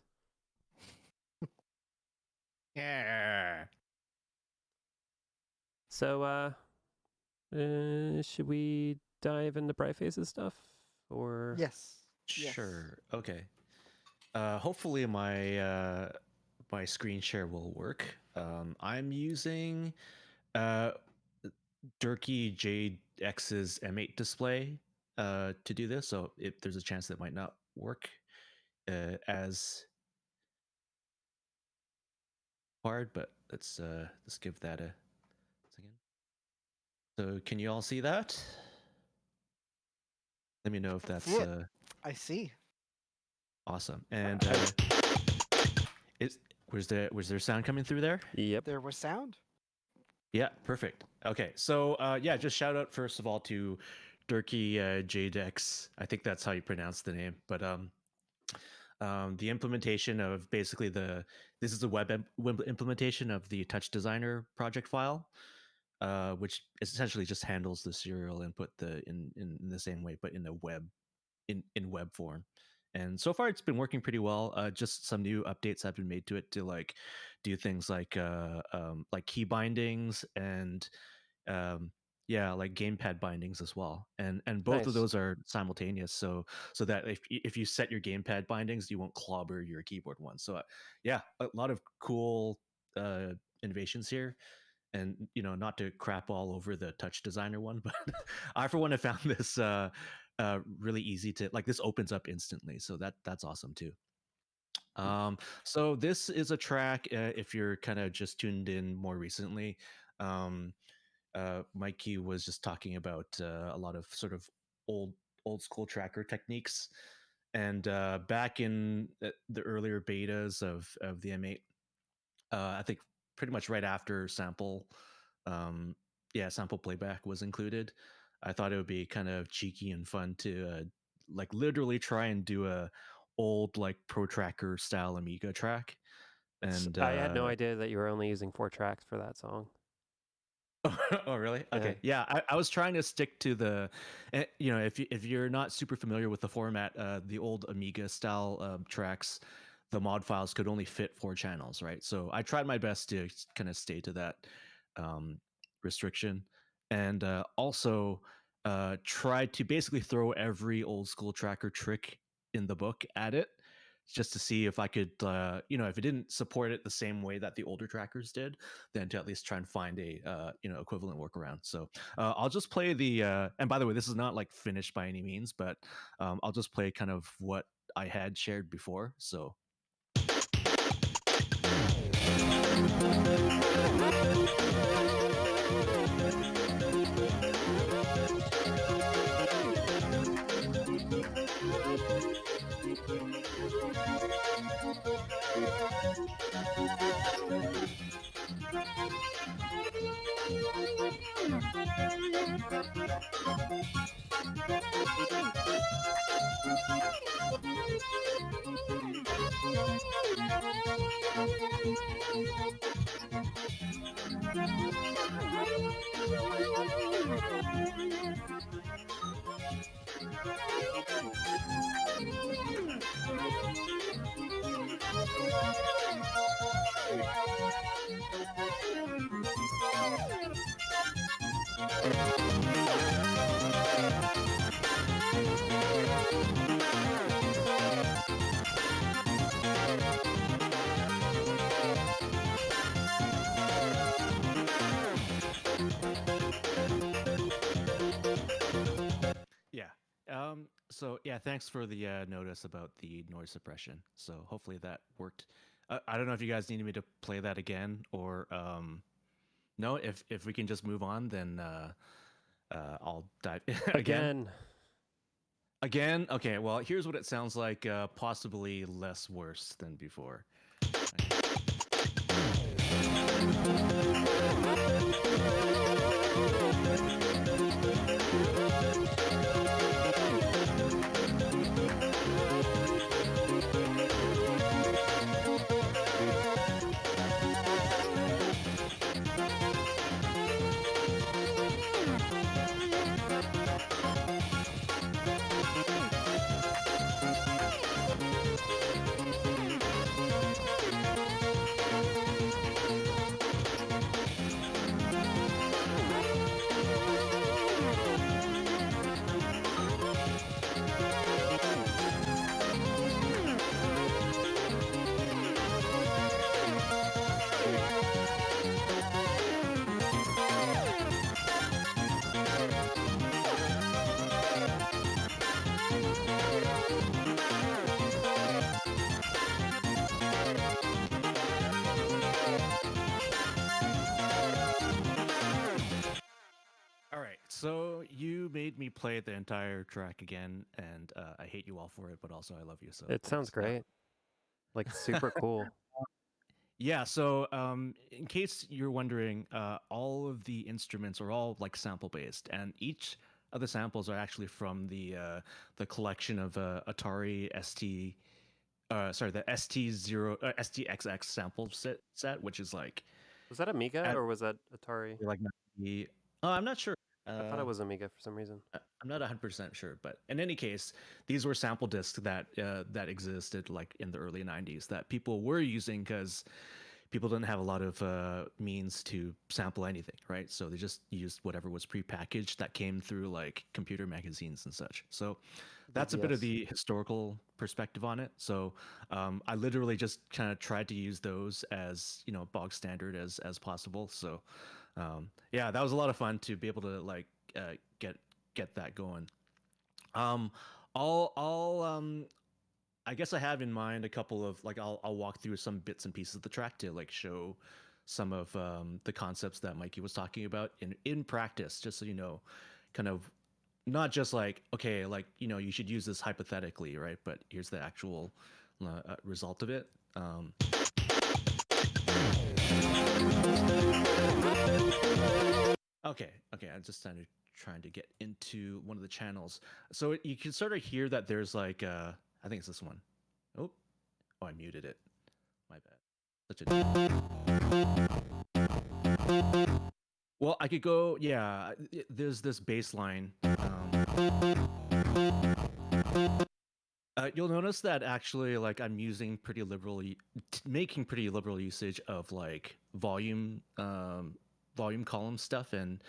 Yeah. So, should we dive into Bryface's stuff, or? Yes. Yes. Sure. Okay. Hopefully my my screen share will work. I'm using Durkee JX's M8 display to do this, so if there's a chance that might not work as hard, but let's give that a second. So can you all see that? Let me know if that's see it. I see. awesome. And was there sound coming through there? Yep. There was sound. Yeah, perfect. Okay, so yeah, just shout out first of all to Durkee JDex. I think that's how you pronounce the name. But the implementation of basically this is a web implementation of the Touch Designer project file, which essentially just handles the serial input in the same way, but in a web web form. And so far, it's been working pretty well. Just some new updates have been made to it to like do things like key bindings and yeah, like gamepad bindings as well. And both of Nice. those are simultaneous, so that if you set your gamepad bindings, you won't clobber your keyboard one. So yeah, a lot of cool innovations here. And not to crap all over the Touch Designer one, but I for one have found this really easy to like. This opens up instantly, so that's awesome too. So this is a track. If you're kind of just tuned in more recently, Mikey was just talking about a lot of sort of old school tracker techniques, and back in the earlier betas of the M8, I think pretty much right after sample playback was included, I thought it would be kind of cheeky and fun to like literally try and do a old like Pro Tracker style Amiga track. And I had no idea that you were only using 4 tracks for that song. Oh really? Okay. Yeah, I was trying to stick to the, if you're not super familiar with the format, the old Amiga style tracks, the mod files could only fit 4 channels, right? So I tried my best to kind of stay to that restriction, and also tried to basically throw every old school tracker trick in the book at it, just to see if I could, if it didn't support it the same way that the older trackers did, then to at least try and find a, equivalent workaround. So I'll just play the, and by the way, this is not like finished by any means, but I'll just play kind of what I had shared before. So. So yeah, thanks for the notice about the noise suppression. So hopefully that worked. I don't know if you guys need me to play that again, or no. If we can just move on, then I'll dive again. Again. Okay. Well, here's what it sounds like. Possibly less worse than before. So you made me play the entire track again, and I hate you all for it, but also I love you. So It sounds thanks. great. Like super cool. Yeah. So in case you're wondering, all of the instruments are all like sample based, and each of the samples are actually from the collection of Atari ST. Sorry, the STXX sample set, which is like Was that Amiga at, or was that Atari? like I'm not sure. I thought it was Amiga for some reason. I'm not 100% sure, but in any case, these were sample discs that that existed like in the early 90s that people were using because people didn't have a lot of means to sample anything, right? So they just used whatever was prepackaged that came through like computer magazines and such. So that's a bit of VGS. the historical perspective on it. So I literally just kind of tried to use those as, you know, bog standard as possible. So yeah, that was a lot of fun to be able to like get that going. I guess I have in mind a couple of like I'll walk through some bits and pieces of the track to like show some of the concepts that Mikey was talking about in practice, just so you know, kind of not just like, okay, like, you know, you should use this hypothetically, right? But here's the actual result of it. Okay, I'm just trying to get into one of the channels. So you can sort of hear that there's like, I think it's this one. Oh, I muted it. My bad. Well, I could go, yeah, there's this bass line. You'll notice that actually, like, I'm using pretty liberally, making pretty liberal usage of like volume column stuff, and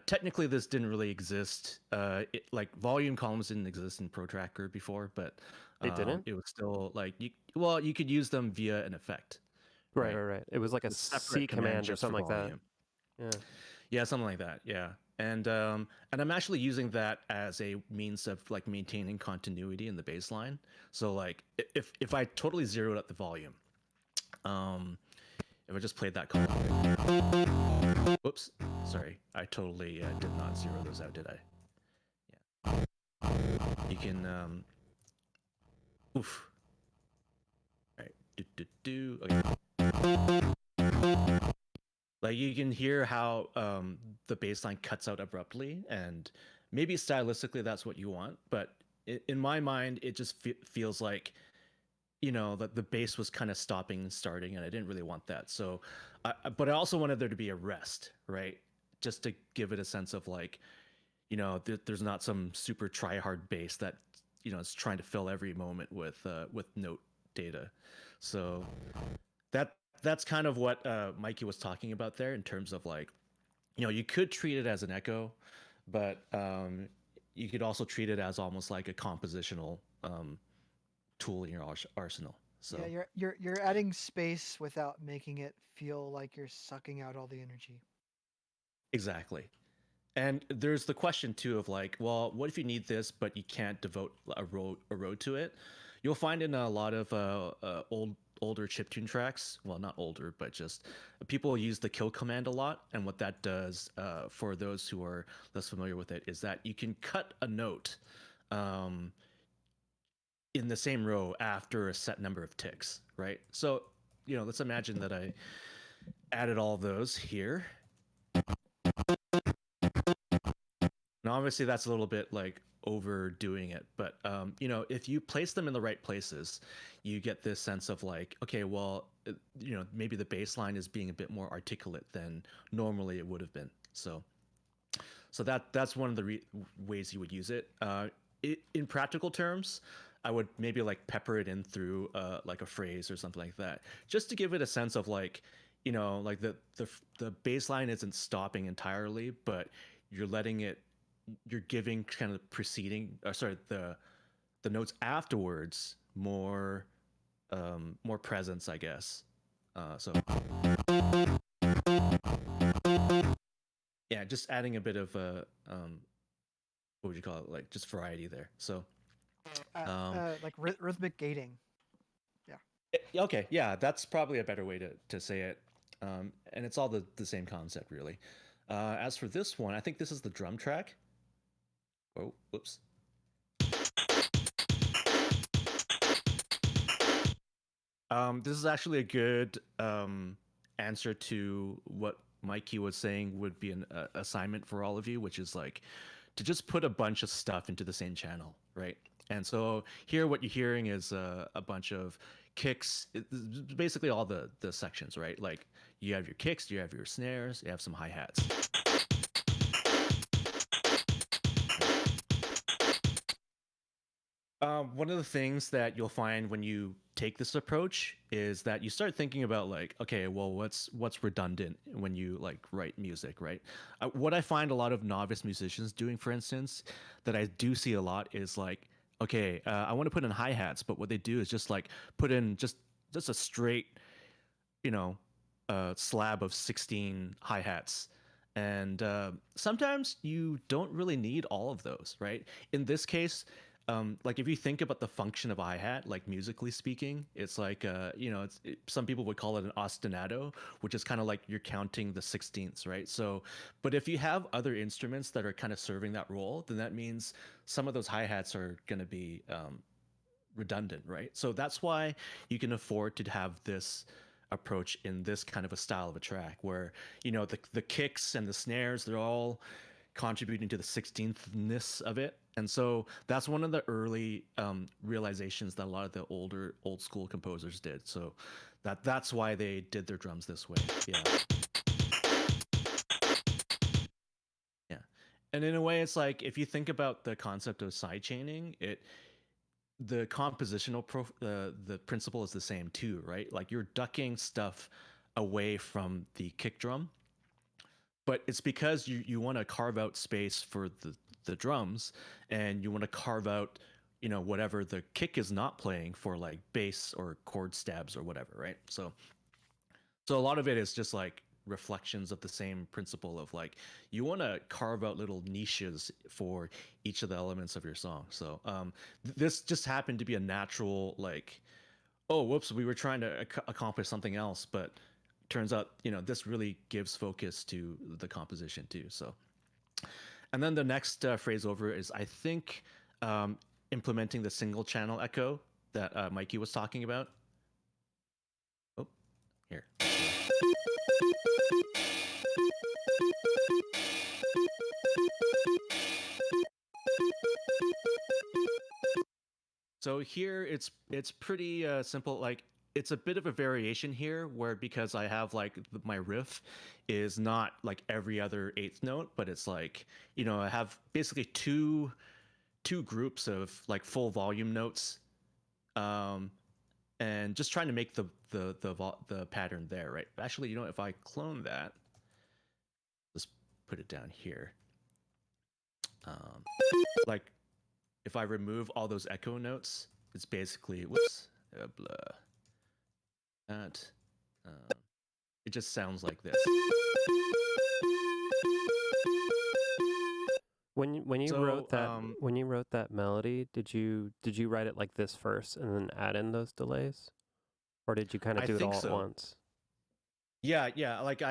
technically this didn't really exist. Like volume columns didn't exist in ProTracker before, but They didn't? it was still like you could use them via an effect. Right. It was like a separate C command or just for something like that. volume. Yeah. Yeah, something like that. Yeah. And I'm actually using that as a means of like maintaining continuity in the bass line. So like if I totally zeroed out the volume, if I just played that column. Whoops, sorry, I totally did not zero those out, did I? Yeah. You can oof. All right. Okay. Like you can hear how the bass line cuts out abruptly, and maybe stylistically that's what you want, but in my mind it just feels like, you know, that the bass was kind of stopping and starting, and I didn't really want that. So, but I also wanted there to be a rest, right? Just to give it a sense of like, you know, there's not some super try hard bass that, you know, is trying to fill every moment with note data. So that's kind of what Mikey was talking about there in terms of like, you know, you could treat it as an echo, but you could also treat it as almost like a compositional tool in your arsenal. So yeah, you're adding space without making it feel like you're sucking out all the energy. exactly. And there's the question too of like, well, what if you need this but you can't devote a road to it? You'll find in a lot of older chiptune tracks, well, not older, but just people use the kill command a lot, and what that does, for those who are less familiar with it, is that you can cut a note in the same row after a set number of ticks, right? So, you know, let's imagine that I added all those here. Now, obviously, that's a little bit like overdoing it, but you know, if you place them in the right places, you get this sense of like, okay, well, you know, maybe the bass line is being a bit more articulate than normally it would have been. So that's one of the ways you would use it. In practical terms, I would maybe like pepper it in through like a phrase or something like that, just to give it a sense of like, you know, like the bass line isn't stopping entirely, but you're letting it, you're giving kind of preceding, the notes afterwards more presence, I guess. So yeah, just adding a bit of what would you call it, like just variety there. So Like rhythmic gating. okay, yeah, that's probably a better way to say it. And it's all the same concept, really. As for this one, I think this is the drum track. Oh, whoops. This is actually a good answer to what Mikey was saying would be an assignment for all of you, which is like to just put a bunch of stuff into the same channel, right? And so here, what you're hearing is a bunch of kicks, basically all the sections, right? Like you have your kicks, you have your snares, you have some hi-hats. One of the things that you'll find when you take this approach is that you start thinking about like, okay, well, what's redundant when you like write music, right? What I find a lot of novice musicians doing, for instance, that I do see a lot is like, okay, I want to put in hi-hats, but what they do is just like put in just a straight, slab of 16 hi-hats. And sometimes you don't really need all of those, right? In this case, like if you think about the function of a hi-hat, like musically speaking, it's like some people would call it an ostinato, which is kind of like you're counting the 16ths, right? So, but if you have other instruments that are kind of serving that role, then that means some of those hi-hats are going to be redundant, right? So that's why you can afford to have this approach in this kind of a style of a track where the kicks and the snares, they're all contributing to the 16thness of it. And so that's one of the early realizations that a lot of the old school composers did. So that's why they did their drums this way. Yeah. And in a way, it's like if you think about the concept of sidechaining, the compositional the principle is the same too, right? Like you're ducking stuff away from the kick drum, but it's because you want to carve out space for the drums, and you want to carve out whatever the kick is not playing for like bass or chord stabs or whatever, right? So a lot of it is just like reflections of the same principle of like you want to carve out little niches for each of the elements of your song. So this just happened to be a natural like, oh whoops, we were trying to accomplish something else, but turns out this really gives focus to the composition too. So and then the next phrase over is I think implementing the single channel echo that Mikey was talking about. Oh, here. So here it's pretty simple. Like it's a bit of a variation here where because I have like my riff is not like every other eighth note, but it's like I have basically two groups of like full volume notes, and just trying to make the pattern there, right? Actually, if I clone that, let's put it down here. Like if I remove all those echo notes, it's basically whoops, blah. That it just sounds like this. When you So, wrote that melody, did you write it like this first and then add in those delays, or did you kind of I do it think all so. at once? Yeah. Like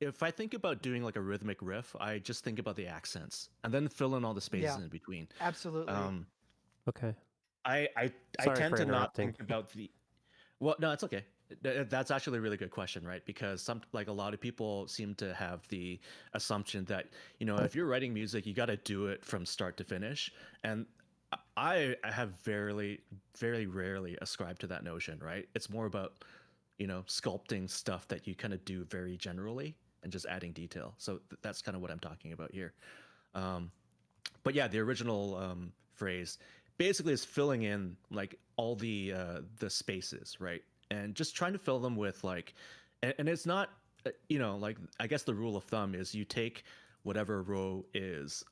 if I think about doing like a rhythmic riff, I just think about the accents and then fill in all the spaces in between. Absolutely. Okay. I Sorry tend for to not interrupting. think about the. Well, no, it's okay. That's actually a really good question, right? Because like a lot of people seem to have the assumption that if you're writing music, you got to do it from start to finish, and I have very rarely ascribed to that notion, right? It's more about sculpting stuff that you kind of do very generally and just adding detail. So that's kind of what I'm talking about here. But yeah, the original phrase basically is filling in like all the spaces, right? And just trying to fill them with like, and it's not, like I guess the rule of thumb is you take whatever row is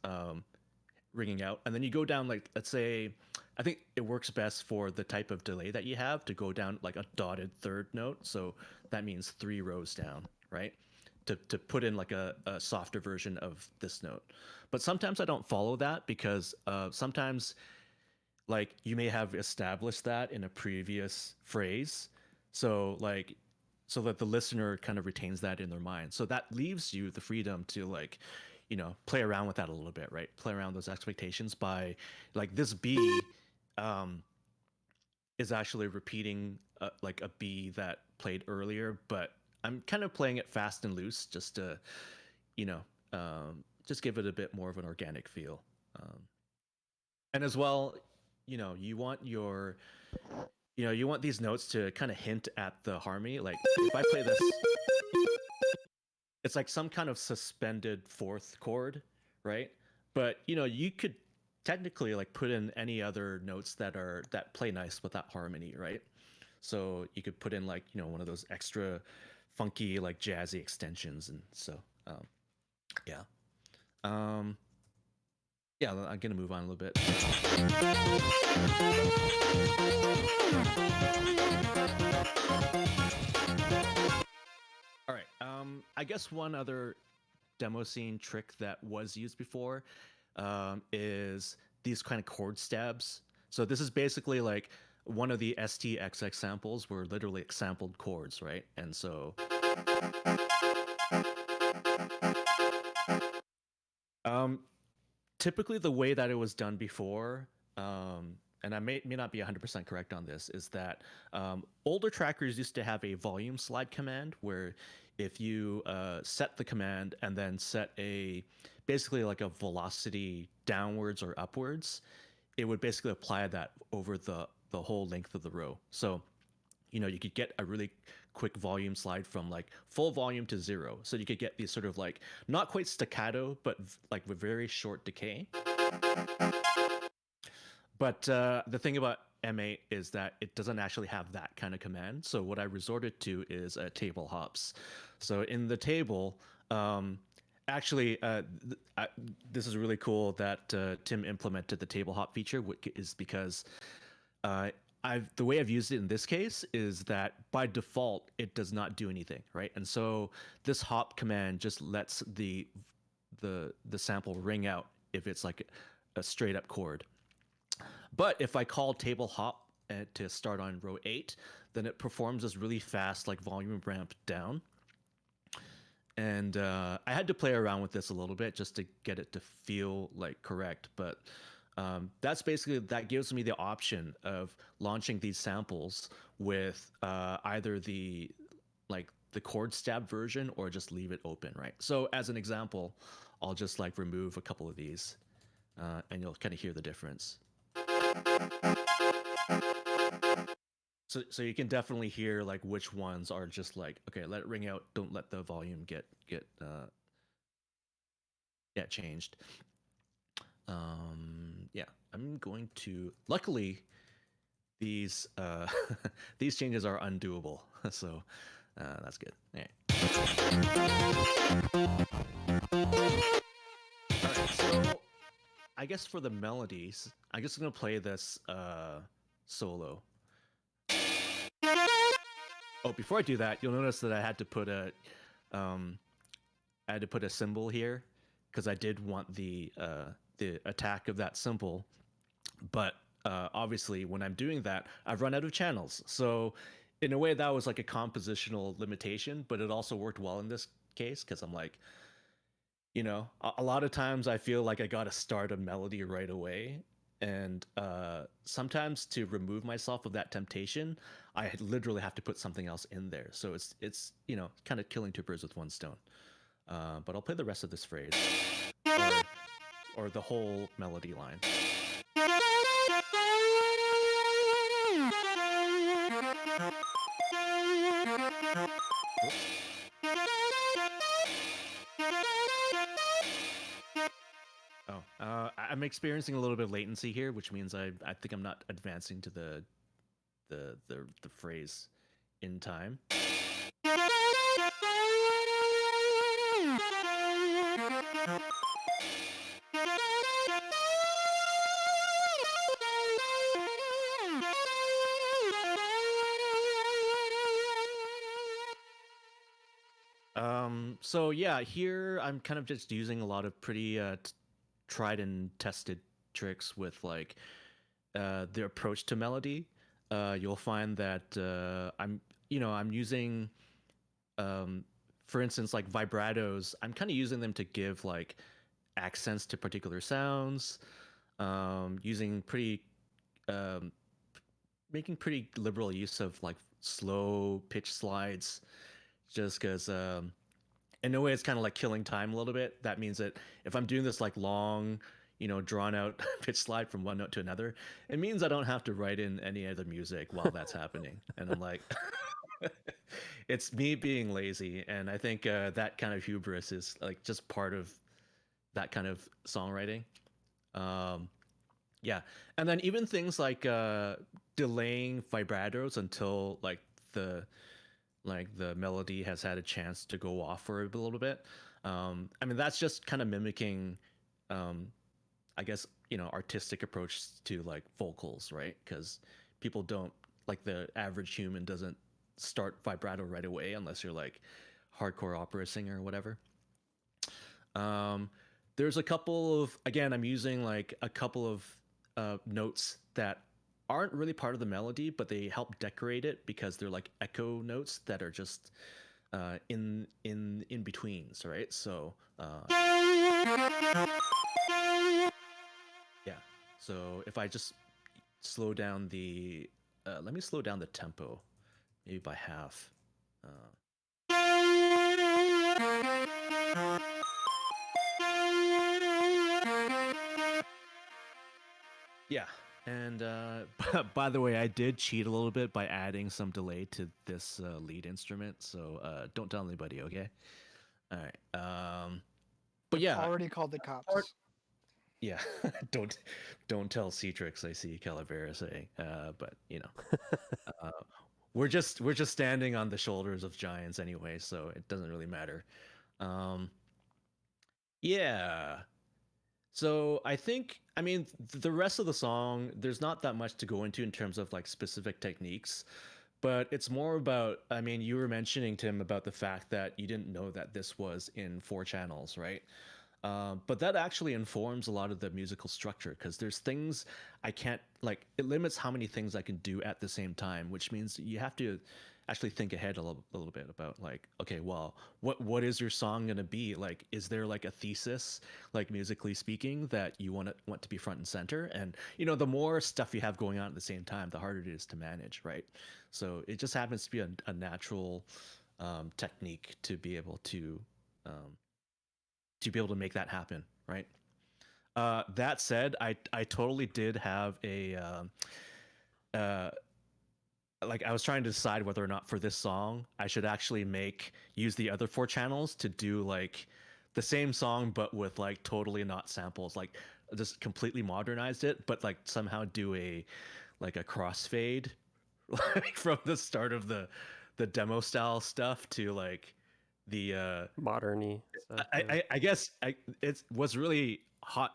ringing out, and then you go down like, let's say, I think it works best for the type of delay that you have to go down like a dotted third note. So that means 3 rows down, right? To put in like a softer version of this note. But sometimes I don't follow that because sometimes like you may have established that in a previous phrase. So like so that the listener kind of retains that in their mind. So that leaves you the freedom to like, play around with that a little bit, right? Play around those expectations by like this B is actually repeating like a B that played earlier, but I'm kind of playing it fast and loose just to, just give it a bit more of an organic feel. And as well, you want you want these notes to kind of hint at the harmony. Like if I play this, it's like some kind of suspended fourth chord, right? But you could technically like put in any other notes that play nice with that harmony, right? So you could put in like one of those extra funky like jazzy extensions, and so yeah. Yeah, I'm gonna move on a little bit. All right. I guess one other demo scene trick that was used before is these kind of chord stabs. So this is basically like one of the STXX samples were literally sampled chords, right? And so typically the way that it was done before, and I may not be 100% correct on this, is that older trackers used to have a volume slide command where if you set the command and then set basically like a velocity downwards or upwards, it would basically apply that over the whole length of the row. So you could get a really quick volume slide from like full volume to 0. So you could get these sort of like not quite staccato, but like with very short decay. But the thing about M8 is that it doesn't actually have that kind of command. So what I resorted to is table hops. So in the table, actually, this is really cool that Tim implemented the table hop feature, which is because the way I've used it in this case is that by default it does not do anything, right? And so this hop command just lets the sample ring out if it's like a straight up chord. But if I call table hop to start on row 8, then it performs this really fast like volume ramp down. And I had to play around with this a little bit just to get it to feel like correct, but that gives me the option of launching these samples with either the chord stab version or just leave it open, right? So as an example, I'll just like remove a couple of these and you'll kind of hear the difference. So you can definitely hear like which ones are just like, okay, let it ring out, don't let the volume get changed. Yeah, I'm going to. Luckily, these these changes are undoable, so that's good. All right, so I guess for the melodies, I'm just gonna play this solo. Oh, before I do that, you'll notice that I had to put a symbol here because I did want the attack of that symbol, but obviously when I'm doing that, I've run out of channels. So in a way, that was like a compositional limitation, but it also worked well in this case because I'm like, a lot of times I feel like I got to start a melody right away. And sometimes to remove myself of that temptation, I literally have to put something else in there. So it's kind of killing two birds with one stone. But I'll play the rest of this phrase or the whole melody line. I'm experiencing a little bit of latency here, which means I think I'm not advancing to the phrase in time. So yeah, here I'm kind of just using a lot of pretty tried and tested tricks with like the approach to melody. You'll find that I'm using for instance, like vibratos, I'm kind of using them to give like accents to particular sounds, using pretty, making pretty liberal use of like slow pitch slides, just because in a way it's kind of like killing time a little bit. That means that if I'm doing this like long, drawn out pitch slide from one note to another, it means I don't have to write in any other music while that's happening. And I'm like, it's me being lazy. And I think that kind of hubris is like just part of that kind of songwriting. Yeah. And then even things like delaying vibratos until like the melody has had a chance to go off for a little bit. I mean, that's just kind of mimicking, I guess, artistic approach to like vocals, right? Because people don't, like the average human doesn't start vibrato right away unless you're like hardcore opera singer or whatever. There's a couple of, again, I'm using like a couple of notes that aren't really part of the melody, but they help decorate it because they're like echo notes that are just in betweens, right? So yeah. So if I just slow down the, let me slow down the tempo, maybe by half. Yeah. And by the way, I did cheat a little bit by adding some delay to this lead instrument, so don't tell anybody, okay? All right. But yeah, Already called the cops. yeah. don't tell Citrix. I see Calavera saying, but we're just standing on the shoulders of giants anyway, so it doesn't really matter. Yeah. So I think, I mean, the rest of the song, there's not that much to go into in terms of like specific techniques, but it's more about, I mean, you were mentioning, Tim, about the fact that you didn't know that this was in 4 channels, right? But that actually informs a lot of the musical structure, because there's things I can't, like, it limits how many things I can do at the same time, which means you have to actually think ahead a little bit about like, okay, well, what is your song going to be? Like, is there like a thesis, like musically speaking, that you want to be front and center? And the more stuff you have going on at the same time, the harder it is to manage, right? So it just happens to be a natural technique to be able to make that happen, right? That said, I totally did have a like, I was trying to decide whether or not for this song I should actually use the other 4 channels to do like the same song but with like totally not samples, like just completely modernized it, but like somehow do a crossfade like from the start of the demo style stuff to like the Modern-y stuff. I guess it was really hot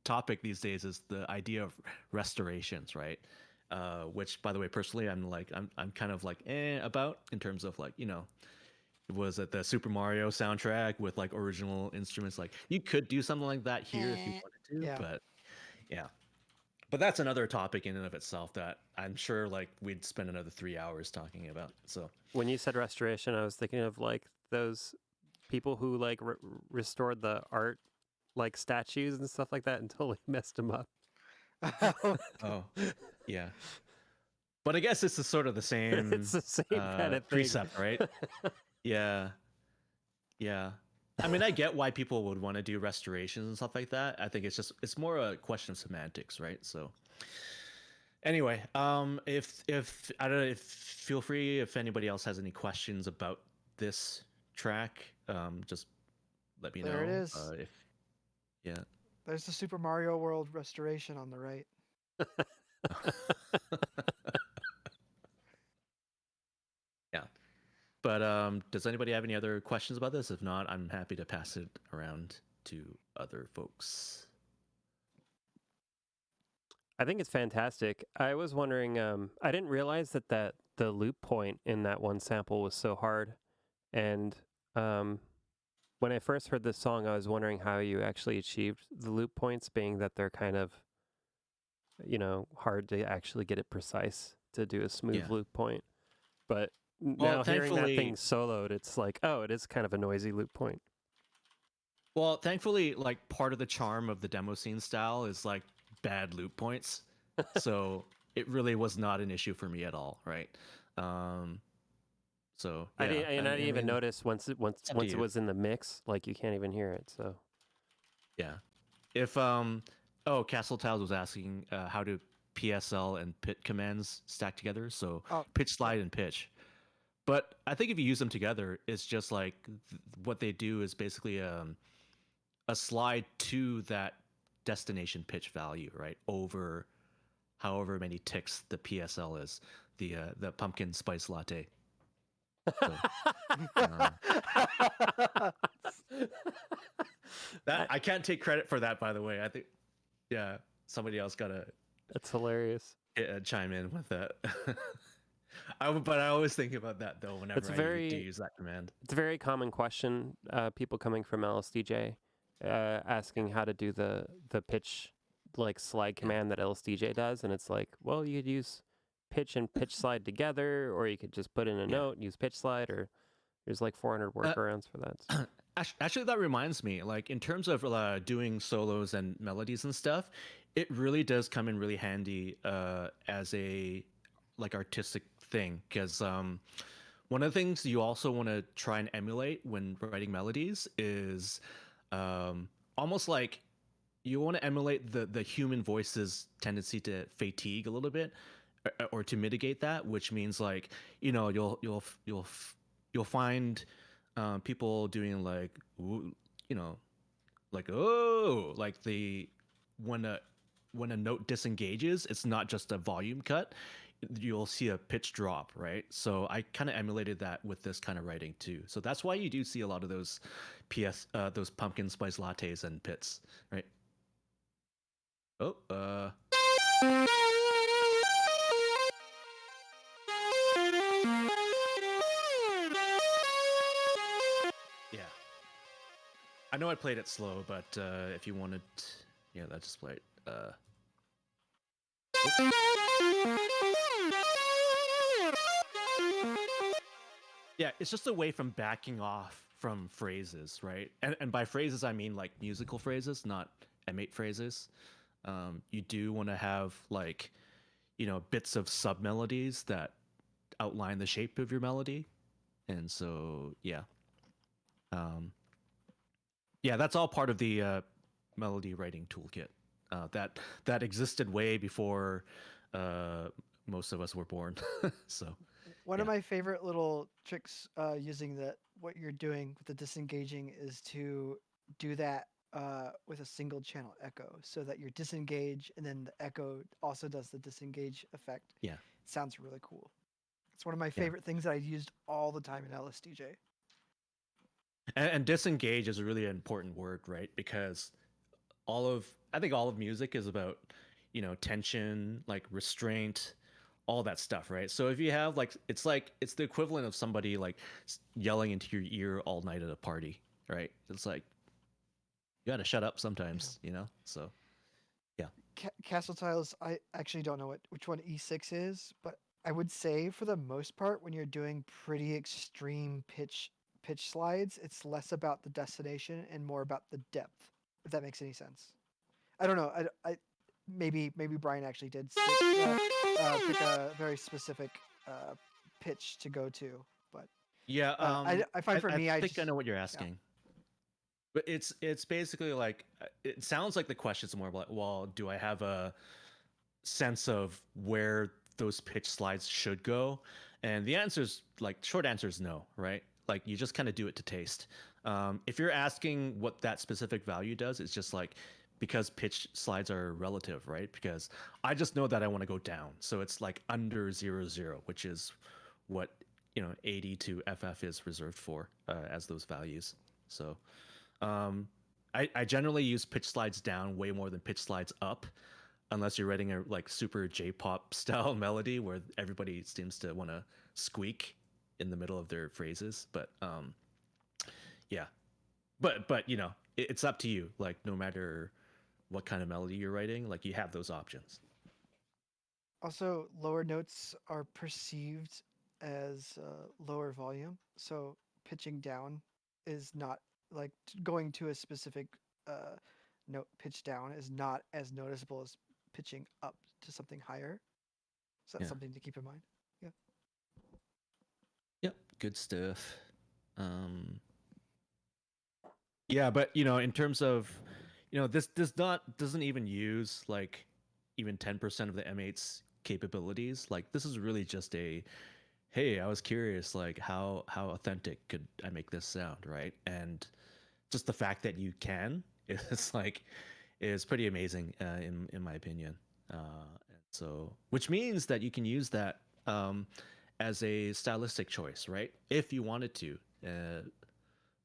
topic these days is the idea of restorations, right? Which, by the way, personally, I'm kind of like about, in terms of like, was it the Super Mario soundtrack with like original instruments? Like, you could do something like that here if you wanted to, Yeah. but yeah. But that's another topic in and of itself that I'm sure like we'd spend another 3 hours talking about. So When you said restoration, I was thinking of like those people who like restored the art, like statues and stuff like that, and totally messed them up. oh yeah. But I guess it's sort of the same. It's the same kind of thing. Precept, right? Yeah. I mean, I get why people would want to do restorations and stuff like that. I think it's more a question of semantics, right? So anyway, if I don't know, if feel free if anybody else has any questions about this track, just let me know. There it is. Yeah. There's the Super Mario World restoration on the right. Yeah. But does anybody have any other questions about this? If not, I'm happy to pass it around to other folks. I think it's fantastic. I was wondering, I didn't realize that the loop point in that one sample was so hard. And when I first heard this song, I was wondering how you actually achieved the loop points, being that they're kind of, hard to actually get it precise to do a smooth loop point. But Now hearing that thankfully- thing soloed, it's like, oh, it is kind of a noisy loop point. Well, thankfully, like part of the charm of the demo scene style is like bad loop points, so it really was not an issue for me at all, right? So I yeah, didn't even mean, notice once up to it you. was in the mix, like you can't even hear it. So Yeah, if Castle Tiles was asking how do PSL and pit commands stack together, so Oh, pitch slide and pitch. But I think if you use them together, it's just like what they do is basically a slide to that destination pitch value, right? Over however many ticks the PSL is, the pumpkin spice latte. So, that I can't take credit for that, by the way. I think, yeah, somebody else gotta that's hilarious. chime in with that. But I always think about that though whenever I do use that command. It's a very common question. People coming from LSDJ asking how to do the pitch like slide command that LSDJ does, and it's like, well, you could use pitch and pitch slide together, or you could just put in a note and use pitch slide, or there's like 400 workarounds for that. So. Actually, that reminds me, like in terms of doing solos and melodies and stuff, it really does come in really handy as a like artistic thing, because one of the things you also want to try and emulate when writing melodies is almost like you want to emulate the human voice's tendency to fatigue a little bit, or to mitigate that, which means like, you know, you'll find people doing like, you know, like, oh, like when a note disengages, it's not just a volume cut, you'll see a pitch drop, right? So I kind of emulated that with this kind of writing too. So that's why you do see a lot of those those pumpkin spice lattes and pits, right? Oh, yeah. I know I played it slow, but if you wanted, yeah, let's just play it. Yeah, it's just a way from backing off from phrases, right? And by phrases, I mean like musical phrases, not M8 phrases. You do want to have like, you know, bits of sub melodies that outline the shape of your melody. And so, yeah. Yeah, that's all part of the melody writing toolkit that existed way before most of us were born. So One of my favorite little tricks using what you're doing with the disengaging is to do that with a single channel echo, so that you're disengage and then the echo also does the disengage effect. Yeah. It sounds really cool. It's one of my favorite things that I used all the time in LSDJ. And disengage is a really important word, right? Because I think all of music is about, you know, tension, like restraint, all that stuff, right? So if you have like it's the equivalent of somebody like yelling into your ear all night at a party, right? It's like you gotta shut up sometimes, you know. So yeah. Castle Tiles, I actually don't know which one E6 is, but I would say for the most part, when you're doing pretty extreme pitch slides, it's less about the destination and more about the depth, if that makes any sense. I don't know. I maybe Brian actually did pick a very specific pitch to go to, but yeah, I find for me, I think I know what you're asking. But it's basically like, it sounds like the question's more like, well, do I have a sense of where those pitch slides should go? And the answer's like, short answer is no, right? Like you just kind of do it to taste. If you're asking what that specific value does, it's just like, because pitch slides are relative, right? Because I just know that I want to go down. So it's like under 0, 0, which is what, you know, 80 to FF is reserved for as those values. So I generally use pitch slides down way more than pitch slides up, unless you're writing a like super J-pop style melody where everybody seems to want to squeak in the middle of their phrases. But yeah, but you know, it's up to you. Like no matter what kind of melody you're writing, like you have those options. Also, lower notes are perceived as lower volume, so pitching down is not like going to a specific note pitch down is not as noticeable as pitching up to something higher. So that's Yeah. something to keep in mind. Yeah. Yep, good stuff. Yeah, but in terms of, this doesn't even use like even 10% of the M8's capabilities. Like this is really just a, hey, I was curious, like how authentic could I make this sound, right? And just the fact that you can is pretty amazing in my opinion. And so, which means that you can use that as a stylistic choice, right? If you wanted to.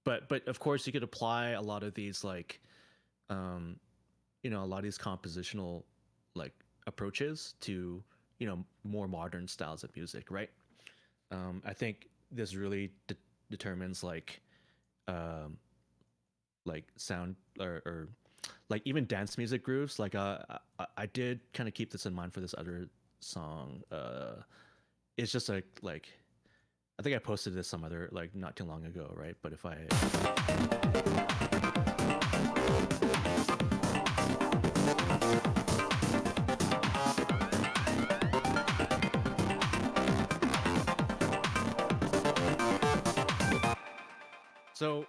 But of course you could apply a lot of these like a lot of these compositional like approaches to more modern styles of music, right? I think this really determines like sound or like even dance music grooves. Like I did kind of keep this in mind for this other song. It's just like I think I posted this some other like not too long ago, right? But if I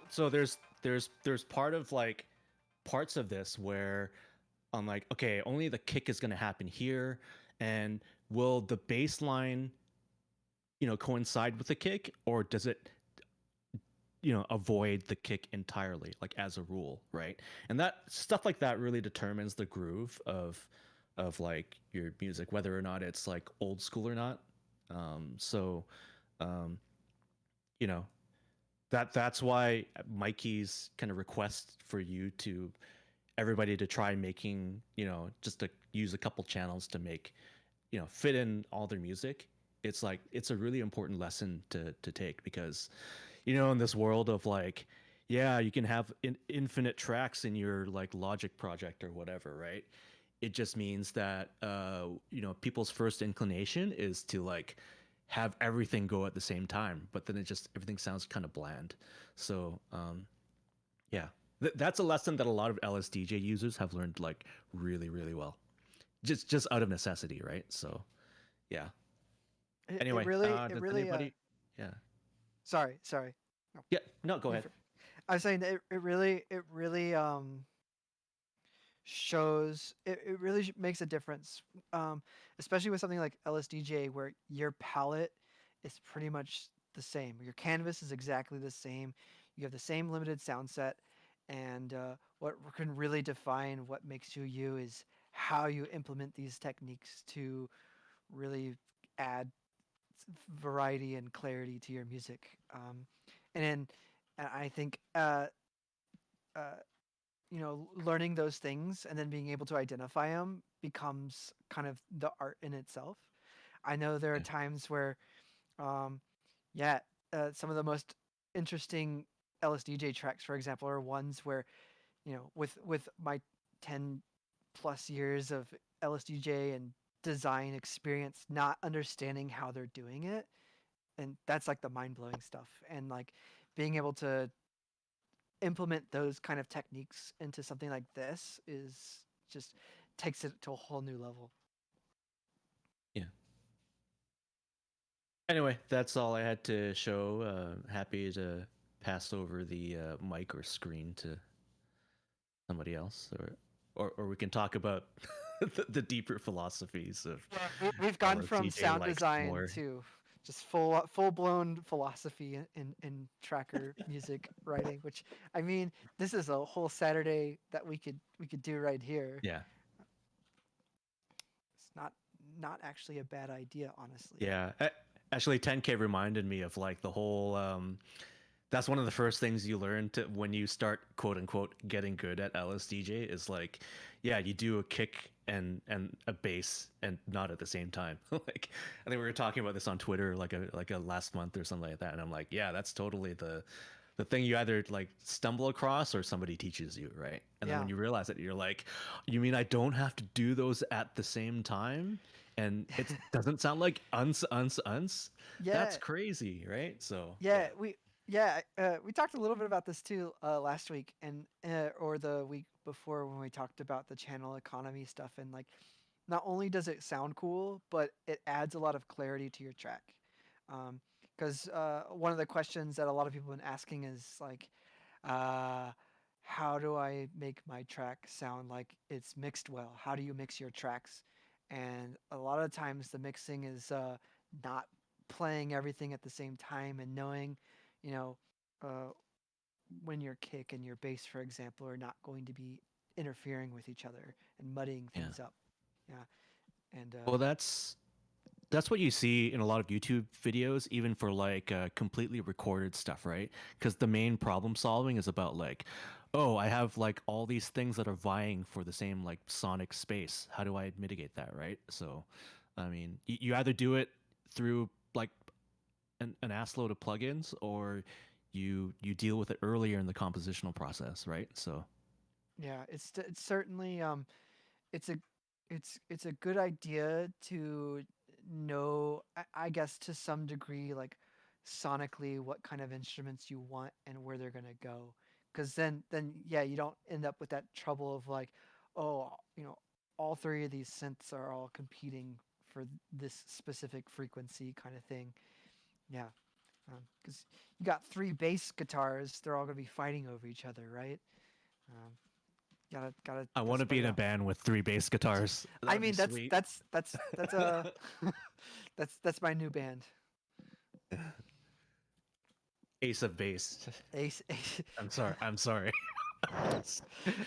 so there's part of like parts of this where I'm like, okay, only the kick is going to happen here, and will the bass line coincide with the kick, or does it avoid the kick entirely, like as a rule, right? And that stuff like that really determines the groove of like your music, whether or not it's like old school or not. So you know that's why Mikey's kind of request for you to everybody to try making just to use a couple channels to make fit in all their music. It's like it's a really important lesson to take, because in this world of like, yeah, you can have infinite tracks in your like Logic project or whatever, right? It just means that people's first inclination is to like have everything go at the same time, but then everything sounds kind of bland. So yeah, that's a lesson that a lot of LSDJ users have learned like really, really well, just out of necessity, right? So yeah. Anyway, does anybody? Yeah. Sorry. No. Yeah. No, go ahead. I was saying that it really shows it really makes a difference, especially with something like LSDJ, where your palette is pretty much the same. Your canvas is exactly the same. You have the same limited sound set, and what can really define what makes you you is how you implement these techniques to really add variety and clarity to your music. And I think learning those things and then being able to identify them becomes kind of the art in itself. I know there are times where, some of the most interesting LSDJ tracks, for example, are ones where, with my 10 plus years of LSDJ and design experience, not understanding how they're doing it, and that's like the mind-blowing stuff, and like being able to implement those kind of techniques into something like this is just takes it to a whole new level. Yeah. Anyway, that's all I had to show. Happy to pass over the mic or screen to somebody else, or we can talk about the deeper philosophies of. We've gone from LSDJ sound likes design more. to just full blown philosophy in tracker music writing, which I mean, this is a whole Saturday that we could do right here. Yeah. It's not actually a bad idea, honestly. Yeah. Actually, 10K reminded me of like the whole. That's one of the first things you learn when you start quote unquote getting good at LSDJ is like, yeah, you do a kick and a bass and not at the same time. Like, I think we were talking about this on Twitter like a last month or something like that, and I'm like, yeah, that's totally the thing you either like stumble across or somebody teaches you, right? And then when you realize it, you're like, you mean I don't have to do those at the same time? and it doesn't sound like uns. Yeah, That's crazy, right? So we talked a little bit about this too last week and or the week before when we talked about the channel economy stuff, and like not only does it sound cool, but it adds a lot of clarity to your track. Because one of the questions that a lot of people have been asking is like, how do I make my track sound like it's mixed well? How do you mix your tracks? And a lot of times the mixing is not playing everything at the same time and knowing, you know, when your kick and your bass, for example, are not going to be interfering with each other and muddying things up. Yeah. And well, that's what you see in a lot of YouTube videos, even for like completely recorded stuff, right? Because the main problem solving is about like, oh, I have like all these things that are vying for the same like sonic space. How do I mitigate that, right? So, I mean, you either do it through like an assload of plugins, or you deal with it earlier in the compositional process, right? So, yeah, it's certainly it's a good idea to know, I guess, to some degree, like sonically what kind of instruments you want and where they're gonna go. Because then yeah, you don't end up with that trouble of like, oh, all three of these synths are all competing for this specific frequency kind of thing. Yeah, because you got three bass guitars, they're all gonna be fighting over each other, right? Gotta. I want to be in a band with 3 bass guitars. I mean, that's a that's my new band. Ace of Bass. Ace. I'm sorry. All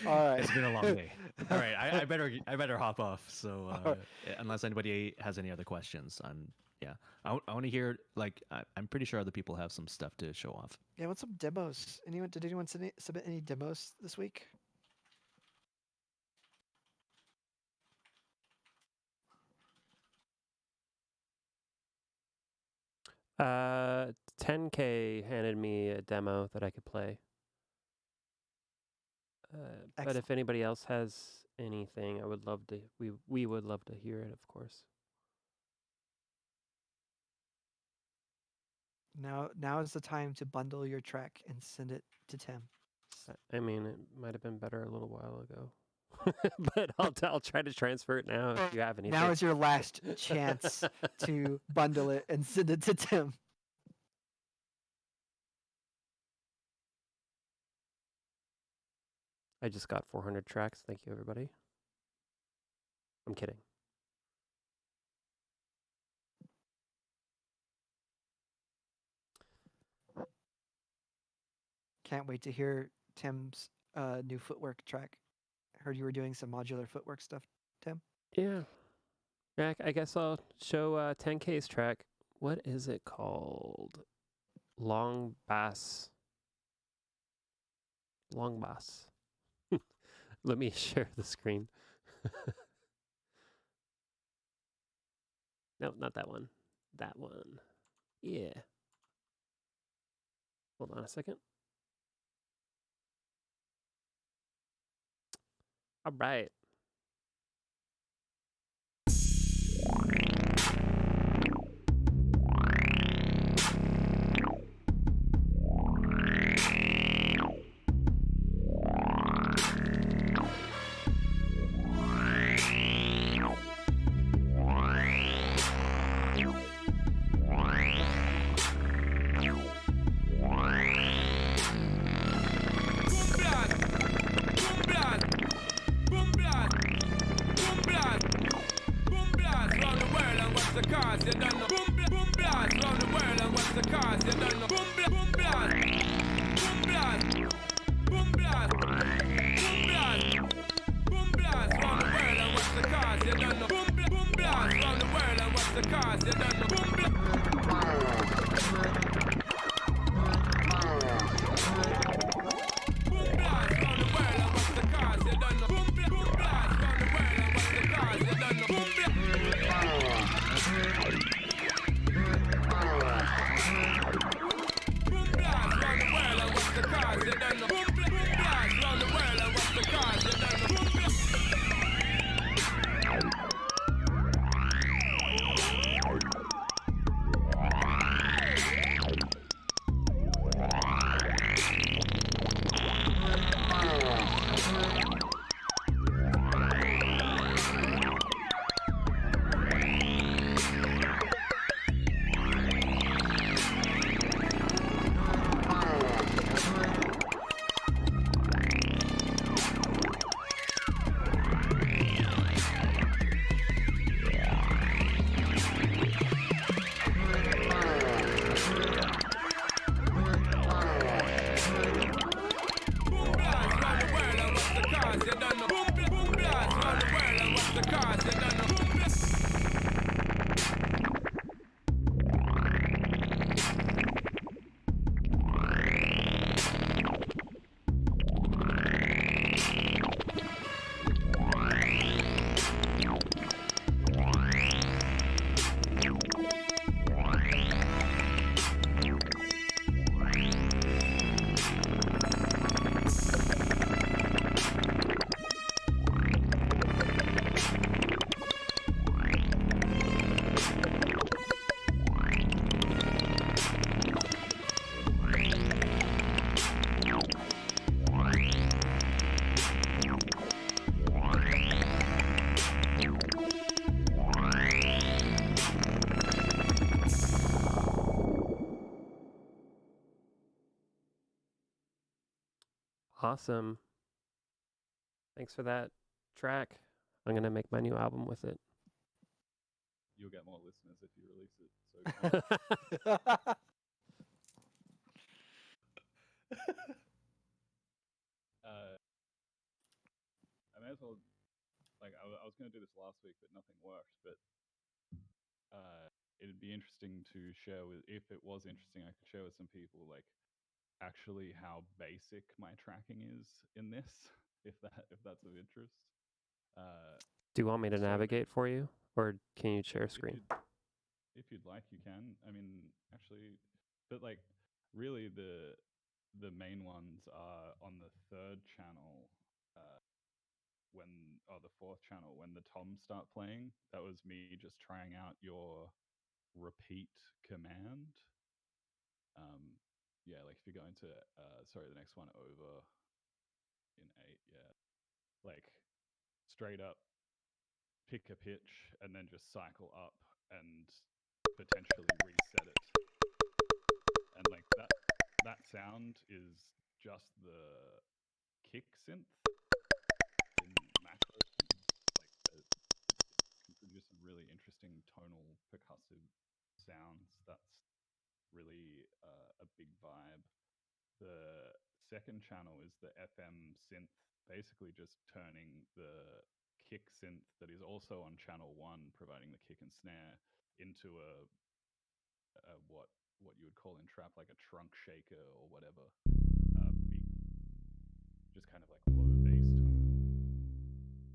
right. It's been a long day. All right, I better hop off. So unless anybody has any other questions, I want to hear, like, I'm pretty sure other people have some stuff to show off. Yeah, what's some demos? Did anyone submit any demos this week? Uh, 10K handed me a demo that I could play. But Excellent. if anybody else has anything, I would love to. We would love to hear it, of course. Now is the time to bundle your track and send it to Tim. I mean, it might have been better a little while ago, but I'll try to transfer it now if you have anything. Now is your last chance to bundle it and send it to Tim. I just got 400 tracks. Thank you, everybody. I'm kidding. Can't wait to hear Tim's new footwork track. Heard you were doing some modular footwork stuff, Tim. Yeah. I guess I'll show 10K's track. What is it called? Long bass. Let me share the screen. No, not that one. That one. Yeah. Hold on a second. All right. Awesome. Thanks for that track. I'm going to make my new album with it. You'll get more listeners if you release it. So I may as well. Like I was going to do this last week, but nothing worked. But it'd be interesting to share with. If it was interesting, I could share with some people like actually how basic my tracking is in this. If that's of interest. Do you want me to So navigate for you, or can you share screen? If you'd like, you can. I mean, actually, but like, really, the main ones are on the third channel. The fourth channel when the toms start playing. That was me just trying out your repeat command. Yeah, like if you go into the next one over in 8, yeah, like straight up pick a pitch and then just cycle up and potentially reset it. And like that sound is just the kick synth in Macrosynth. Like it can produce some really interesting tonal percussive sounds. That's really a big vibe. The second channel is the FM synth, basically just turning the kick synth that is also on channel 1, providing the kick and snare, into a what you would call in trap like a trunk shaker or whatever, beat, just kind of like low bass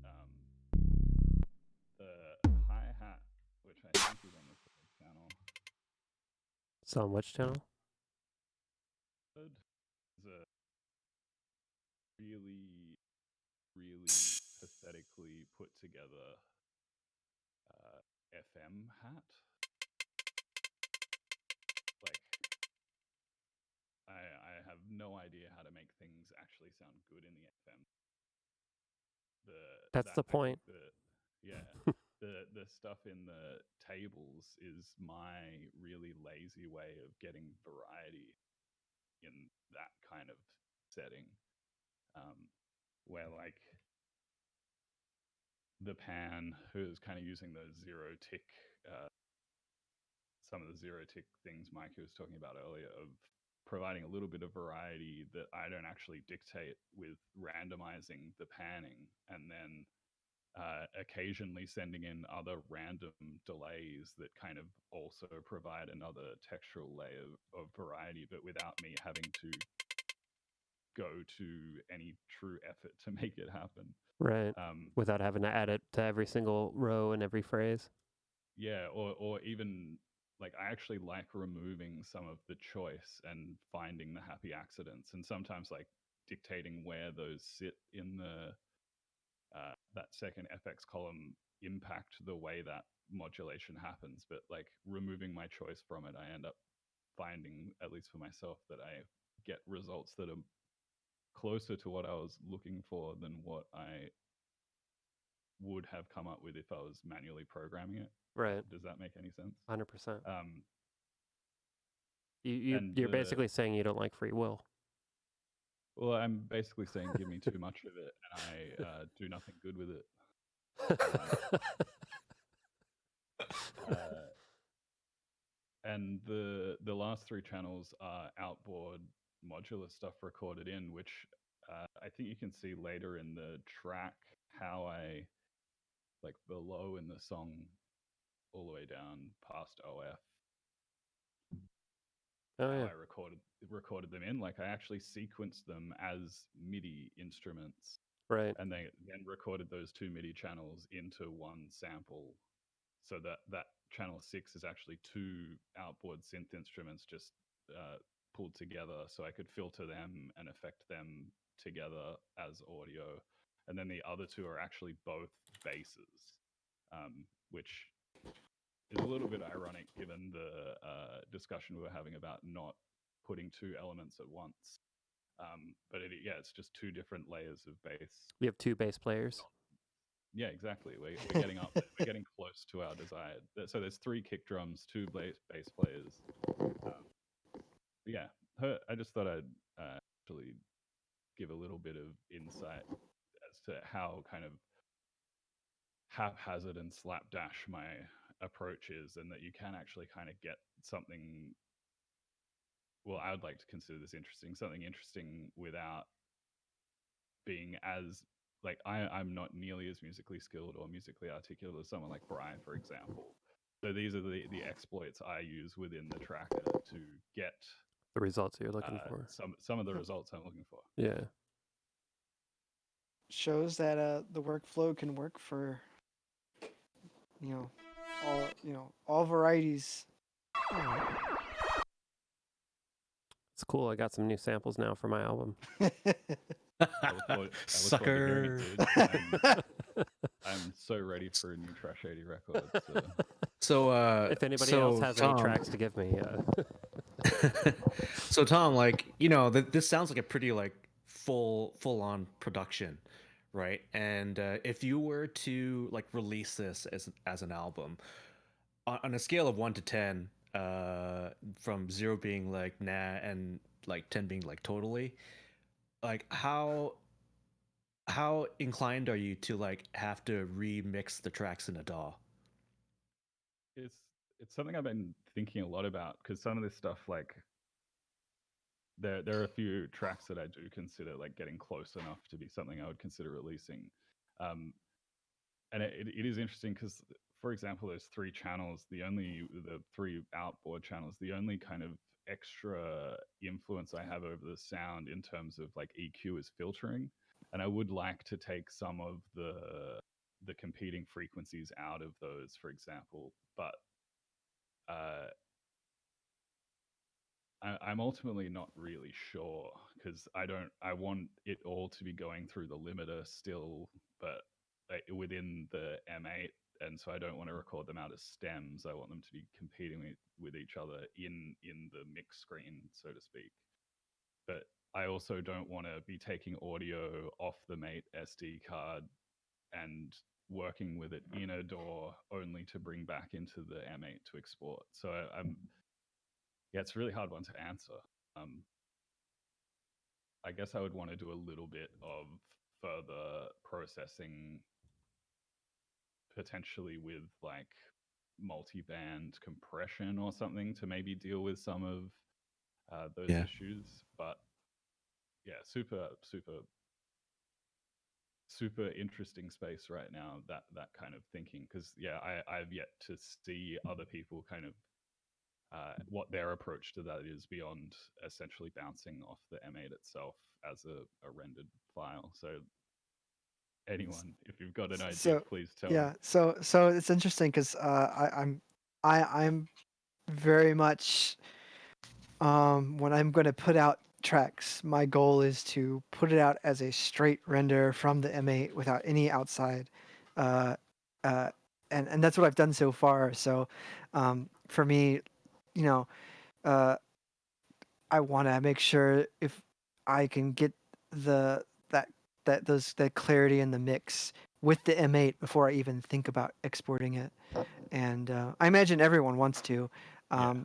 tone. The hi-hat, which I think is on the third channel. So on which channel? Third is a really, really pathetically put together FM hat. Like, I have no idea how to make things actually sound good in the FM. That's the point. The stuff in the tables is my really lazy way of getting variety in that kind of setting, where like the pan, who's kind of using those zero tick, some of the zero tick things Mikey was talking about earlier, of providing a little bit of variety that I don't actually dictate with randomizing the panning, and then occasionally sending in other random delays that kind of also provide another textural layer of variety, but without me having to go to any true effort to make it happen. Right. Without having to add it to every single row and every phrase. Yeah, or even like I actually like removing some of the choice and finding the happy accidents, and sometimes like dictating where those sit in the that second FX column impact the way that modulation happens. But like removing my choice from it, I end up finding, at least for myself, that I get results that are closer to what I was looking for than what I would have come up with if I was manually programming it. Right. Does that make any sense? 100%. Um, You're basically saying you don't like free will. Well, I'm basically saying give me too much of it, and I do nothing good with it. And the last 3 channels are outboard modular stuff recorded in, which I think you can see later in the track how I, like below in the song, all the way down past OF. Oh, yeah. I recorded them in. Like I actually sequenced them as MIDI instruments, right? And they then recorded those 2 MIDI channels into one sample, so that channel 6 is actually 2 outboard synth instruments just pulled together, so I could filter them and affect them together as audio. And then the other 2 are actually both basses, which is a little bit ironic given the discussion we were having about not putting 2 elements at once. But it's just 2 different layers of bass. We have 2 bass players. Yeah, exactly. We're getting up. We're getting close to our desired. So there's 3 kick drums, 2 bass players. I just thought I'd actually give a little bit of insight as to how kind of haphazard and slapdash my approach is, and that you can actually kind of get something, well, I would like to consider this interesting, something interesting without being as, like, I'm not nearly as musically skilled or musically articulate as someone like Brian, for example. So these are the exploits I use within the tracker to get The results you're looking for. some of the results I'm looking for. Yeah. Shows that the workflow can work for all varieties. It's cool. I got some new samples now for my album. I look forward to hearing it, dude. I'm so ready for a new Trash 80 record. So if anybody else has Tom, any tracks to give me, so Tom, like, this sounds like a pretty like full on production, right? And if you were to like release this as an album on a scale of 1 to 10, from 0 being like nah and like 10 being like totally, like how inclined are you to like have to remix the tracks in a DAW? It's something I've been thinking a lot about, because some of this stuff, like, there are a few tracks that I do consider like getting close enough to be something I would consider releasing. And it is interesting because, for example, those 3 channels, the 3 outboard channels, the only kind of extra influence I have over the sound in terms of like EQ is filtering. And I would like to take some of the competing frequencies out of those, for example. But I'm ultimately not really sure, because I want it all to be going through the limiter still, but within the M8, and so I don't want to record them out as stems. I want them to be competing with each other in the mix screen, so to speak. But I also don't want to be taking audio off the mate SD card and working with it in a DAW only to bring back into the M8 to export. So yeah, it's a really hard one to answer. I guess I would want to do a little bit of further processing, potentially with like multi-band compression or something, to maybe deal with some of those issues. But yeah, super interesting space right now, that kind of thinking, because yeah, I've yet to see other people kind of what their approach to that is beyond essentially bouncing off the M8 itself as a rendered file. So anyone, if you've got an idea, please tell me. Yeah, so it's interesting because I'm very much when I'm going to put out tracks, my goal is to put it out as a straight render from the M8 without any outside, and that's what I've done so far. So for me, I want to make sure if I can get that clarity in the mix with the M8 before I even think about exporting it. And I imagine everyone wants to, Yeah,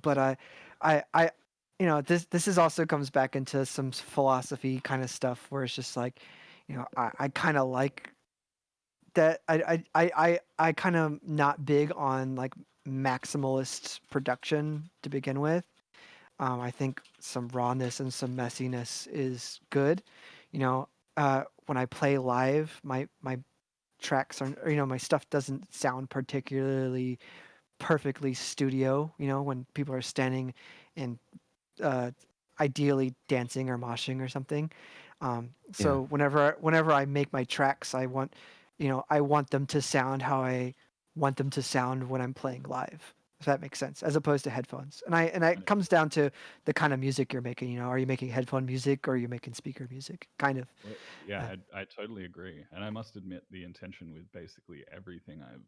but I this is also comes back into some philosophy kind of stuff where it's just like, I kind of like that. I kind of not big on like maximalist production to begin with. I think some rawness and some messiness is good. When I play live, my tracks are, my stuff doesn't sound particularly perfectly studio. When people are standing and ideally dancing or moshing or something. So whenever I make my tracks, I want them to sound how I want them to sound when I'm playing live. If that makes sense, as opposed to headphones. And it comes down to the kind of music you're making. Are you making headphone music or are you making speaker music? Kind of. Well, yeah, I totally agree. And I must admit, the intention with basically everything I've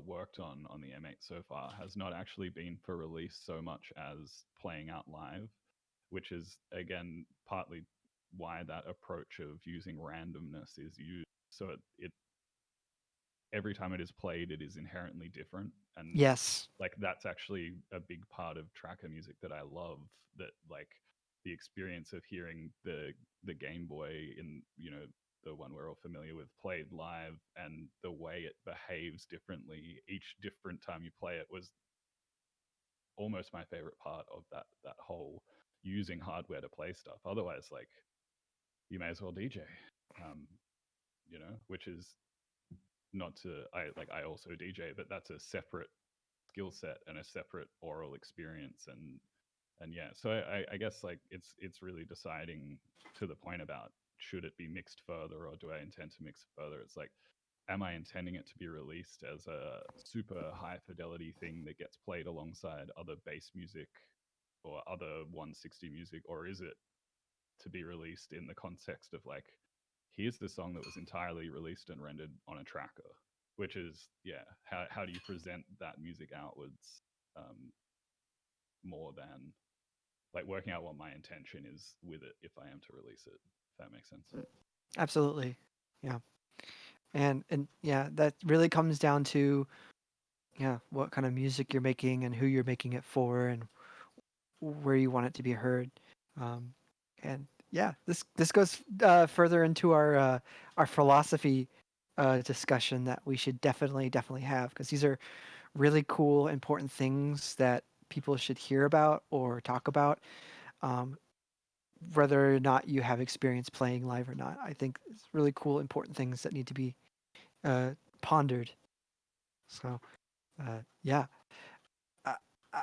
worked on the M8 so far has not actually been for release so much as playing out live, which is, again, partly why that approach of using randomness is used. So it every time it is played, it is inherently different. And yes, like that's actually a big part of tracker music that I love, that like the experience of hearing the Game Boy in, you know, the one we're all familiar with, played live, and the way it behaves differently each different time you play it was almost my favorite part of that whole using hardware to play stuff. Otherwise, like, you may as well DJ, you know, which is not to, I also DJ, but that's a separate skill set and a separate oral experience. And yeah, so I guess like it's really deciding, to the point about should it be mixed further or do I intend to mix further? It's like, am I intending it to be released as a super high fidelity thing that gets played alongside other bass music or other 160 music, or is it to be released in the context of like, here's the song that was entirely released and rendered on a tracker, which is, yeah, how do you present that music outwards, more than like working out what my intention is with it if I am to release it, if that makes sense. Absolutely. Yeah. And yeah, that really comes down to what kind of music you're making and who you're making it for and where you want it to be heard. And yeah, this goes further into our philosophy discussion that we should definitely have, because these are really cool, important things that people should hear about or talk about, whether or not you have experience playing live or not. I think it's really cool, important things that need to be pondered. So yeah,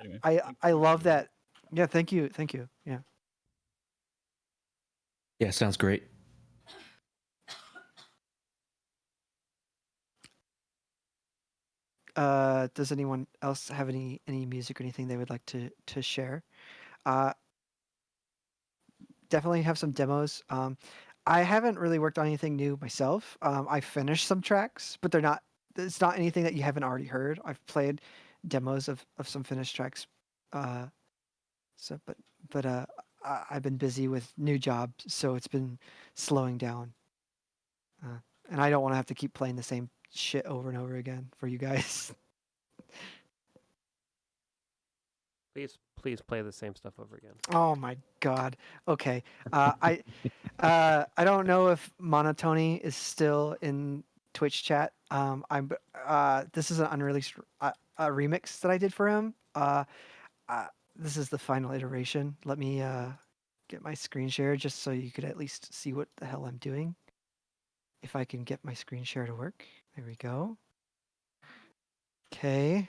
Anyway, I love that. Yeah, thank you. Yeah. Yeah, sounds great. Does anyone else have any music or anything they would like to share? Definitely have some demos. I haven't really worked on anything new myself. I finished some tracks, but it's not anything that you haven't already heard. I've played demos of some finished tracks. So but I've been busy with new jobs, so it's been slowing down. And I don't want to have to keep playing the same shit over and over again for you guys. Please play the same stuff over again. Oh my god. Okay. I don't know if Monotony is still in Twitch chat. This is an unreleased a remix that I did for him. This is the final iteration. Let me get my screen share just so you could at least see what the hell I'm doing. If I can get my screen share to work. There we go. Okay.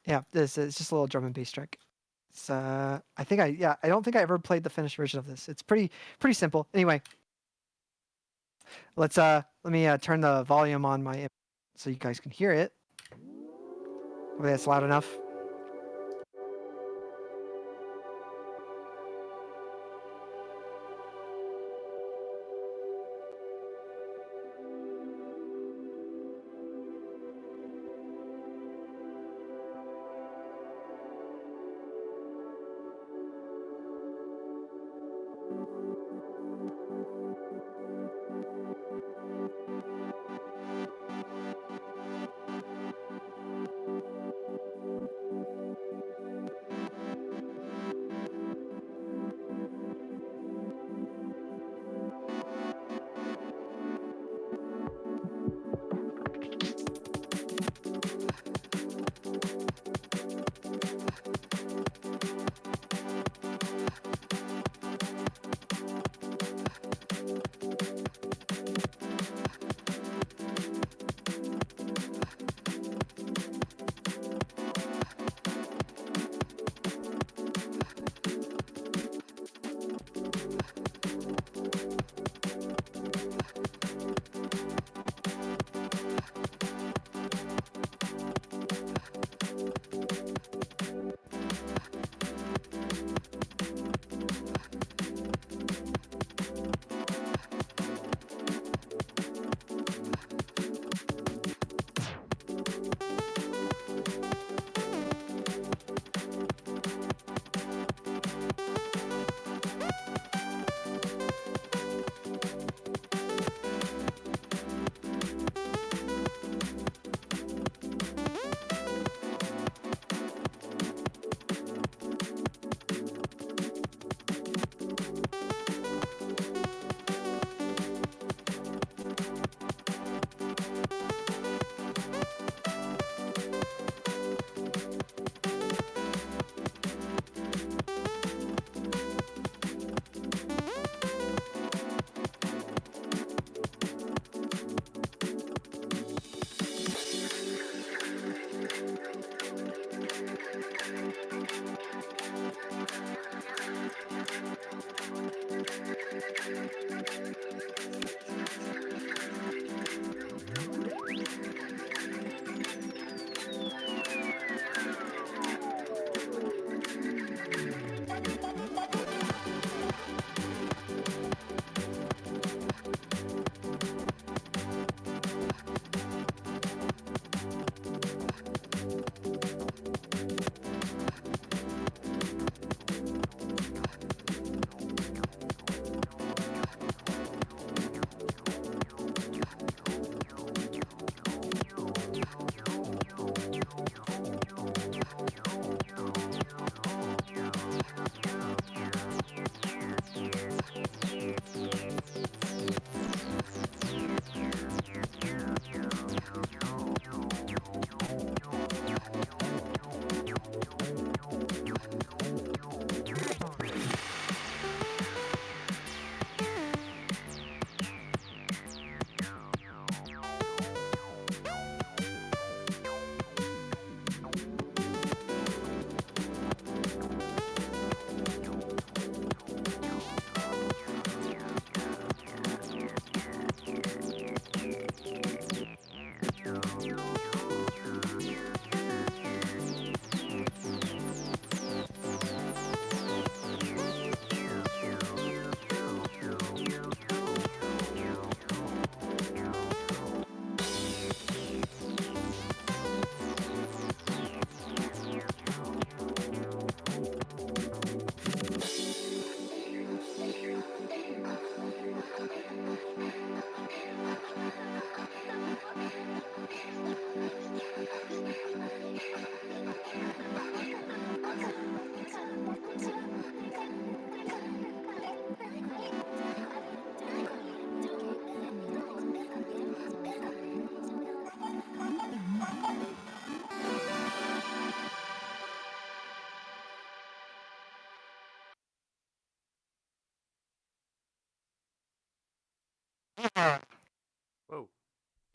Yeah, this is just a little drum and bass track. It's I don't think I ever played the finished version of this. It's pretty simple. Anyway, let me turn the volume on my so you guys can hear it. Hopefully that's loud enough.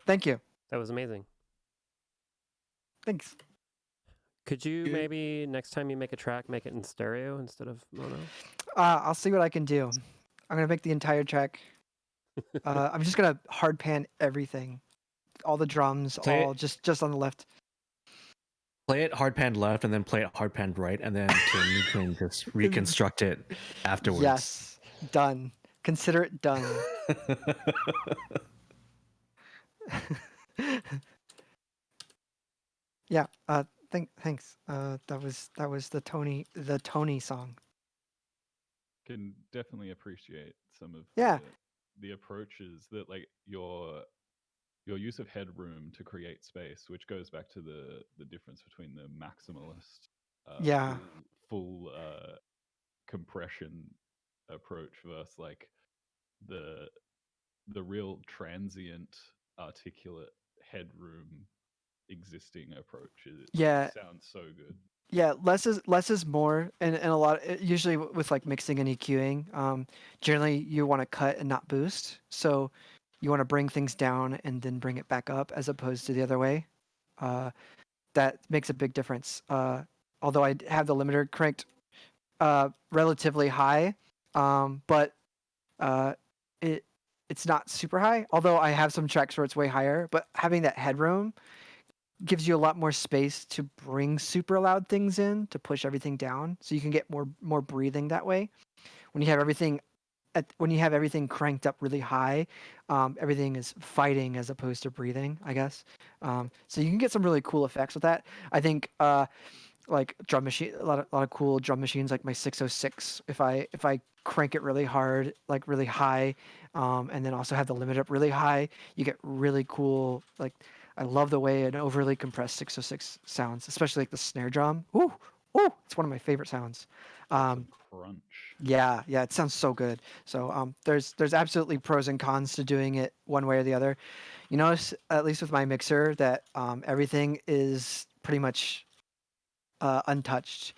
Thank you. That was amazing. Thanks. Could you Good. maybe next time you make a track, make it in stereo instead of mono? I'll see what I can do. I'm gonna make the entire track. I'm just gonna hard pan everything, all the drums, Play all it. just on the left. Play it hard pan left and then play it hard pan right, and then you can just reconstruct it afterwards. Yes, done. Consider it done. Yeah. Thanks. That was the Tony song. Can definitely appreciate some of Yeah. the approaches that like your use of headroom to create space, which goes back to the difference between the maximalist Yeah. full compression approach versus like the real transient articulate headroom existing approach. It Yeah. sounds so good. Yeah, less is more, and a lot usually with like mixing and EQing. Generally you want to cut and not boost, so you want to bring things down and then bring it back up as opposed to the other way. That makes a big difference. Although I have the limiter cranked relatively high, but it's not super high. Although I have some tracks where it's way higher, but having that headroom gives you a lot more space to bring super loud things in to push everything down, so you can get more breathing that way. When you have everything cranked up really high, everything is fighting as opposed to breathing, I guess. So you can get some really cool effects with that. I think like drum machine, a lot of cool drum machines like my 606. If I crank it really hard, like really high, and then also have the limit up really high, you get really cool. Like I love the way an overly compressed 606 sounds, especially like the snare drum. Ooh, it's one of my favorite sounds. Some crunch. Yeah, it sounds so good. So there's absolutely pros and cons to doing it one way or the other. You notice, at least with my mixer, that everything is pretty much untouched.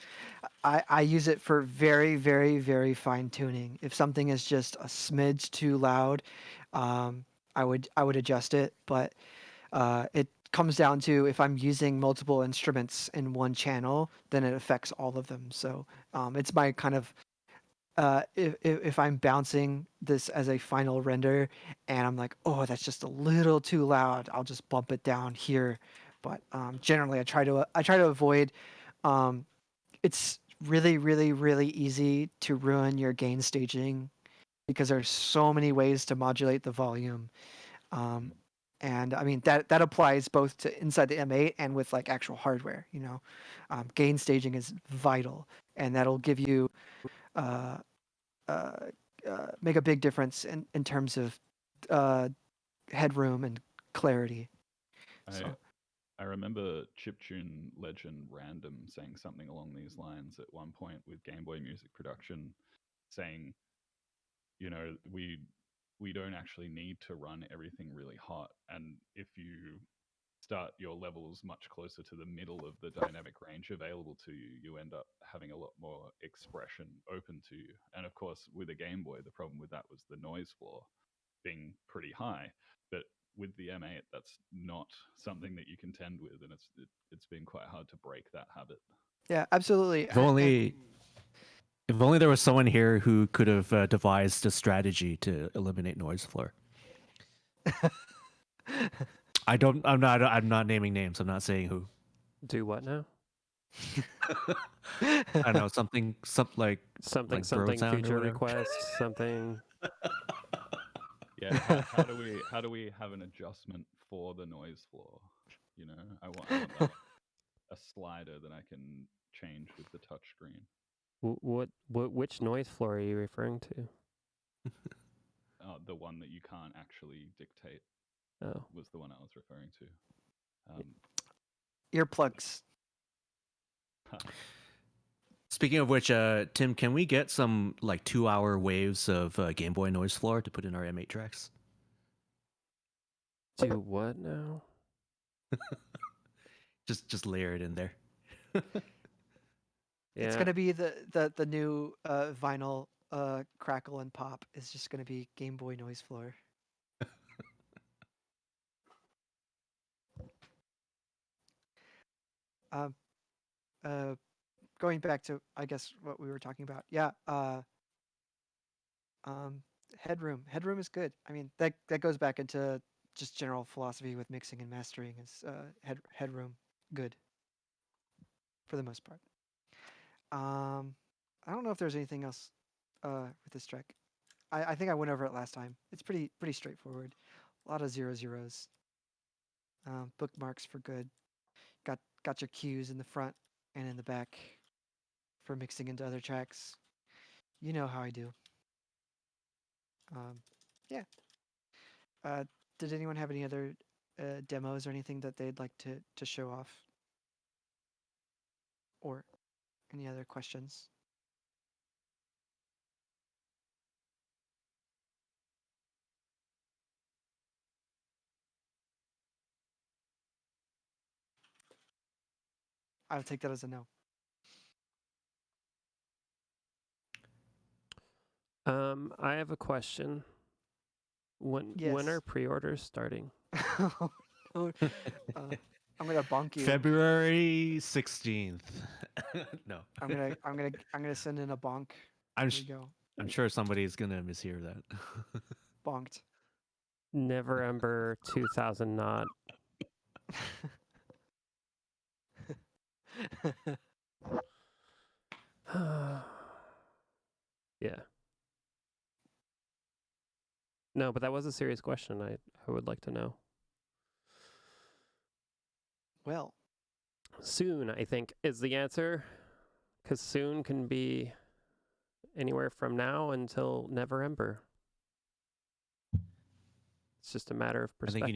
I use it for very, very, very fine tuning. If something is just a smidge too loud, I would adjust it. But it comes down to if I'm using multiple instruments in one channel, then it affects all of them. So it's my kind of if I'm bouncing this as a final render and I'm like, oh, that's just a little too loud, I'll just bump it down here. But generally, I try to avoid. It's really, really, really easy to ruin your gain staging because there's so many ways to modulate the volume. And I mean that applies both to inside the M8 and with like actual hardware. Gain staging is vital, and that'll give you uh, make a big difference in terms of headroom and clarity. So I remember chiptune legend Random saying something along these lines at one point with Game Boy music production, saying, we don't actually need to run everything really hot, and if you start your levels much closer to the middle of the dynamic range available to you, you end up having a lot more expression open to you. And of course, with a Game Boy, the problem with that was the noise floor being pretty high. But with the M8, that's not something that you contend with, and it's been quite hard to break that habit. yeah, absolutely. If only there was someone here who could have devised a strategy to eliminate noise floor. I'm not naming names. I'm not saying who. Do what now? I don't know, something like Something bird sound or future whatever. request, something. Yeah, how do we have an adjustment for the noise floor? I want that, a slider that I can change with the touch screen. Which noise floor are you referring to? The one that you can't actually dictate was the one I was referring to. Earplugs. Speaking of which, Tim, can we get some like 2-hour waves of Game Boy noise floor to put in our M8 tracks? Do what now? just layer it in there. Yeah. It's gonna be the new vinyl crackle and pop is just gonna be Game Boy noise floor. Going back to, I guess, what we were talking about. Yeah. Headroom. Headroom is good. I mean, that goes back into just general philosophy with mixing and mastering. Is headroom good for the most part. I don't know if there's anything else with this track. I think I went over it last time. It's pretty straightforward. A lot of 0/0s. Bookmarks for good. Got your cues in the front and in the back for mixing into other tracks. You know how I do. Yeah. Did anyone have any other demos or anything that they'd like to show off? Or any other questions? I'll take that as a no. I have a question. When Yes. are pre-orders starting? Oh, no. I'm gonna bonk you. February 16th. No. I'm gonna send in a bonk. I'm Here we go. I'm sure somebody's gonna mishear that. Bonked. Never Ember 2000 knot. Yeah. No, but that was a serious question. I would like to know. Well, Soon, I think, is the answer. Because soon can be anywhere from now until Never Ember. It's just a matter of I perspective.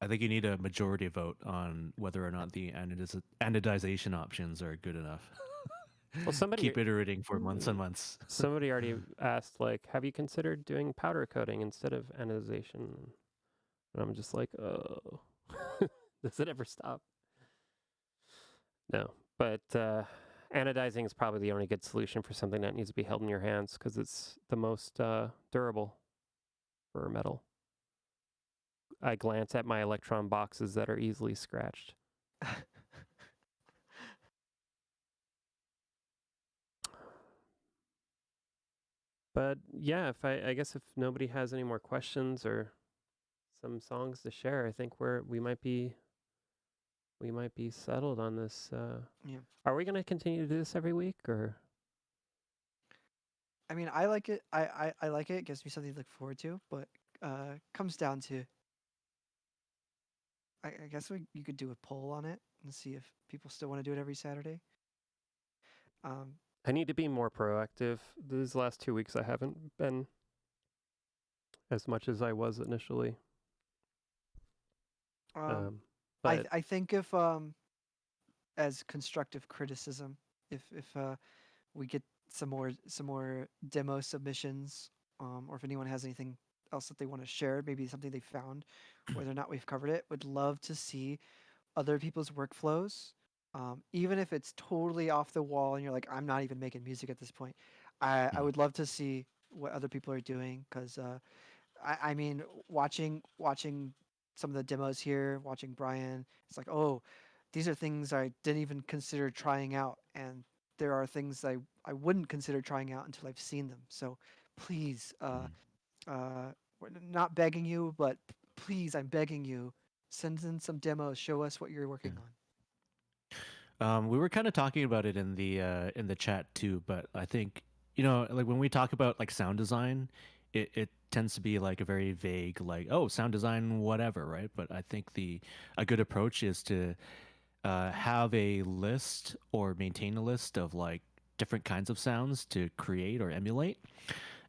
think you need a majority vote on whether or not the anodization options are good enough. Well, somebody keep iterating for months and months. Somebody already asked, like, have you considered doing powder coating instead of anodization? And I'm just like, oh, does it ever stop? No, but anodizing is probably the only good solution for something that needs to be held in your hands because it's the most durable for metal. I glance at my electron boxes that are easily scratched. But yeah, if I guess if nobody has any more questions or some songs to share, I think we might be settled on this. yeah. Are we going to continue to do this every week or? I mean, I like it. I like it. It gives me something to look forward to. But comes down to, I guess you could do a poll on it and see if people still want to do it every Saturday. I need to be more proactive. These last 2 weeks, I haven't been as much as I was initially. But I think if as constructive criticism, if we get some more demo submissions, or if anyone has anything else that they want to share, maybe something they found, whether or not we've covered it, would love to see other people's workflows. Even if it's totally off the wall and you're like, I'm not even making music at this point. I would love to see what other people are doing because I mean, watching some of the demos here, watching Brian, it's like, oh, these are things I didn't even consider trying out, and there are things I wouldn't consider trying out until I've seen them. So please, we're not begging you, but please, I'm begging you, send in some demos, show us what you're working on. We were kind of talking about it in the chat too, but I think like when we talk about like sound design, it tends to be like a very vague, like, oh, sound design, whatever, right? But I think a good approach is to have a list or maintain a list of like different kinds of sounds to create or emulate,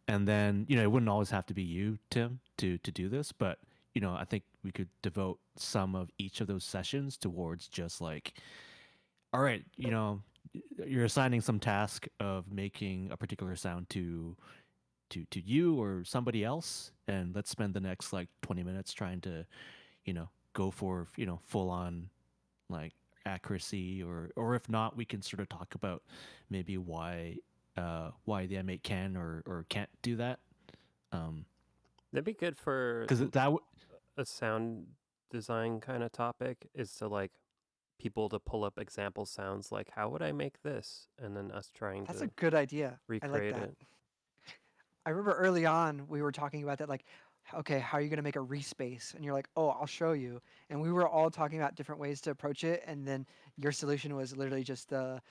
and then it wouldn't always have to be you, Tim, to do this, but I think we could devote some of each of those sessions towards just like, all right, you're assigning some task of making a particular sound to you or somebody else, and let's spend the next like 20 minutes trying to go for full on like accuracy, or if not, we can sort of talk about maybe why the M8 can or can't do that. that'd be good for because a sound design kind of topic is to like people to pull up example sounds like how would I make this, and then us trying That's to a good idea. I like recreate that. it. I remember early on we were talking about that, like, okay, how are you going to make a respace? And you're like, oh, I'll show you. And we were all talking about different ways to approach it, and then your solution was literally just the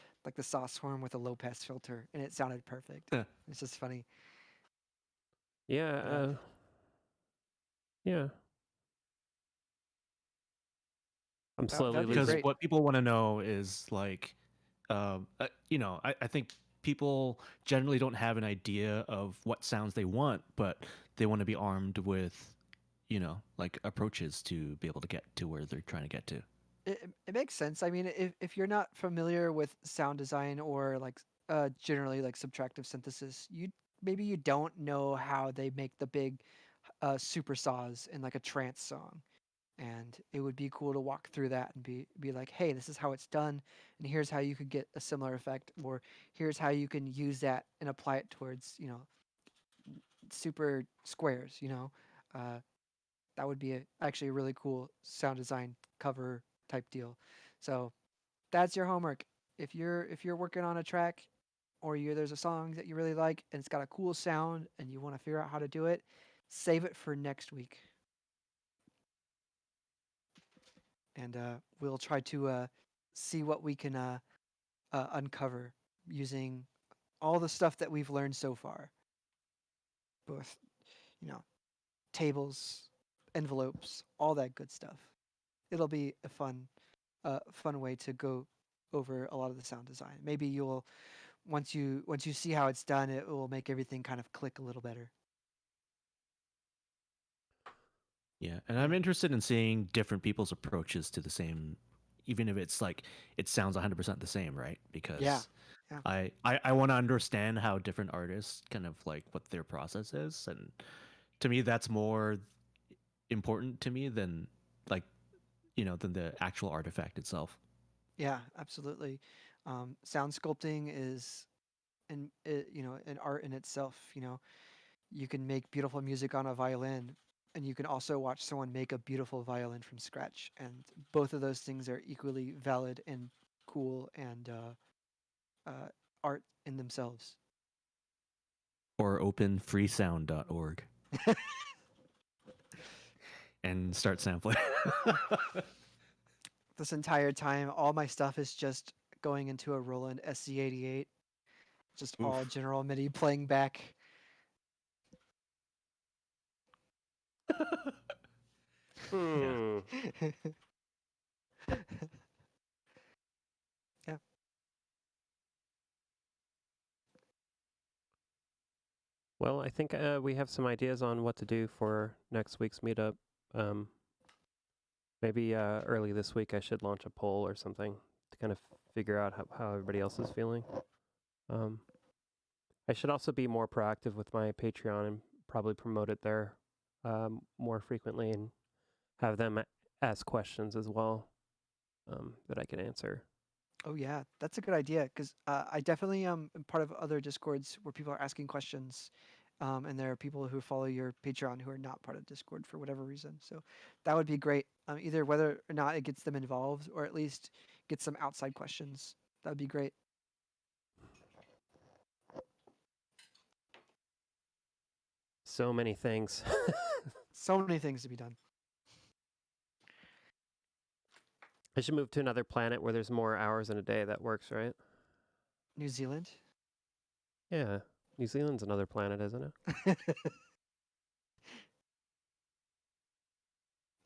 sauce horn with a low pass filter, and it sounded perfect. Yeah. It's just funny. Yeah. Yeah. I'm That- slowly that'd be Because losing. great. what people want to know is like, I think people generally don't have an idea of what sounds they want, but they want to be armed with, like approaches to be able to get to where they're trying to get to. It makes sense. I mean, if you're not familiar with sound design or like generally like subtractive synthesis, maybe you don't know how they make the big super saws in like a trance song. And it would be cool to walk through that and be like, hey, this is how it's done, and here's how you could get a similar effect, or here's how you can use that and apply it towards super squares. That would be actually a really cool sound design cover type deal. So that's your homework. If you're working on a track, or there's a song that you really like and it's got a cool sound and you want to figure out how to do it, save it for next week. And we'll try to see what we can uncover using all the stuff that we've learned so far. Both, tables, envelopes, all that good stuff. It'll be a fun way to go over a lot of the sound design. Maybe you'll once you see how it's done, it will make everything kind of click a little better. Yeah, and I'm interested in seeing different people's approaches to the same, even if it's like it sounds 100% the same, right? Because Yeah. I want to understand how different artists kind of like what their process is, and to me that's more important to me than like than the actual artifact itself. Yeah, absolutely. Sound sculpting is an art in itself. You can make beautiful music on a violin, and you can also watch someone make a beautiful violin from scratch, and both of those things are equally valid and cool and art in themselves. Or openfreesound.org and start sampling. This entire time, all my stuff is just going into a Roland SC88, just all Oof. general MIDI playing back. Hmm. Yeah. Well, I think we have some ideas on what to do for next week's meetup. Maybe early this week I should launch a poll or something to kind of figure out how everybody else is feeling. I should also be more proactive with my Patreon and probably promote it there more frequently and have them ask questions as well that I can answer. Oh yeah, that's a good idea because I definitely am part of other Discords where people are asking questions, and there are people who follow your Patreon who are not part of Discord for whatever reason. So that would be great. Either whether or not it gets them involved, or at least get some outside questions. That would be great. So many things. So many things to be done. I should move to another planet where there's more hours in a day. That works, right? New Zealand. Yeah. New Zealand's another planet, isn't it?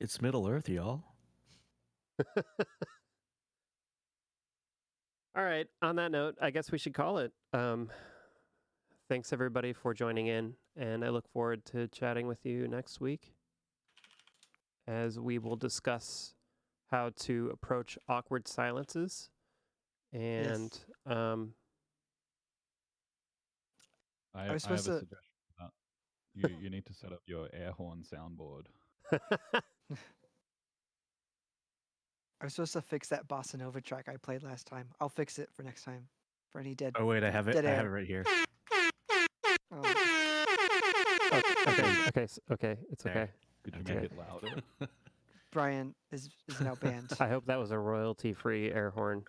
It's Middle Earth, y'all. All right. On that note, I guess we should call it. Thanks everybody for joining in, and I look forward to chatting with you next week as we will discuss how to approach awkward silences and Yes. I I have a was supposed to. suggestion for that. You need to set up your air horn soundboard. I was supposed to fix that bossa nova track I played last time. I'll fix it for next time. For any dead. Oh wait, I have it. Dead I have it air. right here. Oh. okay, it's There. okay. Could you Okay. make it louder? Brian is now banned. I hope that was a royalty-free air horn.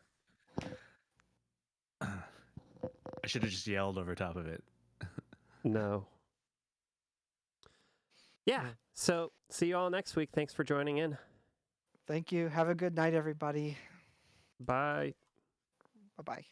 I should have just yelled over top of it. No. Yeah. Yeah. So see you all next week. Thanks for joining in. Thank you. Have a good night, everybody. Bye. Bye bye.